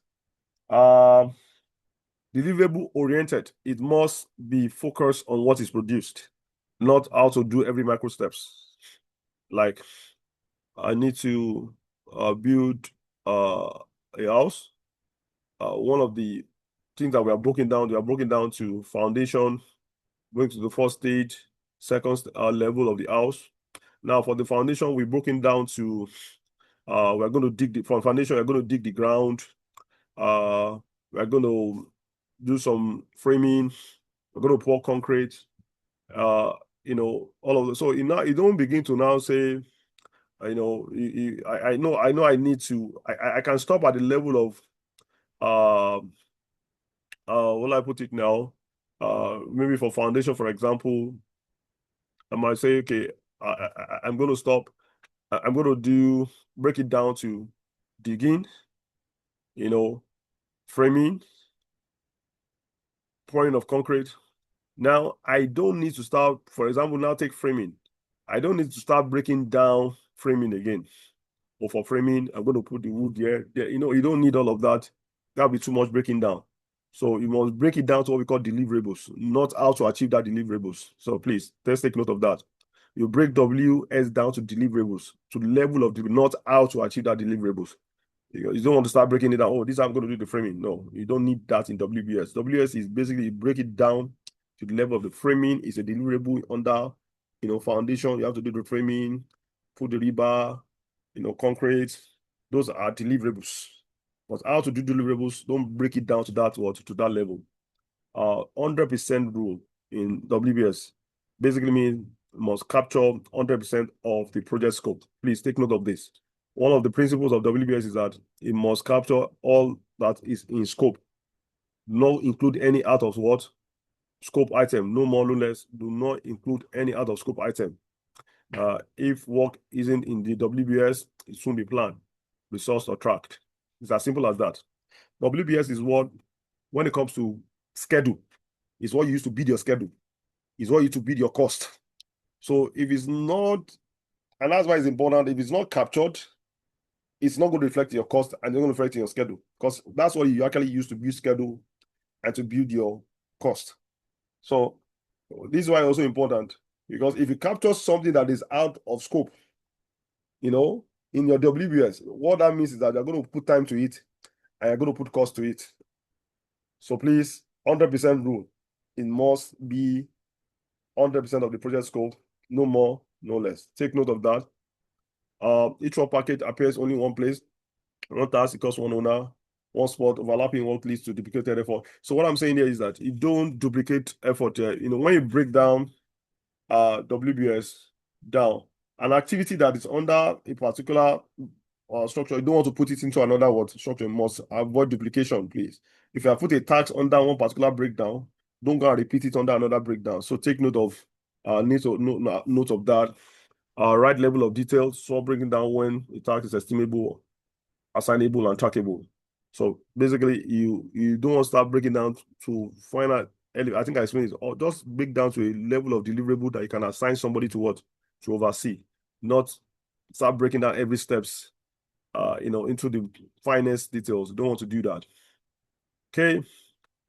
Deliverable oriented, it must be focused on what is produced, not how to do every micro steps. Like, I need to build a house. One of the things that we are broken down to foundation, going to the first stage, second level of the house. Now for the foundation, we're broken down to we're going to dig from foundation, we're going to dig the ground. We're going to do some framing, we're going to pour concrete, all of this. So you don't begin to now say, I know I need to, I can stop at the level of what I put it now, maybe for foundation, for example, I might say, okay, I'm going to stop, I'm going to break it down to digging, framing, pouring of concrete. Now I don't need to start, for example, now take framing. I don't need to start breaking down framing again. Or for framing, I'm going to put the wood there. You don't need all of that. That'll be too much breaking down. So you must break it down to what we call deliverables, not how to achieve that deliverables. So please, let's take note of that. You break WS down to deliverables, to the level of not how to achieve that deliverables. You don't want to start breaking it down. Oh, this I'm going to do the framing. No, you don't need that in WBS. WS is basically break it down to the level of the framing is a deliverable under, foundation. You have to do the framing, put the rebar, concrete. Those are deliverables. But how to do deliverables, don't break it down to that level. 100% rule in WBS basically means must capture 100% of the project scope. Please take note of this. One of the principles of WBS is that it must capture all that is in scope. Not include any out of what? Scope item. No more, no less. Do not include any out of scope item. If work isn't in the WBS, it shouldn't be planned, resourced, or tracked. It's as simple as that. WBS is what, when it comes to schedule, is what you use to bid your schedule. Is what you use to bid your cost. So if it's not, and that's why it's important, if it's not captured, it's not going to reflect your cost and it's going to reflect in your schedule, because that's what you actually use to build schedule and to build your cost. So this is why it's also important, because if you capture something that is out of scope, in your WBS, what that means is that you're going to put time to it and you're going to put cost to it. So please, 100% rule. It must be 100% of the project scope, no more, no less. Take note of that. Each work package appears only in one place. One task equals one owner, one spot, overlapping work leads to duplicated effort. So what I'm saying here is that you don't duplicate effort here. When you break down WBS down, an activity that is under a particular structure, you don't want to put it into another structure. You must avoid duplication, please. If you have put a task under one particular breakdown, don't go and repeat it under another breakdown. So take note of note of that. Right level of detail, so breaking down when a task is estimable, assignable, and trackable. So basically, you don't want to start breaking down to find out. I think I explained it. Or just break down to a level of deliverable that you can assign somebody to oversee. Not start breaking down every steps, into the finest details. You don't want to do that. Okay,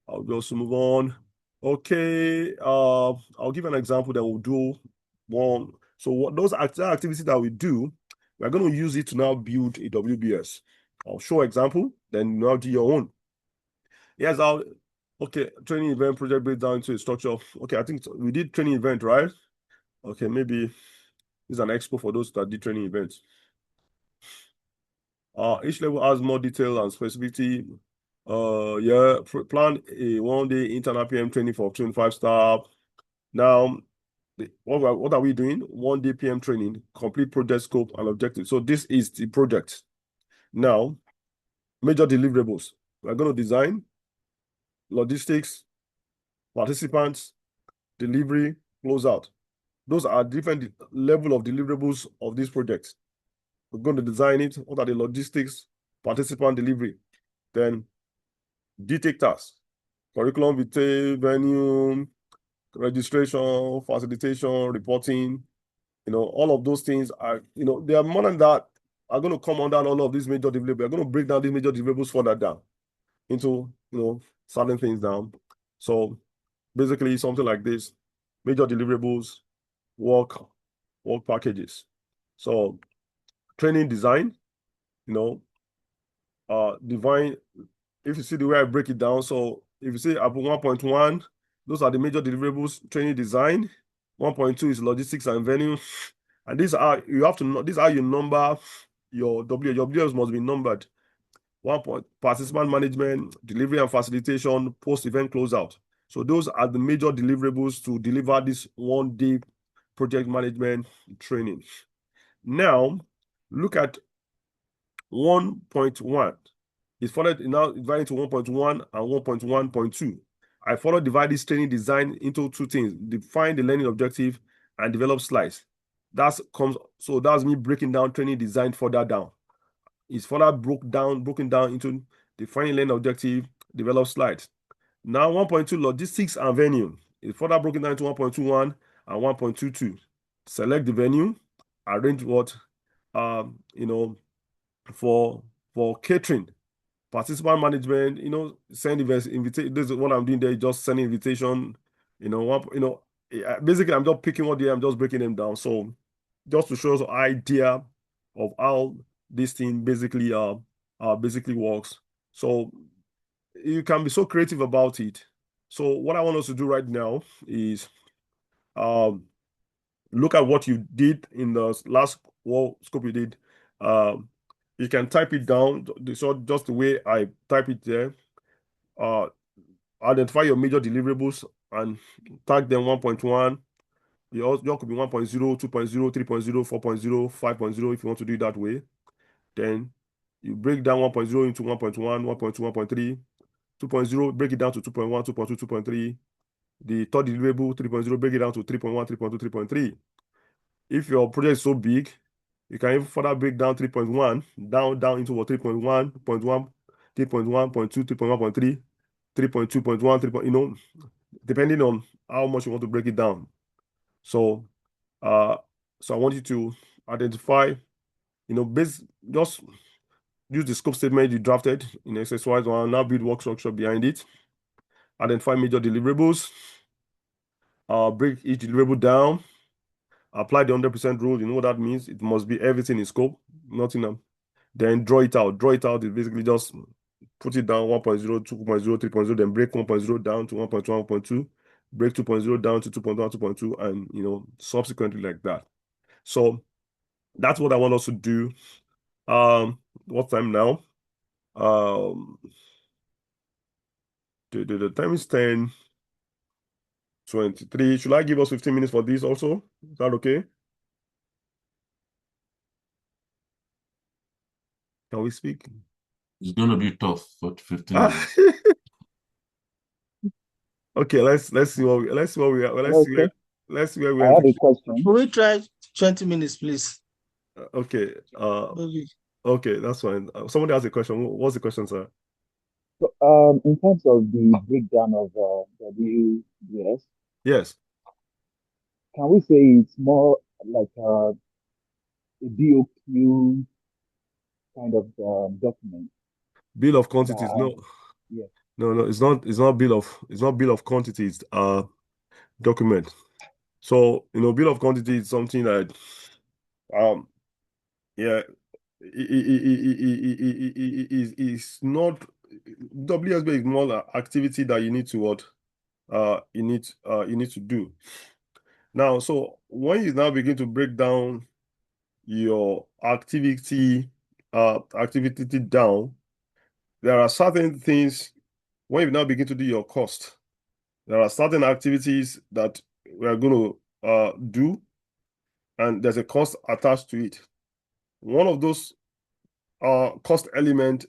I'll just move on. Okay, I'll give an example. Then we'll do one. So what those activities that we do, we're going to use it to now build a WBS. I'll show example, then now do your own. Here's our training event project breakdown into a structure. Okay, I think we did training event, right? Okay, maybe this is an expo for those that did training events. Each level has more detail and specificity. Plan a one-day internal PM training for 25 staff. Now, what are we doing? 1 day PM training, complete project scope and objective. So this is the project. Now, major deliverables. We're going to design, logistics, participants, delivery, closeout. Those are different level of deliverables of this project. We're going to design it. What are the logistics, participant, delivery? Then detailed tasks, curriculum vitae, venue, registration, facilitation, reporting, all of those things are, they are more than that, are going to come under all of these major deliverables. We're going to break down these major deliverables further down into, certain things down. So basically something like this, major deliverables, work packages. So training design, define, if you see the way I break it down. So if you say up 1.1, those are the major deliverables, training design. 1.2 is logistics and venue. And these are, you have to know, these are you number your WBS must be numbered. 1 point, participant management, delivery and facilitation, post-event closeout. So those are the major deliverables to deliver this 1 day project management training. Now, look at 1.1. It's further now divided into 1.1 and 1.1.2. I further divide this training design into two things: define the learning objective and develop slides. That's me breaking down training design further down. It's further broken down into defining learning objective, develop slides. Now 1.2 logistics and venue is further broken down into 1.21 and 1.22. Select the venue, arrange what for catering, participant management, send invitation. This is what I'm doing there, just sending invitation, basically I'm just picking what I'm just breaking them down. So just to show us an idea of how this thing basically works. So you can be so creative about it. So what I want us to do right now is look at what you did in the last scope you did. You can type it down, so just the way I type it there. Identify your major deliverables and tag them 1.1. Yours could be 1.0, 2.0, 3.0, 4.0, 5.0 if you want to do it that way. Then you break down 1.0 into 1.1, 1.2, 1.3, 2.0, break it down to 2.1, 2.2, 2.3. The third deliverable, 3.0, break it down to 3.1, 3.2, 3.3. If your project is so big, you can even further break down 3.1 down into what 3.1, 0.1, 3.1, 0.2, 3.1, 3.2.1, 3. Depending on how much you want to break it down. So I want you to identify, just use the scope statement you drafted in exercise 1, now build work structure behind it. Identify major deliverables. Break each deliverable down. Apply the 100% rule. You know what that means? It must be everything in scope, nothing. Then draw it out. Draw it out is basically just put it down 1.0, 2.0, 3.0, then break 1.0 down to 1.1, 1.2, break 2.0 down to 2.1, 2.2, and subsequently like that. So that's what I want us to do. What time now? The time is 10:23. Should I give us 15 minutes for this also? Is that okay? Can we speak? It's gonna be tough for 15 minutes. Okay, let's see what we are. Okay. Let's see where we I are. have a question. Will we try 20 minutes, please? Okay. Maybe. Okay, that's fine. Somebody has a question. What's the question, sir? So, in terms of the breakdown of WBS, Yes. can we say it's more like a BOQ kind of document? Bill of quantities. No. Yeah. No, it's not bill of quantities, document. So, bill of quantity is something that yeah, it's not. WSB is more like activity that you need to you need to do. Now, so when you now begin to break down your activity down, there are certain things. When you now begin to do your cost, there are certain activities that we are going to do, and there's a cost attached to it. One of those cost element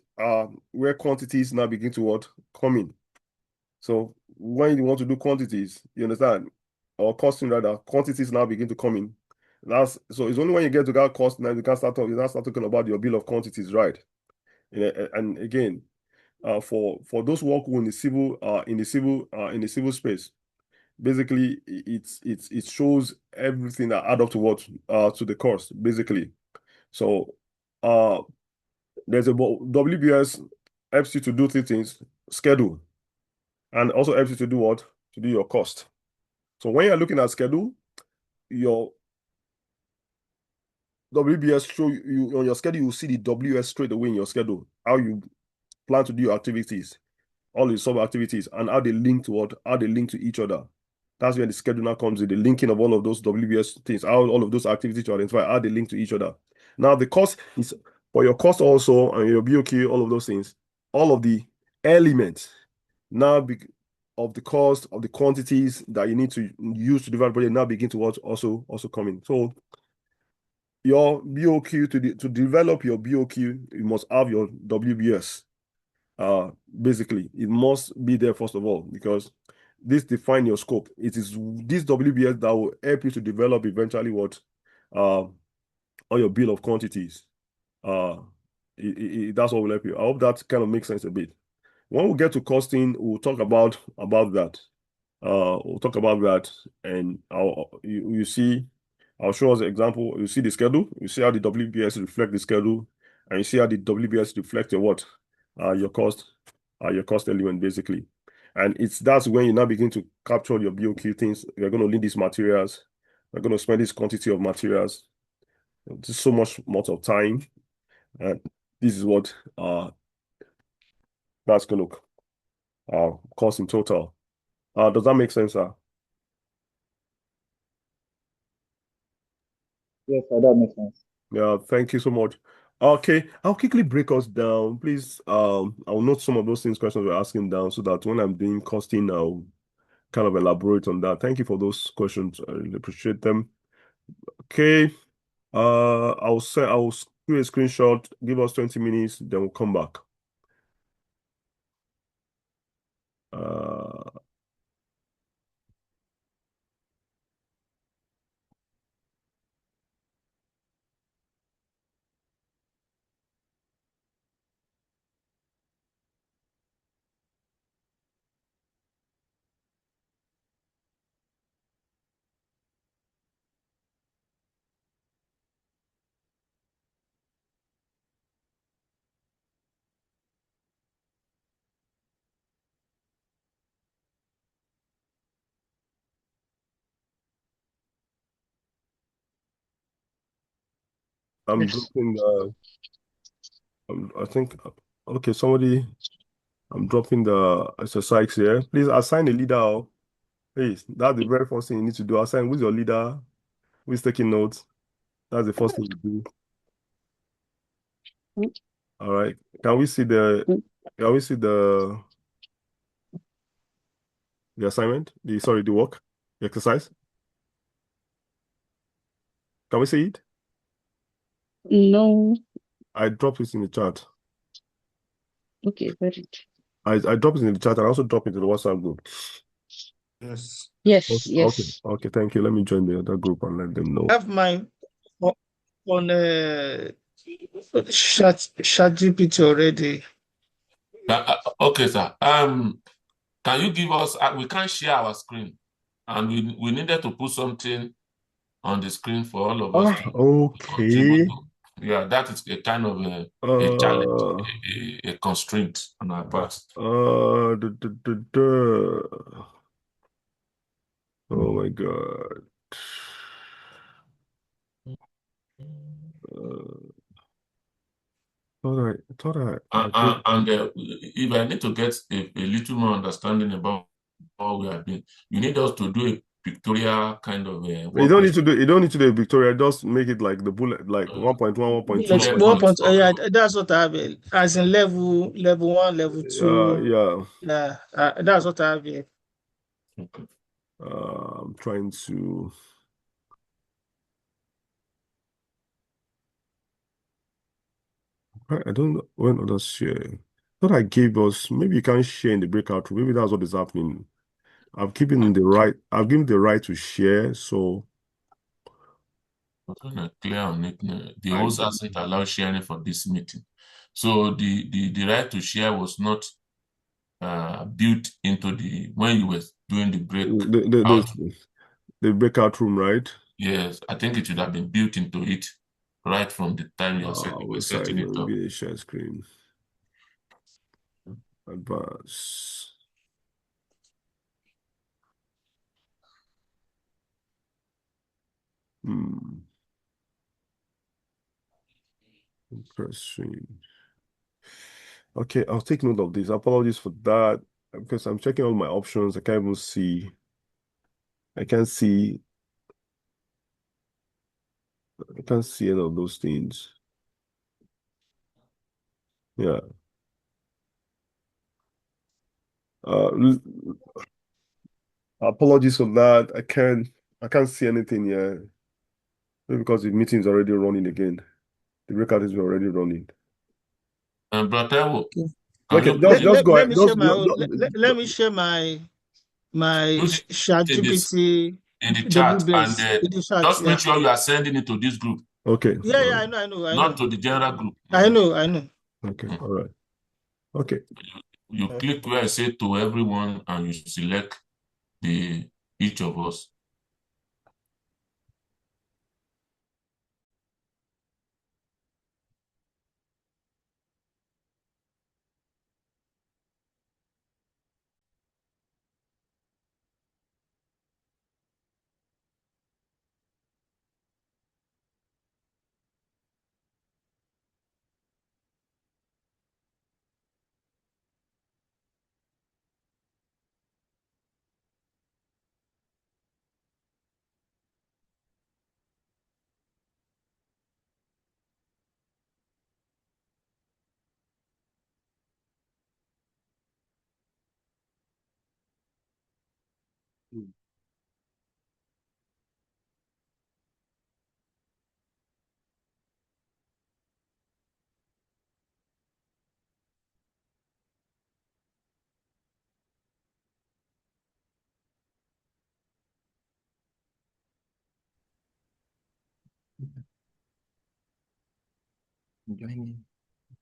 where quantities now begin to come in. So when you want to do quantities, you understand, or costing rather, quantities now begin to come in. So it's only when you get to that cost now you can start talking about your bill of quantities, right? And again, for those who work in the civil space, basically it shows everything that add up to to the cost basically. So there's a WBS helps you to do 3 things: schedule, and also helps you to do what? To do your cost. So when you're looking at schedule, your WBS show you on your schedule, you see the WS straight away in your schedule, how you plan to do your activities, all the sub activities, and how they link to each other. That's where the schedule now comes in, the linking of all of those WBS things, how all of those activities to identify, how they link to each other. Now the cost is for your cost also, and your BOQ, all of those things, all of the elements now of the cost of the quantities that you need to use to develop project now begin to also come in. So your BOQ to develop your BOQ, you must have your WBS. Basically, it must be there first of all, because this define your scope. It is this WBS that will help you to develop eventually all your bill of quantities. That's what will help you. I hope that kind of makes sense a bit. When we get to costing, we'll talk about that. We'll talk about that, and you see, I'll show us an example. You see the schedule. You see how the WBS reflect the schedule, and you see how the WBS reflect your what, your cost element basically. And that's when you now begin to capture your BOQ things. We're going to need these materials. We're going to spend this quantity of materials. There's so much more of time, and this is what that's going to cost in total. Does that make sense, sir? Yes, sir, that makes sense. Yeah, thank you so much. Okay, I'll quickly break us down. Please, I'll note some of those things questions we're asking down so that when I'm doing costing, I'll kind of elaborate on that. Thank you for those questions. I really appreciate them. Okay. I'll do a screenshot, give us 20 minutes, then we'll come back. Uh, I'm Yes. dropping I think okay, I'm dropping the exercise here. Please assign a leader. Please, that's the very first thing you need to do. Assign who's your leader, who's taking notes. That's the first thing you do. All right. Can we see the assignment? The work, the exercise? Can we see it? No. I dropped it in the chat. Okay, got it. I dropped it in the chat and I also dropped it in the WhatsApp group. Yes. Yes, Okay, yes. okay, thank you. Let me join the other group and let them know. I have mine on ChatGPT already. Okay, sir. Can you give us? We can't share our screen, and we needed to put something on the screen for all of us to Okay. Yeah, that is a kind of a challenge, a constraint on our part. Oh my God. And if I need to get a little more understanding about what we are doing, you need us to do a pictorial kind of You don't need to do a Victoria, just make it like the bullet, like 1.1, 1.2, 1.2. Yeah, that's what I have. As in level 1, level 2. Yeah. That's what I have here. I'm trying to. I don't know when others share. Thought I gave us. Maybe you can share in the breakout room. Maybe that's what is happening. I've given the right to share. So clear on it. The host hasn't allowed sharing for this meeting. So the right to share was not built into when you were doing the breakout. The breakout room, right? Yes, I think it should have been built into it right from the time you were setting it up. Share screen. Advanced. Impression. Okay, I'll take note of this. Apologies for that because I'm checking all my options. I can't even see. I can't see any of those things. Yeah. Apologies for that. I can't see anything here. Maybe because the meeting is already running again. The breakout is already running. Brother, okay, just go ahead. Let me share my ChatGPT in the chat and just make sure you are sending it to this group. Okay. Yeah, I know. Not to the general group. I know. Okay, all right. Okay. You click where I say to everyone and you select each of us.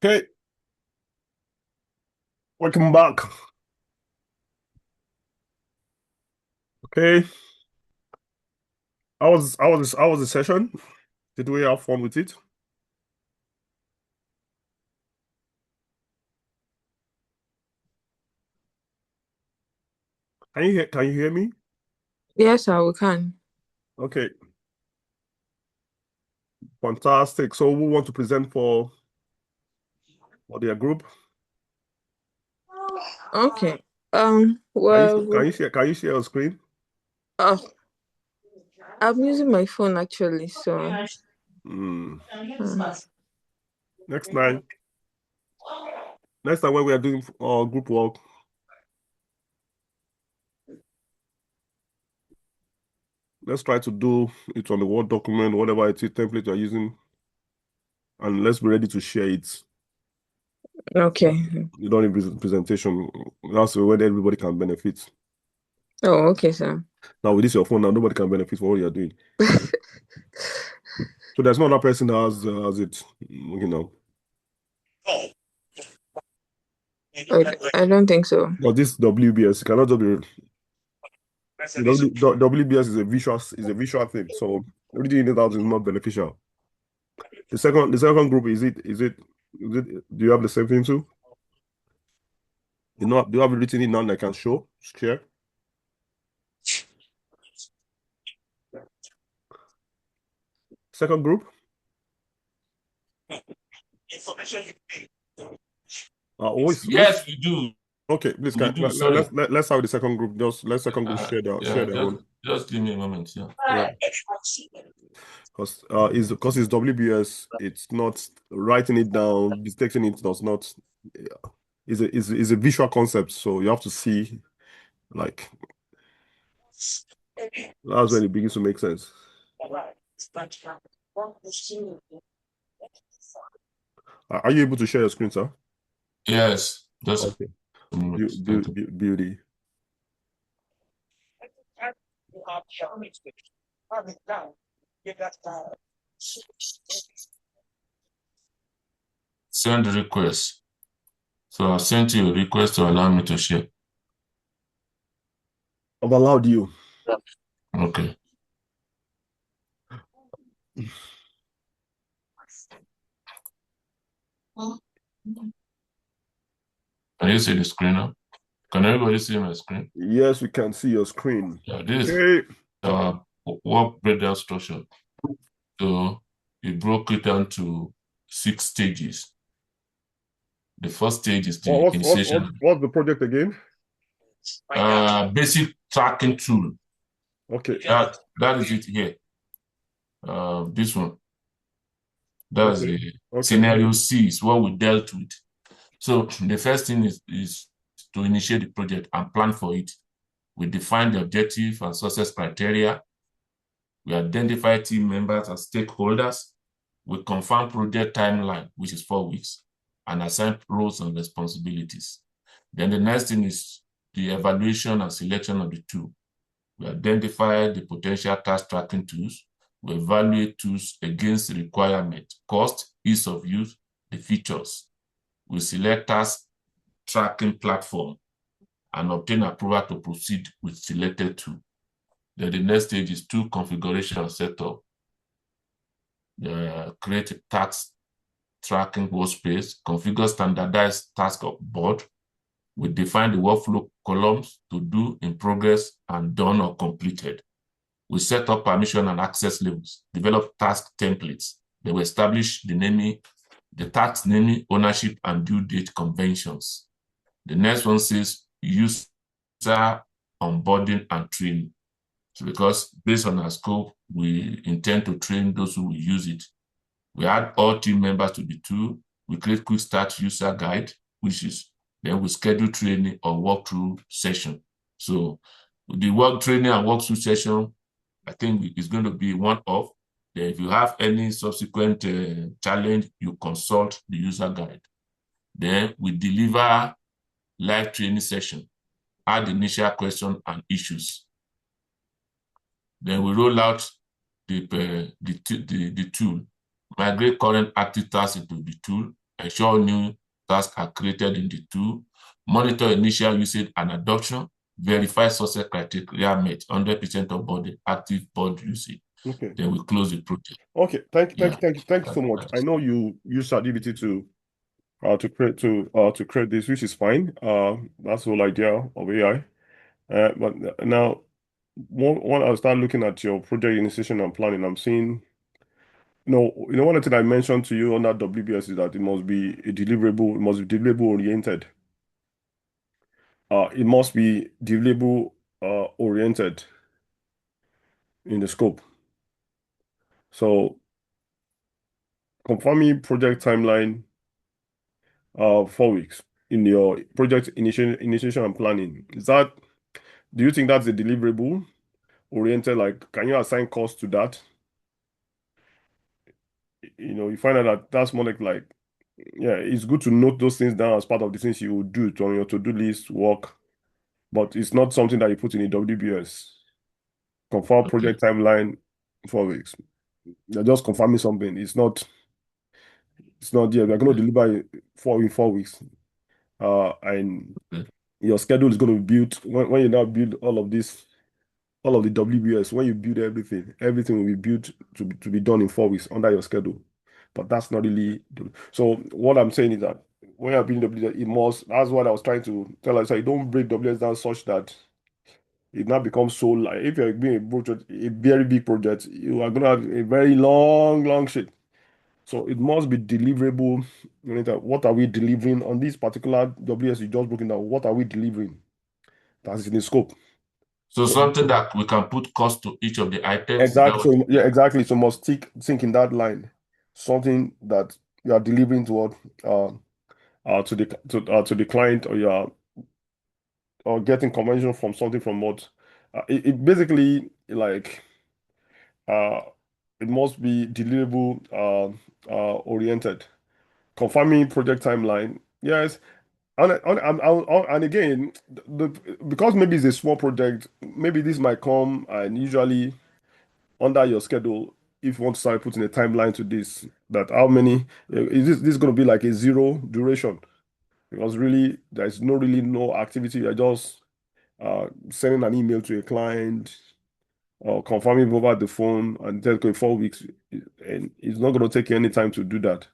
Okay. Welcome back. Okay. How was the session? Did we have fun with it? Can you hear me? Yes, sir, we can. Okay. Fantastic. So who want to present for their group? Okay. Can Well, you share your screen? I'm using my phone actually, so Next time when we are doing group work, let's try to do it on the Word document, whatever it is, template you're using, and let's be ready to share it. okay. You don't need presentation. That's where everybody can benefit. Oh, okay, sir. Now with this your phone, now nobody can benefit from what you're doing. So there's no other person that has it, you know. I don't think so. But this WBS cannot just be. WBS is a visual thing, so reading it out is not beneficial. The second group is it? Do you have the same thing too? Do you have it written in now that I can share? Second group? Yes, we do. Okay, please let's have the second group. Just let second group share their own. Just give me a moment, yeah. Because it's WBS, it's not writing it down, detecting it does not. Is a visual concept, so you have to see, like, that's when it begins to make sense. Are you able to share your screen, sir? Yes. Just okay. Beauty. Send request. So I sent you a request to allow me to share. I've allowed you. Okay. Can you see the screen now? Can everybody see my screen? Yes, we can see your screen. Yeah, this is our work breakdown structure. So we broke it down to 6 stages. The first stage is the initiation. What's the project again? Basic tracking tool. Okay. That is it here. This one. That's the scenario C is what we dealt with. So the first thing is to initiate the project and plan for it. We define the objective and success criteria. We identify team members and stakeholders. We confirm project timeline, which is 4 weeks, and assign roles and responsibilities. Then the next thing is the evaluation and selection of the tool. We identify the potential task tracking tools. We evaluate tools against the requirement, cost, ease of use, the features. We select task tracking platform and obtain approval to proceed with selected tool. Then the next stage is tool configuration and setup. Create a task tracking workspace, configure standardized task board. We define the workflow columns to do, in progress, and done or completed. We set up permission and access levels, develop task templates. They will establish the task naming, ownership, and due date conventions. The next one says user onboarding and training. So because based on our scope, we intend to train those who will use it. We add all team members to the tool. We create quick start user guide, then we schedule training or walkthrough session. So The work training and walkthrough session, I think is going to be one off. Then if you have any subsequent challenge, you consult the user guide. Then we deliver live training session, add initial question and issues. Then we roll out the tool, migrate current active tasks into the tool, ensure new tasks are created in the tool, monitor initial usage and adoption, verify success criteria met 100% of board active board usage. Okay. Then we close the project. Okay. Thank you so much. I know you use ChatGPT to create this, which is fine. That's the whole idea of AI. But now, when I start looking at your project initiation and planning, I'm seeing. No, one thing I mentioned to you on that WBS is that it must be a deliverable. It must be deliverable oriented. It must be deliverable oriented in the scope. So confirming project timeline 4 weeks in your project initiation and planning. Do you think that's a deliverable oriented? Like, can you assign cost to that? You find out that that's more like yeah, it's good to note those things down as part of the things you will do on your to-do list work, but it's not something that you put in a WBS. Confirm project timeline 4 weeks. You're just confirming something. It's not yeah, we're going to deliver in 4 weeks. And your schedule is going to be built when you now build all of the WBS. When you build everything will be built to be done in 4 weeks under your schedule. But that's not really so. What I'm saying is that when you're building WBS, that's what I was trying to tell us. So you don't break WBS down such that it now becomes so like if you're doing a very big project, you are gonna have a very long shit. So it must be deliverable. What are we delivering on this particular WS you just broken down? What are we delivering? That's in the scope. So something that we can put cost to each of the items. Exactly. So yeah, exactly. So must think in that line. Something that you are delivering to the client, or getting convention from something from what it basically like it must be deliverable oriented. Confirming project timeline. Yes. And again, because maybe it's a small project, maybe this might come and usually under your schedule, if you want to start putting a timeline to this, that how many is this going to be like a zero duration? Because really, there's no activity. You're just sending an email to a client or confirming over the phone and then going 4 weeks, and it's not going to take you any time to do that.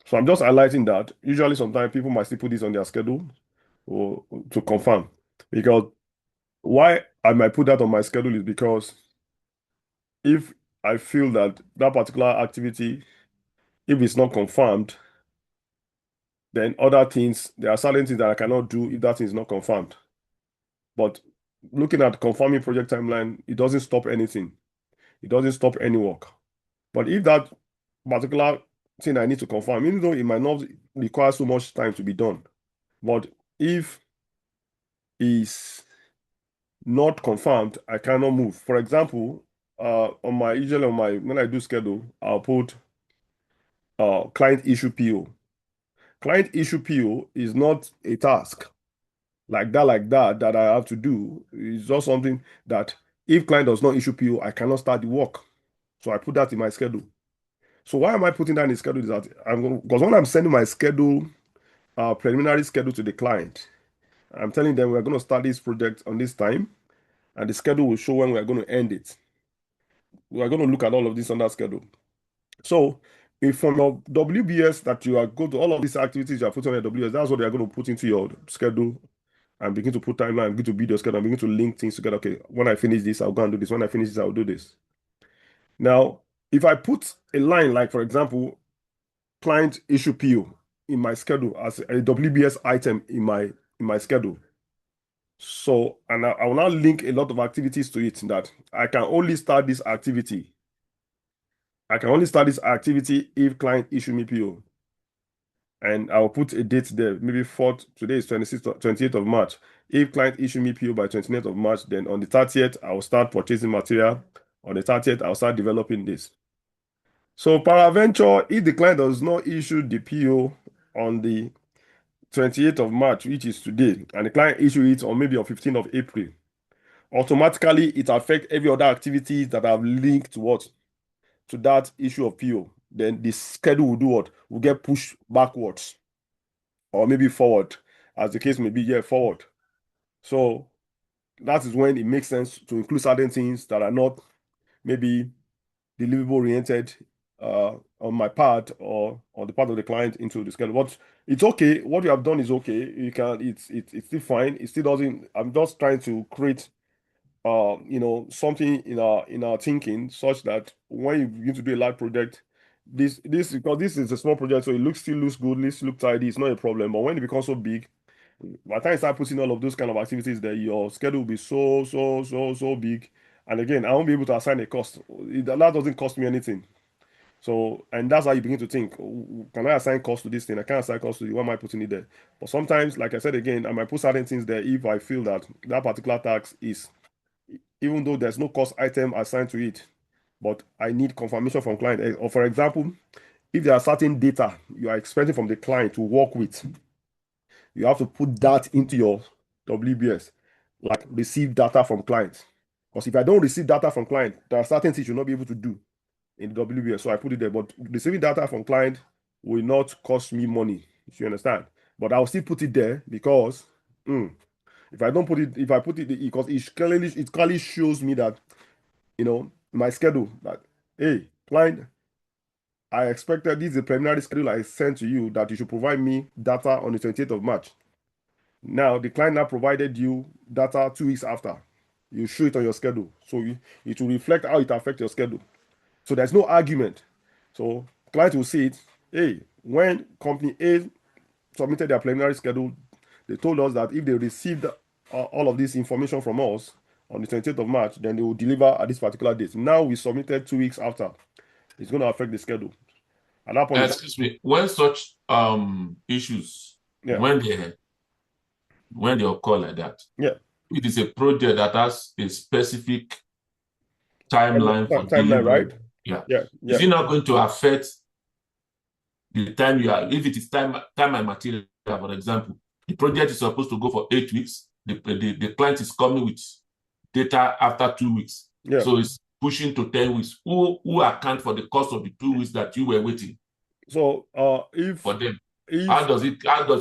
So I'm just highlighting that. Usually, sometimes people might still put this on their schedule or to confirm. Because why I might put that on my schedule is because if I feel that particular activity, if it's not confirmed, then other things, there are certain things that I cannot do if that thing is not confirmed. But looking at confirming project timeline, it doesn't stop anything. It doesn't stop any work. But if that particular thing I need to confirm, even though it might not require so much time to be done, but if it's not confirmed, I cannot move. For example, when I do schedule, I'll put client issue PO. Client issue PO is not a task like that I have to do. It's just something that if client does not issue PO, I cannot start the work. So I put that in my schedule. So why am I putting that in the schedule? Is that because when I'm sending my schedule, preliminary schedule to the client, I'm telling them we're going to start this project on this time, and the schedule will show when we're going to end it. We are going to look at all of this on that schedule. So if from your WBS that you are going to all of these activities you are putting on your WBS, that's what they are going to put into your schedule and begin to put timeline, begin to build your schedule, and begin to link things together. Okay, when I finish this, I'll go and do this. When I finish this, I'll do this. Now, if I put a line like, for example, client issue PO in my schedule as a WBS item in my schedule. So, and I will now link a lot of activities to it that I can only start this activity. I can only start this activity if client issue me PO. and I'll put a date there, maybe 4th, today is 28th of March. If client issue me PO by 29th of March, then on the 30th, I'll start purchasing material. On the 30th, I'll start developing this. So peradventure, if the client does not issue the PO on the 28th of March, which is today, and the client issue it on maybe on 15th of April, automatically it affects every other activities that have linked to what? To that issue of PO. Then the schedule will do what? Will get pushed backwards or maybe forward, as the case may be, forward. So that is when it makes sense to include certain things that are not maybe deliverable oriented on my part or on the part of the client into the schedule. But it's okay. What you have done is okay. You can. It's still fine. It still doesn't. I'm just trying to create something in our thinking such that when you begin to do a large project, this because this is a small project, so it still looks good, look tidy, it's not a problem. But when it becomes so big, by the time you start putting all of those kind of activities there, your schedule will be so big. And again, I won't be able to assign a cost. That doesn't cost me anything. So, and that's how you begin to think, can I assign cost to this thing? I can't assign cost to it. Why am I putting it there? But sometimes, like I said again, I might put certain things there if I feel that that particular task is, even though there's no cost item assigned to it, but I need confirmation from client. Or for example, if there are certain data you are expecting from the client to work with, you have to put that into your WBS, like receive data from clients. Because if I don't receive data from client, there are certain things you'll not be able to do in the WBS. So I put it there. But receiving data from client will not cost me money, if you understand. But I'll still put it there because if I don't put it, if I put it, because it clearly shows me that, my schedule, that, hey, client, I expected this is a preliminary schedule I sent to you that you should provide me data on the 28th of March. Now, the client now provided you data 2 weeks after. You show it on your schedule. So it will reflect how it affects your schedule. So there's no argument. So client will see it. Hey, when company A submitted their preliminary schedule, they told us that if they received all of this information from us on the 28th of March, then they will deliver at this particular date. Now we submitted 2 weeks after. It's going to affect the schedule. At that point, excuse me, when such issues, when they occur like that, it is a project that has a specific timeline for delivery, right? Is it not going to affect the time you are? If it is time and material, for example, the project is supposed to go for 8 weeks. The client is coming with data after 2 weeks, so it's pushing to 10 weeks. Who account for the cost of the 2 weeks that you were waiting? So if for them, how does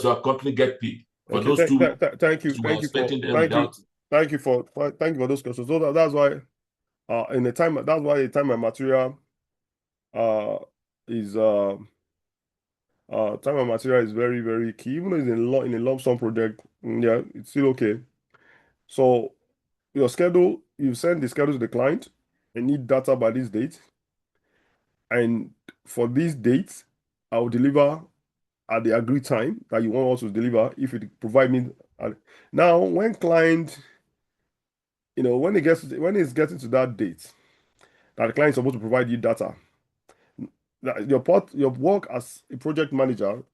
your company get paid for those 2 weeks? Thank you for those questions. So that's why the time and material is time and material is very, very key. Even though it's in a lump sum project, it's still okay. So your schedule, you send the schedule to the client. I need data by this date, and for these dates, I'll deliver at the agreed time that you want us to deliver. If you provide me, now when client, when it's getting to that date that the client is supposed to provide you data, your work as a project manager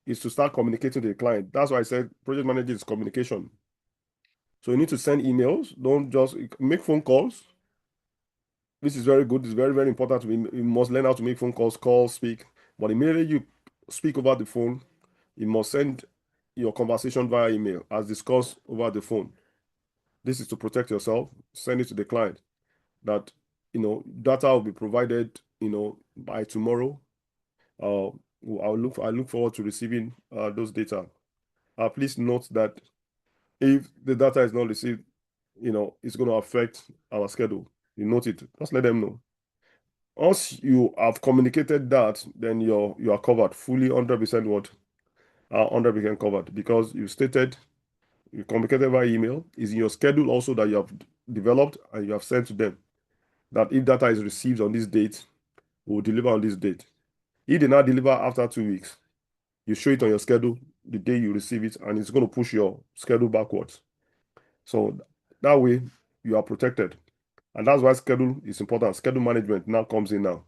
is to start communicating to the client. That's why I said project manager is communication. So you need to send emails. Don't just make phone calls. This is very good. It's very, very important. You must learn how to make phone calls, speak. But immediately you speak over the phone, you must send your conversation via email as discussed over the phone. This is to protect yourself. Send it to the client that, data will be provided, by tomorrow. I look forward to receiving those data. Please note that if the data is not received, it's going to affect our schedule. You note it. Just let them know. Once you have communicated that, then you are covered fully, 100% what? 100% covered, because you communicated via email. Is in your schedule also that you have developed and you have sent to them that if data is received on this date, we will deliver on this date. If they now deliver after 2 weeks, you show it on your schedule the day you receive it, and it's going to push your schedule backwards. So that way you are protected. And that's why schedule is important. Schedule management now comes in now.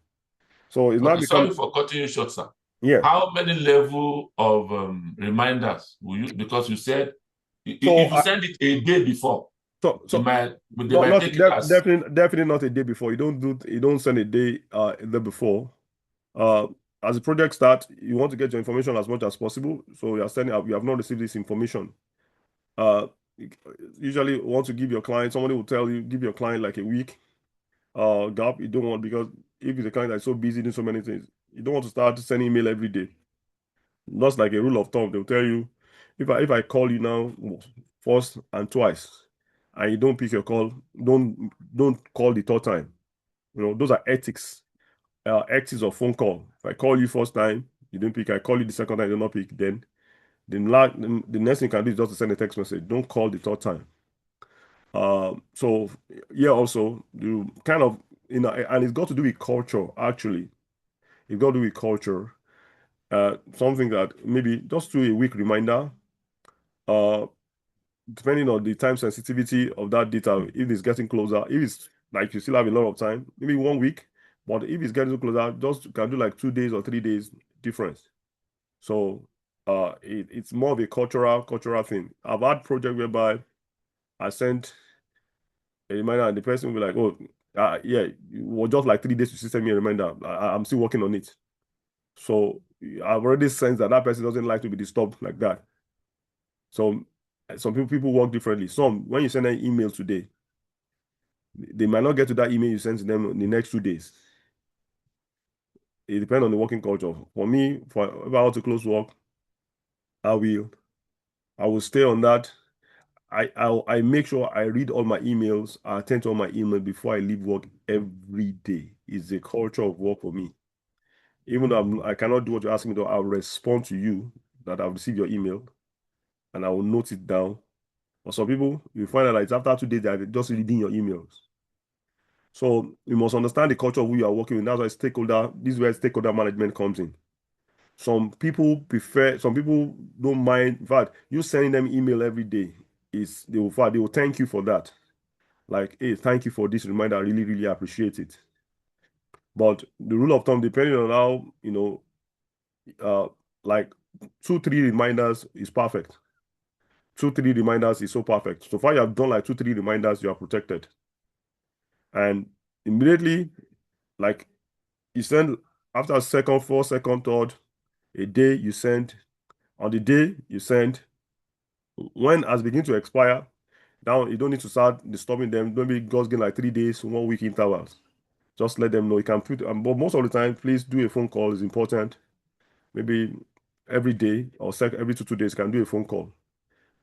So it's not sorry for cutting you short, sir. Yeah. How many level of reminders will you? Because you said if you send it a day before, they might take it as definitely not a day before. You don't send a day before. As the project starts, you want to get your information as much as possible. So you are sending up. You have not received this information. Usually want to give your client. Somebody will tell you give your client like a week gap. You don't want, because if it's a client that's so busy doing so many things, you don't want to start sending email every day. That's like a rule of thumb. They'll tell you if I call you now first and twice and you don't pick your call, don't call the third time. Those are ethics. Ethics of phone call. If I call you first time, you don't pick. I call you the second time, you do not pick. Then the next thing you can do is just to send a text message. Don't call the third time. So yeah, also you kind of and it's got to do with culture. Actually, it's got to do with culture. Something that maybe just do a week reminder. Depending on the time sensitivity of that data, if it's getting closer, if it's like you still have a lot of time, maybe 1 week. But if it's getting closer, just can do like 2 days or 3 days difference. So it's more of a cultural thing. I've had project whereby I sent a reminder and the person will be like, oh, yeah, it was just like 3 days to send me a reminder. I'm still working on it. So I've already sensed that person doesn't like to be disturbed like that. So some people work differently. Some, when you send an email today, they might not get to that email you sent to them in the next 2 days. It depends on the working culture. For me, if I want to close work, I will stay on that. I make sure I read all my emails. I attend to all my emails before I leave work every day. It's a culture of work for me. Even though I cannot do what you're asking me to, I'll respond to you that I've received your email and I will note it down. For some people, you find out that it's after 2 days that they're just reading your emails. So you must understand the culture of who you are working with. That's why this is where stakeholder management comes in. Some people don't mind. In fact, you sending them email every day they will thank you for that. Like, hey, thank you for this reminder. I really, really appreciate it. But the rule of thumb, depending on how, like 2-3 reminders is perfect. 2-3 reminders is so perfect. So far, you have done like 2-3 reminders, you are protected. And immediately, like you send after second, fourth, second, third, a day you send. On the day you send, when has begin to expire, now you don't need to start disturbing them. Don't be getting like 3 days, 1 week intervals. Just let them know you can put. But most of the time, please do a phone call. Is important. Maybe every day or every 2 days, you can do a phone call.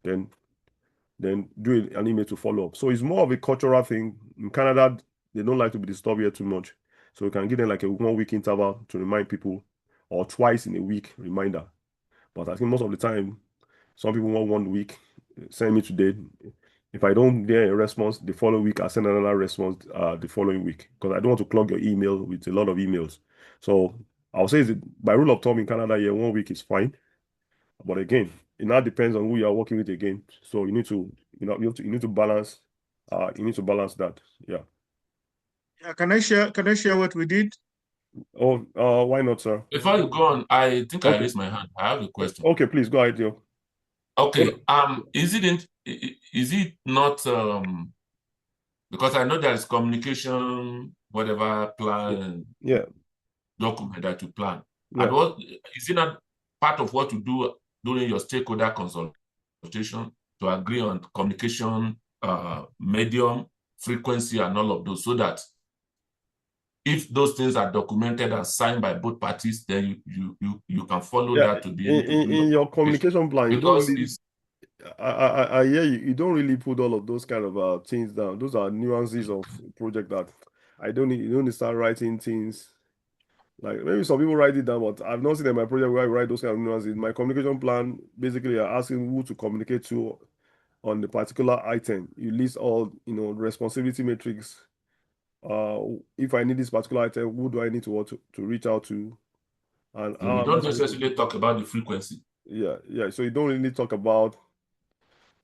Then do an email to follow up. So it's more of a cultural thing. In Canada, they don't like to be disturbed here too much. So you can give them like a 1 week interval to remind people, or twice in a week reminder. But I think most of the time, some people want 1 week. Send me today. If I don't get a response the following week, I send another response the following week, because I don't want to clog your email with a lot of emails. So I'll say by rule of thumb in Canada, 1 week is fine. But again, it now depends on who you are working with again. So you need to balance. You need to balance that. Yeah. Yeah. Can I share what we did? Oh, why not, sir? Before you go on, I think I raised my hand. I have a question. Okay, please go ahead, Joe. Okay. Is it not because I know there is communication, whatever plan, document that you plan. Yeah. And what is it not part of what you do during your stakeholder consultation to agree on communication, medium, frequency, and all of those, so that if those things are documented and signed by both parties, then you can follow that to be able to do in your communication plan. Because I hear you. You don't really put all of those kind of things down. Those are nuances of project that you don't need to start writing things. Like maybe some people write it down, but I've not seen in my project where I write those kind of nuances. My communication plan basically are asking who to communicate to on the particular item. You list all responsibility matrix. If I need this particular item, who do I need to reach out to? And you don't necessarily talk about the frequency. Yeah. So you don't really talk about,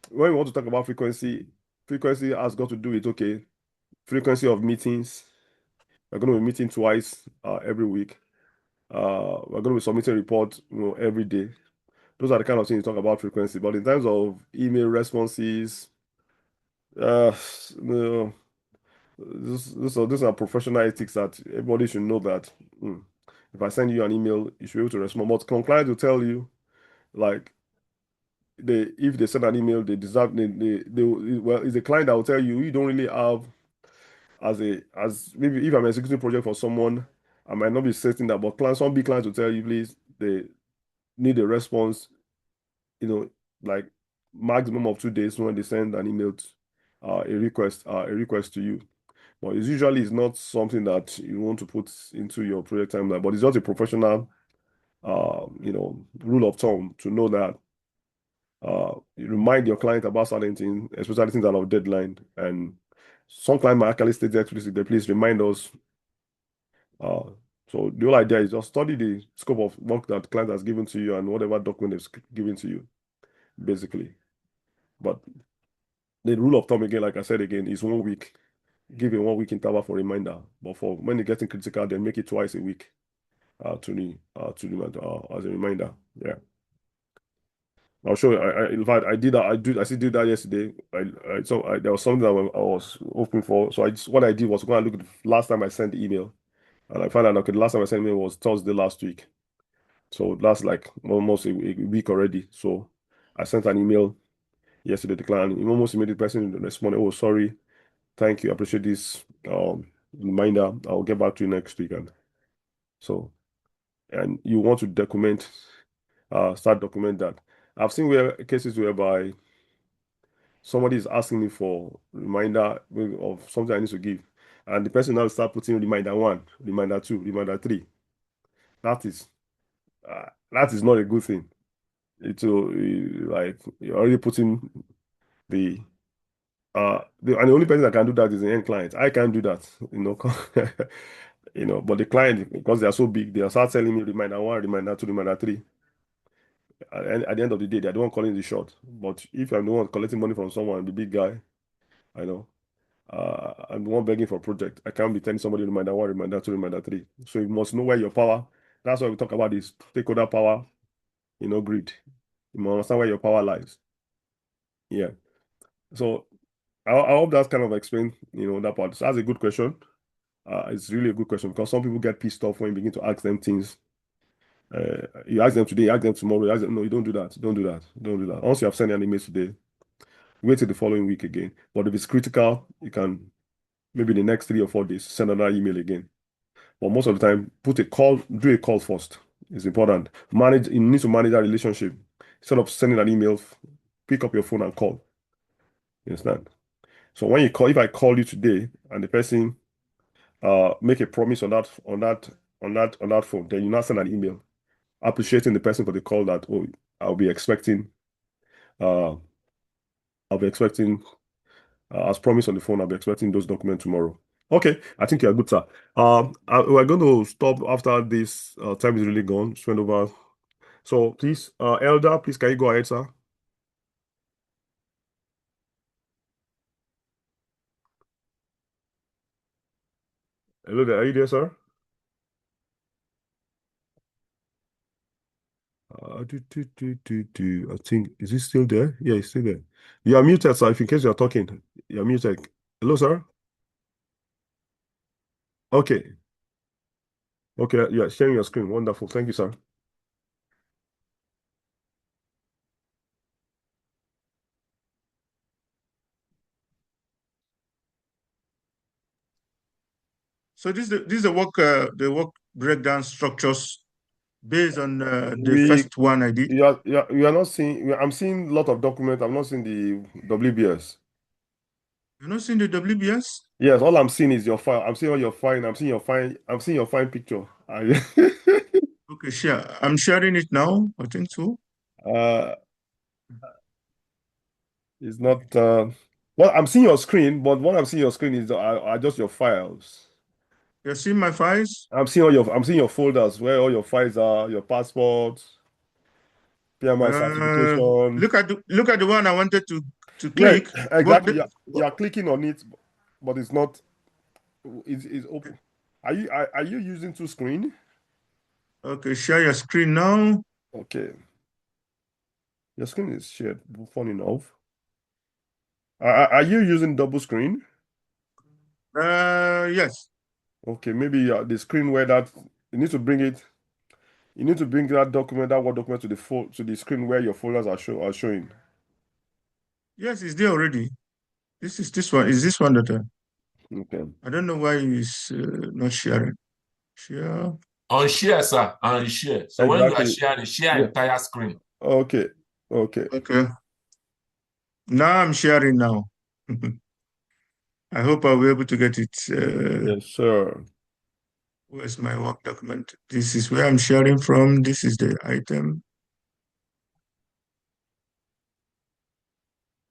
when we want to talk about frequency has got to do with frequency of meetings. We're going to be meeting twice every week. We're going to be submitting reports, every day. Those are the kind of things you talk about frequency. But in terms of email responses, no, these are professional ethics that everybody should know that if I send you an email, you should be able to respond. But compliance will tell you, like, if they send an email, they deserve well, it's a client that will tell you don't really have as maybe if I'm executing a project for someone, I might not be setting that, but some big clients will tell you, please, they need a response, like maximum of 2 days when they send an email a request to you. But it's not something that you want to put into your project timeline, but it's just a professional rule of thumb to know that you remind your client about certain things, especially things that are of deadline. And some client might actually state explicitly, please remind us. So the whole idea is just study the scope of work that client has given to you and whatever document is given to you, basically. But the rule of thumb, again, like I said again, is 1 week. Give a 1 week interval for reminder. But for when you're getting critical, then make it twice a week as a reminder. Yeah. I'll show you. In fact, I did that. I still did that yesterday. There was something that I was hoping for. So what I did was go and look at the last time I sent the email, and I found out, okay, the last time I sent email was Thursday last week. So that's like almost a week already. So I sent an email yesterday to the client. Almost immediately, the person responded, "Oh, sorry, thank you, I appreciate this reminder. I'll get back to you next week." And you want to start document that. I've seen cases whereby somebody is asking me for reminder of something I need to give, and the person now start putting reminder 1, reminder 2, reminder 3. That is not a good thing. It's like you're already putting and the only person that can do that is the end client. I can't do that, but the client, because they are so big, they'll start telling me reminder 1, reminder 2, reminder 3. And at the end of the day, they're the one calling the shot. But if I'm the one collecting money from someone, the big guy, I know, I'm the one begging for a project, I can't be telling somebody reminder 1, reminder 2, reminder 3. So you must know where your power. That's why we talk about this stakeholder power, grid. You must understand where your power lies. Yeah. So I hope that's kind of explained, that part. So that's a good question. It's really a good question because some people get pissed off when you begin to ask them things. You ask them today, you ask them tomorrow, you ask them, no, you don't do that. Don't do that. Don't do that. Once you have sent an email today, wait till the following week again. But if it's critical, you can maybe the next 3 or 4 days send another email again. But most of the time, do a call first. It's important. You need to manage that relationship. Instead of sending an email, pick up your phone and call. You understand? So when you call, if I call you today and the person make a promise on that phone, then you now send an email appreciating the person for the call that, oh, I'll be expecting as promised on the phone, I'll be expecting those documents tomorrow. Okay, I think you're good, sir. We're going to stop after this. Time is really gone. Spend over. So please, Elder, please, can you go ahead, sir? Hello there. Are you there, sir? I think, is he still there? Yeah, he's still there. You are muted, sir. If in case you are talking, you're muted. Hello, sir. Okay. Okay, yeah, sharing your screen. Wonderful. Thank you, sir. So this is the work breakdown structures based on the first one I did. You are not seeing. I'm seeing a lot of documents. I'm not seeing the WBS. You're not seeing the WBS? Yes, all I'm seeing is your file. I'm seeing all your file. I'm seeing your fine picture. Okay, sure. I'm sharing it now. I think so. It's not. Well, I'm seeing your screen, but what I'm seeing your screen is are just your files. You're seeing my files? I'm seeing your folders where all your files are, your passports, PMI certification. Look at the one I wanted to click. Yeah, exactly. You're clicking on it, but it's not. It's open. Are you using two screen? Okay, share your screen now. Okay. Your screen is shared, funny enough. Are you using double screen? Yes. Okay, maybe the screen where that you need to bring it. You need to bring that document, that Word document, to the screen where your folders are showing. Yes, it's there already. This is this one. Is this one that? Okay. I don't know why it's not sharing. Share. On share, sir, and share. So when you are sharing, share entire screen. Okay. Okay. Okay. Now I'm sharing now. I hope I'll be able to get it. Yes, sir. Where's my work document? This is where I'm sharing from. This is the item.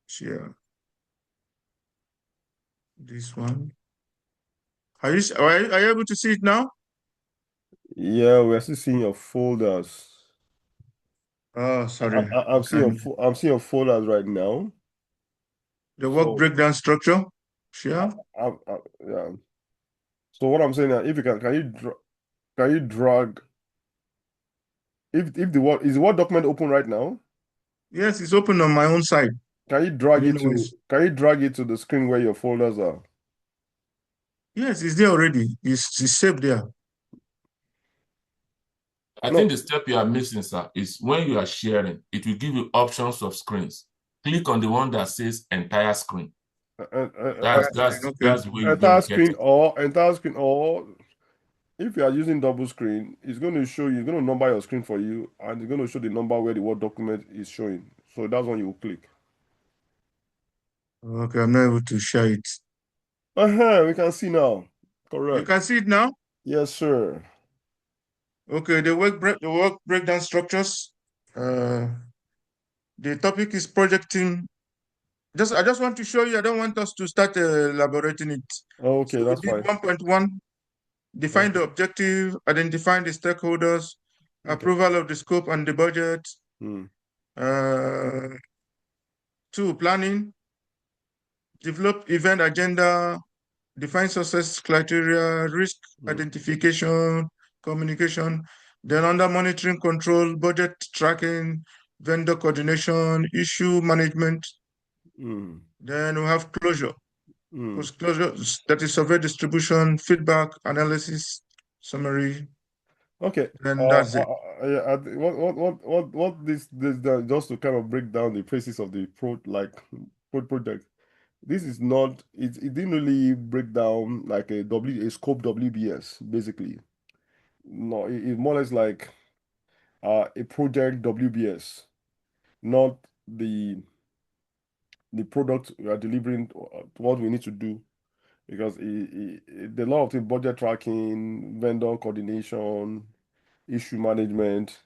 Share. This one. Are you able to see it now? Yeah, we're still seeing your folders. Oh, sorry. I'm seeing your folders right now. The work breakdown structure. Share. Yeah. So what I'm saying now, if you can you drag? If the Word is the Word document open right now? Yes, it's open on my own side. Can you drag it to the screen where your folders are? Yes, it's there already. It's saved there. I think the step you are missing, sir, is when you are sharing, it will give you options of screens. Click on the one that says entire screen. That's the way you're going to get it. Entire screen, or if you are using double screen, it's going to show you, it's going to number your screen for you, and it's going to show the number where the Word document is showing. So that's when you will click. Okay, I'm not able to share it. We can see now. Correct. You can see it now? Yes, sir. Okay, the work breakdown structures. The topic is project team. I just want to show you. I don't want us to start elaborating it. Okay, that's fine. 1.1, define the objective, identify the stakeholders, approval of the scope and the budget. 2, planning, develop event agenda, define success criteria, risk identification, communication. Then under monitoring control, budget tracking, vendor coordination, issue management. Then we have closure. Post-closure, that is survey distribution, feedback, analysis, summary. Okay. And that's it. What this just to kind of break down the phases of the project. This is not, it didn't really break down like a scope WBS, basically. No, it's more or less like a project WBS, not the product we are delivering, what we need to do, because the lot of things, budget tracking, vendor coordination, issue management.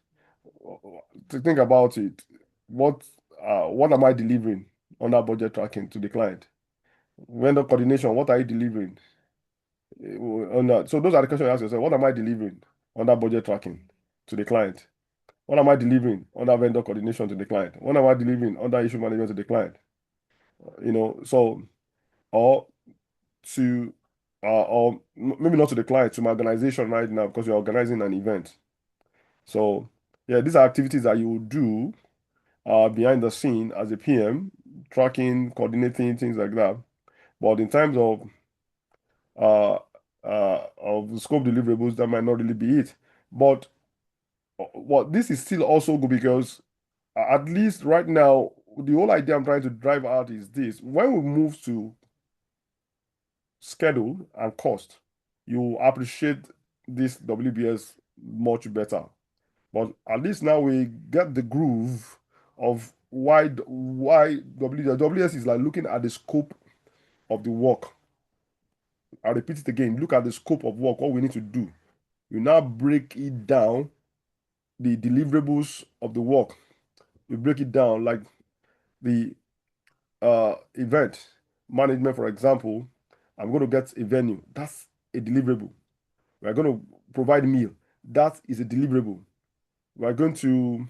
To think about it, what am I delivering on that budget tracking to the client? Vendor coordination, what are you delivering on that? So those are the questions you ask yourself. What am I delivering on that budget tracking to the client? What am I delivering on that vendor coordination to the client? What am I delivering on that issue management to the client? So, or maybe not to the client, to my organization right now, because you're organizing an event. So yeah, these are activities that you will do behind the scene as a PM, tracking, coordinating, things like that. But in terms of the scope deliverables, that might not really be it. But what this is still also good, because at least right now, the whole idea I'm trying to drive out is this: when we move to schedule and cost, you appreciate this WBS much better. But at least now we get the groove of why WBS is like looking at the scope of the work. I'll repeat it again. Look at the scope of work, what we need to do. You now break it down, the deliverables of the work. You break it down like the event management, for example. I'm going to get a venue. That's a deliverable. We're going to provide meal. That is a deliverable. We're going to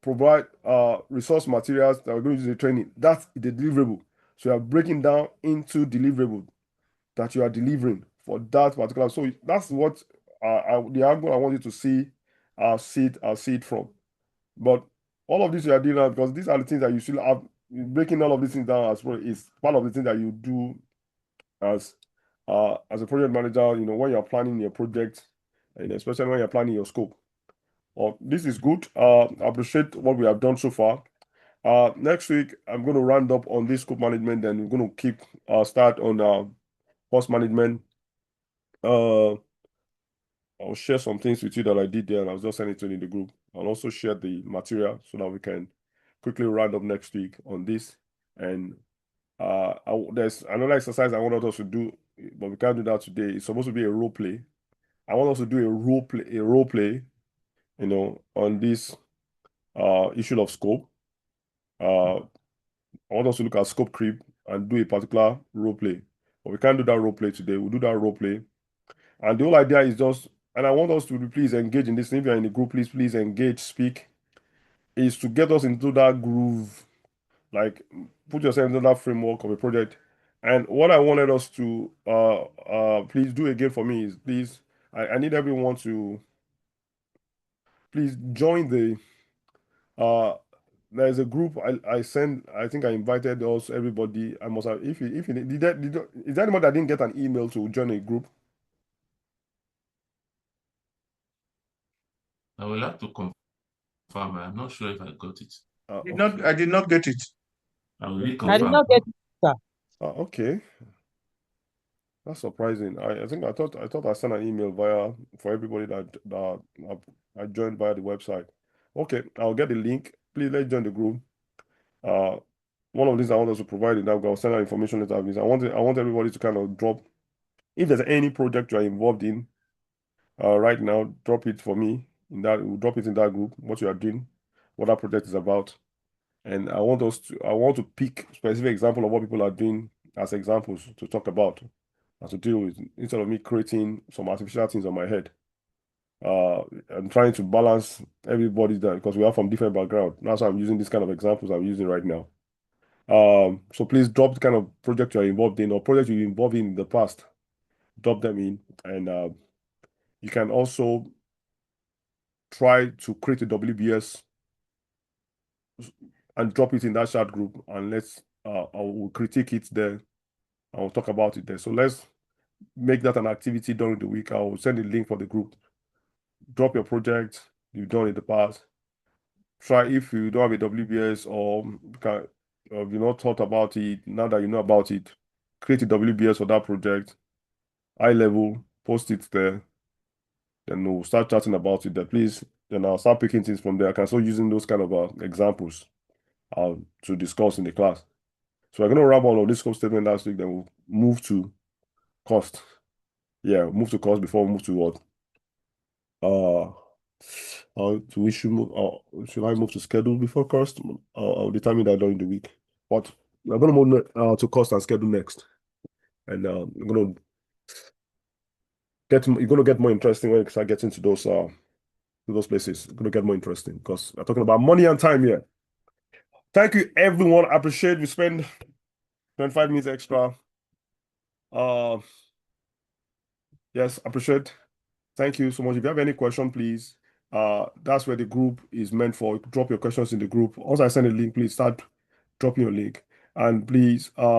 provide resource materials that we're going to use in the training. That's the deliverable. So you are breaking down into deliverable that you are delivering for that particular. So that's what the angle I want you to see it from. But all of this you are doing now, because these are the things that you should have. Breaking all of these things down as well is part of the things that you do as a project manager. When you're planning your project, and especially when you're planning your scope. This is good. I appreciate what we have done so far. Next week I'm going to round up on this scope management, and we're going to keep start on cost management. I'll share some things with you that I did there, and I'll just send it to you in the group. I'll also share the material so that we can quickly round up next week on this. And there's another exercise I want us to do, but we can't do that today. It's supposed to be a role play. I want us to do a role play, on this issue of scope. I want us to look at scope creep and do a particular role play. But we can't do that role play today. We'll do that role play. And the whole idea is just, and I want us to please engage in this. If you're in the group, please engage, speak, is to get us into that groove, like put yourself into that framework of a project. And what I wanted us to please do again for me is, please, I need everyone to please join the there's a group I sent. I think I invited us, everybody. I must have, if you is there anyone that didn't get an email to join a group? I will have to confirm. I'm not sure if I got it. I did not get it. I will reconfirm. I did not get it, sir. Okay. That's surprising. I thought I sent an email for everybody that I joined via the website. Okay, I'll get the link. Please let's join the group. One of these I want us to provide it. I'll send out information later. I want everybody to kind of drop, if there's any project you are involved in right now, drop it for me we'll drop it in that group, what you are doing, what that project is about. And I want to pick specific example of what people are doing as examples to talk about and to deal with, instead of me creating some artificial things on my head. I'm trying to balance everybody there because we are from different backgrounds. That's why I'm using this kind of examples I'm using right now. So please drop the kind of project you're involved in or project you're involved in the past. Drop them in, and you can also try to create a WBS and drop it in that chat group, and I will critique it there. I will talk about it there. So let's make that an activity during the week. I will send a link for the group. Drop your project you've done in the past. Try, if you don't have a WBS or you've not thought about it, now that you know about it, create a WBS for that project, high level, post it there. Then we'll start chatting about it there, please. Then I'll start picking things from there. I can start using those kind of examples to discuss in the class. So we're going to wrap all of this scope statement last week, then we'll move to cost. Yeah, move to cost before we move to what? Should I move to schedule before cost? I'll determine that during the week. But we're going to move to cost and schedule next. And you're going to get more interesting when you start getting to those places. It's going to get more interesting because we're talking about money and time here. Thank you, everyone. I appreciate we spend 25 minutes extra. Yes, appreciate. Thank you so much. If you have any question, please, that's where the group is meant for. Drop your questions in the group. Also, I send a link. Please start dropping your link. And please,